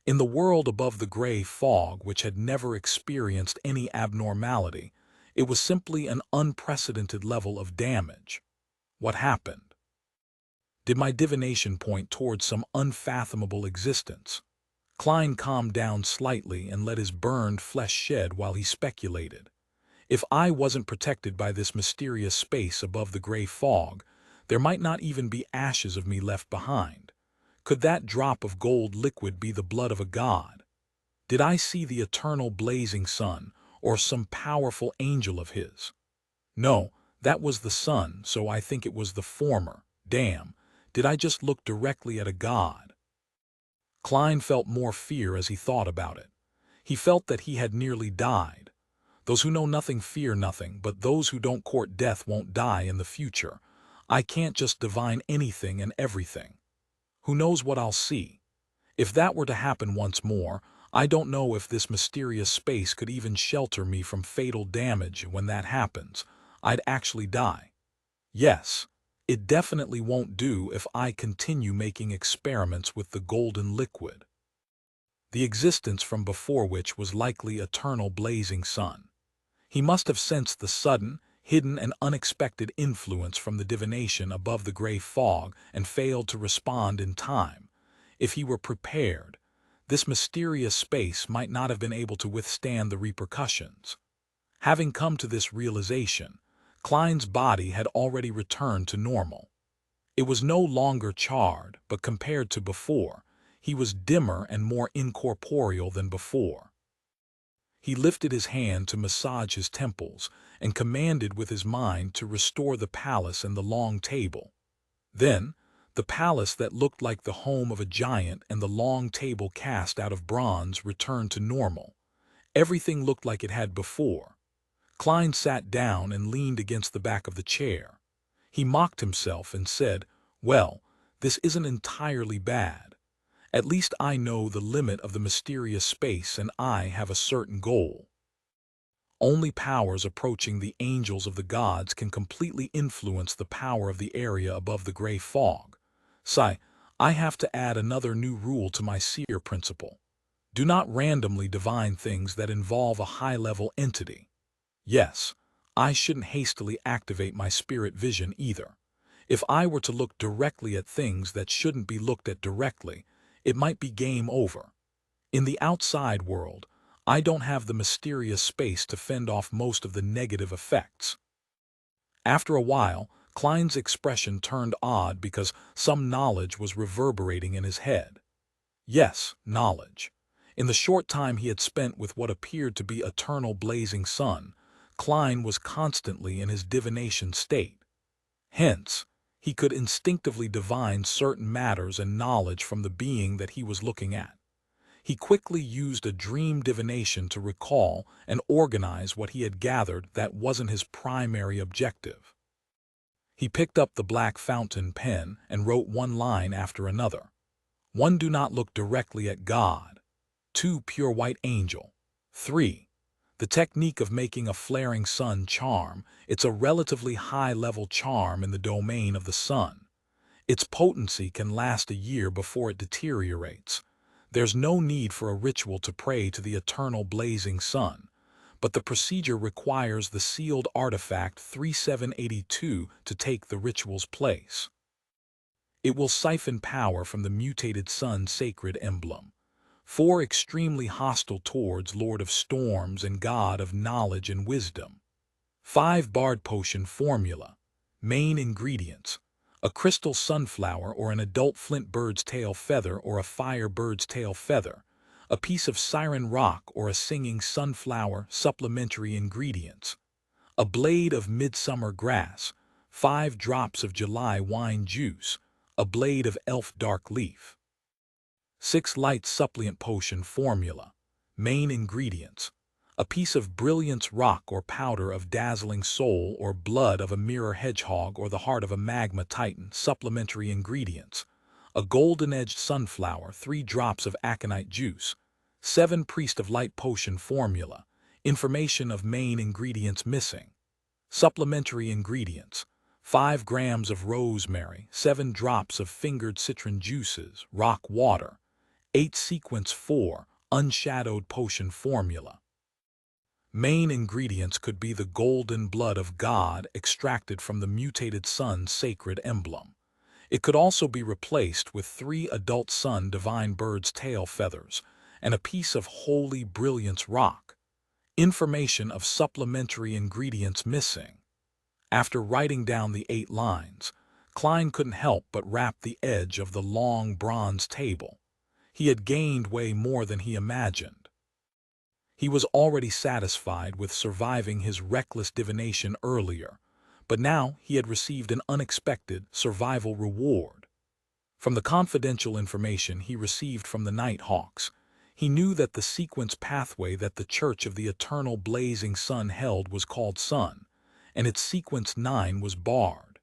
In the world above the gray fog, which had never experienced any abnormality, it was simply an unprecedented level of damage. What happened? Did my divination point towards some unfathomable existence? Klein calmed down slightly and let his burned flesh shed while he speculated. If I wasn't protected by this mysterious space above the gray fog, there might not even be ashes of me left behind. Could that drop of gold liquid be the blood of a god? Did I see the eternal blazing sun, or some powerful angel of his? No, that was the sun, so I think it was the former. Damn, did I just look directly at a god? Klein felt more fear as he thought about it. He felt that he had nearly died. Those who know nothing fear nothing, but those who don't court death won't die in the future. I can't just divine anything and everything. Who knows what I'll see? If that were to happen once more, I don't know if this mysterious space could even shelter me from fatal damage. When that happens, I'd actually die. Yes, it definitely won't do if I continue making experiments with the golden liquid. The existence from before which was likely eternal blazing sun. He must have sensed the sudden, hidden and unexpected influence from the divination above the gray fog and failed to respond in time. If he were prepared, this mysterious space might not have been able to withstand the repercussions. Having come to this realization, Klein's body had already returned to normal. It was no longer charred, but compared to before, he was dimmer and more incorporeal than before. He lifted his hand to massage his temples and commanded with his mind to restore the palace and the long table. Then, the palace that looked like the home of a giant and the long table cast out of bronze returned to normal. Everything looked like it had before. Klein sat down and leaned against the back of the chair. He mocked himself and said, "Well, this isn't entirely bad. At least I know the limit of the mysterious space and I have a certain goal. Only powers approaching the angels of the gods can completely influence the power of the area above the gray fog. So, I have to add another new rule to my seer principle. Do not randomly divine things that involve a high-level entity. Yes, I shouldn't hastily activate my spirit vision either. If I were to look directly at things that shouldn't be looked at directly, it might be game over. In the outside world, I don't have the mysterious space to fend off most of the negative effects." After a while, Klein's expression turned odd because some knowledge was reverberating in his head. Yes, knowledge. In the short time he had spent with what appeared to be eternal blazing sun, Klein was constantly in his divination state. Hence, he could instinctively divine certain matters and knowledge from the being that he was looking at. He quickly used a dream divination to recall and organize what he had gathered that wasn't his primary objective. He picked up the black fountain pen and wrote one line after another. 1. Do not look directly at God. 2. Pure white angel. 3. The technique of making a flaring sun charm. It's a relatively high-level charm in the domain of the sun. Its potency can last a year before it deteriorates. There's no need for a ritual to pray to the eternal blazing sun, but the procedure requires the sealed artifact 3782 to take the ritual's place. It will siphon power from the mutated sun's sacred emblem. 4. Extremely hostile towards Lord of Storms and God of Knowledge and Wisdom. 5. Bard Potion Formula. Main ingredients: a crystal sunflower or an adult flint bird's tail feather or a fire bird's tail feather, a piece of siren rock or a singing sunflower. Supplementary ingredients: a blade of midsummer grass, 5 drops of July wine juice, a blade of elf dark leaf. 6. Light Supplement Potion Formula. Main ingredients: a piece of brilliance rock or powder of dazzling soul or blood of a mirror hedgehog or the heart of a magma titan. Supplementary ingredients: a golden-edged sunflower, 3 drops of aconite juice. 7. Priest of Light Potion Formula. Information of main ingredients missing. Supplementary ingredients: 5 grams of rosemary, 7 drops of fingered citron juices, rock water. 8. Sequence 4. Unshadowed Potion Formula. Main ingredients could be the golden blood of God extracted from the mutated sun's sacred emblem. It could also be replaced with 3 adult sun divine bird's tail feathers and a piece of holy brilliance rock. Information of supplementary ingredients missing. After writing down the 8 lines, Klein couldn't help but rap the edge of the long bronze table. He had gained way more than he imagined. He was already satisfied with surviving his reckless divination earlier, but now he had received an unexpected survival reward. From the confidential information he received from the Nighthawks, he knew that the sequence pathway that the Church of the Eternal Blazing Sun held was called Sun, and its sequence 9 was barred.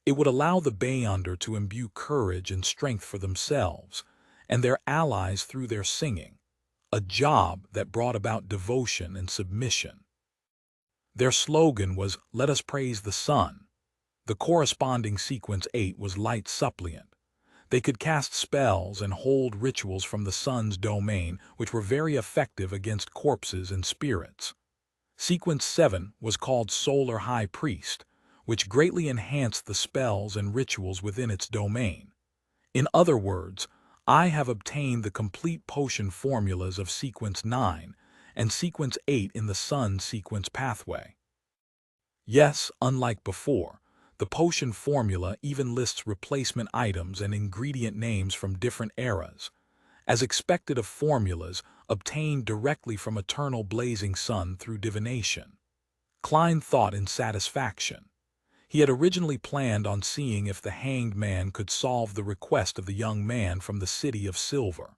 It would allow the Beyonder to imbue courage and strength for themselves and their allies through their singing, a job that brought about devotion and submission. Their slogan was, "Let us praise the sun." The corresponding sequence 8 was Light Suppliant. They could cast spells and hold rituals from the sun's domain, which were very effective against corpses and spirits. Sequence 7 was called Solar High Priest, which greatly enhanced the spells and rituals within its domain. In other words, I have obtained the complete potion formulas of Sequence 9 and Sequence 8 in the Sun sequence pathway. Yes, unlike before, the potion formula even lists replacement items and ingredient names from different eras, as expected of formulas obtained directly from eternal blazing sun through divination. Klein thought in satisfaction. He had originally planned on seeing if the hanged man could solve the request of the young man from the City of Silver.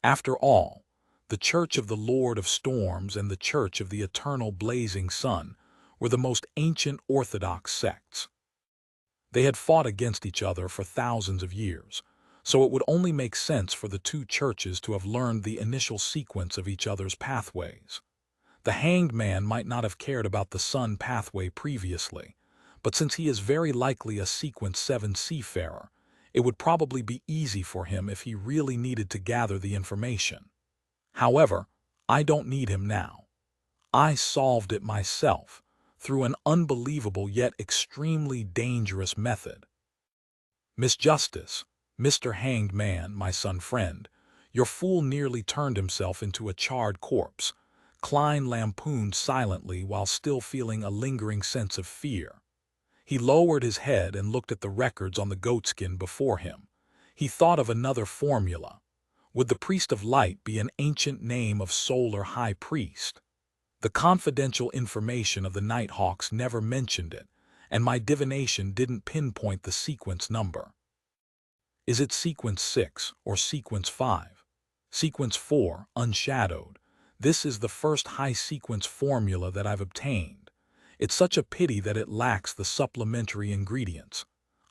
After all, the Church of the Lord of Storms and the Church of the Eternal Blazing Sun were the most ancient Orthodox sects. They had fought against each other for thousands of years, so it would only make sense for the two churches to have learned the initial sequence of each other's pathways. The hanged man might not have cared about the sun pathway previously, but since he is very likely a sequence 7 seafarer, it would probably be easy for him if he really needed to gather the information. However, I don't need him now. I solved it myself, through an unbelievable yet extremely dangerous method. Miss Justice, Mr. Hanged Man, my son friend, your fool nearly turned himself into a charred corpse, Klein lampooned silently while still feeling a lingering sense of fear. He lowered his head and looked at the records on the goatskin before him. He thought of another formula. Would the Priest of Light be an ancient name of solar high priest? The confidential information of the Nighthawks never mentioned it, and my divination didn't pinpoint the sequence number. Is it sequence 6 or sequence 5? Sequence 4, unshadowed. This is the first high sequence formula that I've obtained. It's such a pity that it lacks the supplementary ingredients.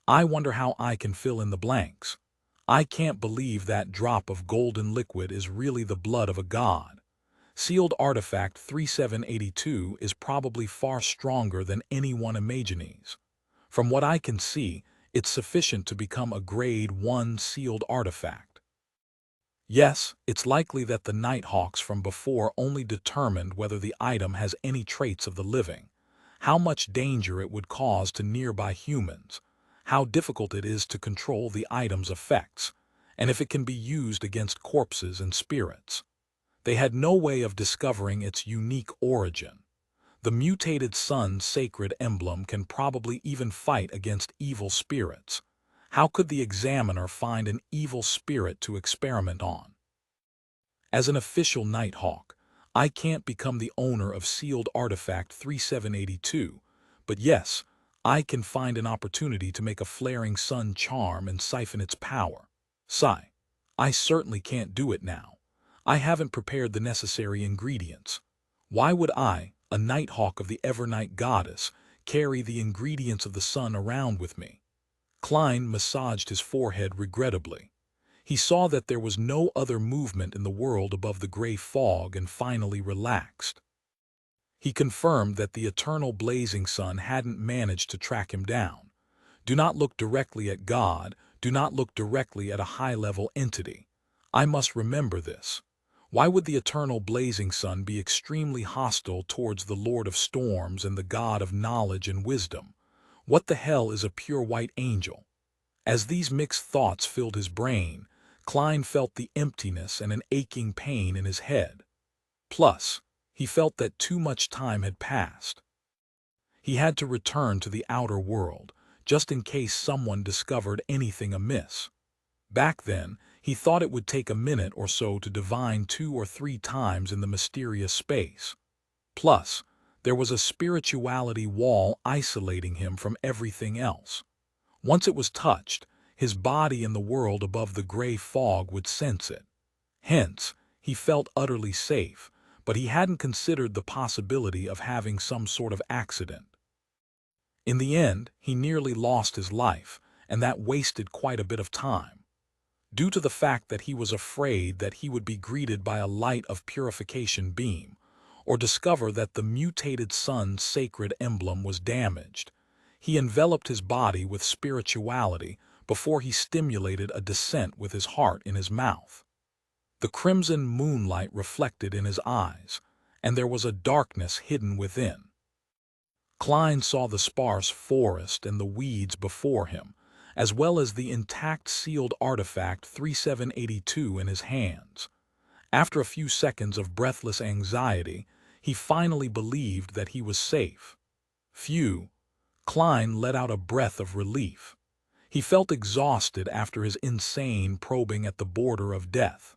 I wonder how I can fill in the blanks. I can't believe that drop of golden liquid is really the blood of a god. Sealed artifact 3782 is probably far stronger than anyone imagines. From what I can see, it's sufficient to become a grade 1 sealed artifact. Yes, it's likely that the Nighthawks from before only determined whether the item has any traits of the living, how much danger it would cause to nearby humans, how difficult it is to control the item's effects, and if it can be used against corpses and spirits. They had no way of discovering its unique origin. The mutated sun's sacred emblem can probably even fight against evil spirits. How could the examiner find an evil spirit to experiment on? As an official Nighthawk, I can't become the owner of sealed artifact 3782, but yes, I can find an opportunity to make a flaring sun charm and siphon its power. Sigh. I certainly can't do it now. I haven't prepared the necessary ingredients. Why would I, a Nighthawk of the Evernight Goddess, carry the ingredients of the sun around with me? Klein massaged his forehead regrettably. He saw that there was no other movement in the world above the gray fog and finally relaxed. He confirmed that the eternal blazing sun hadn't managed to track him down. Do not look directly at God, do not look directly at a high-level entity. I must remember this. Why would the eternal blazing sun be extremely hostile towards the Lord of Storms and the God of knowledge and wisdom? What the hell is a pure white angel? As these mixed thoughts filled his brain, Klein felt the emptiness and an aching pain in his head. Plus, he felt that too much time had passed. He had to return to the outer world, just in case someone discovered anything amiss. Back then, he thought it would take a minute or so to divine 2 or 3 times in the mysterious space. Plus, there was a spirituality wall isolating him from everything else. Once it was touched, his body in the world above the gray fog would sense it. Hence, he felt utterly safe, but he hadn't considered the possibility of having some sort of accident. In the end, he nearly lost his life, and that wasted quite a bit of time. Due to the fact that he was afraid that he would be greeted by a light of purification beam, or discover that the mutated sun's sacred emblem was damaged, he enveloped his body with spirituality before he stimulated a descent with his heart in his mouth. The crimson moonlight reflected in his eyes, and there was a darkness hidden within. Klein saw the sparse forest and the weeds before him, as well as the intact sealed artifact 3782 in his hands. After a few seconds of breathless anxiety, he finally believed that he was safe. Phew! Klein let out a breath of relief. He felt exhausted after his insane probing at the border of death.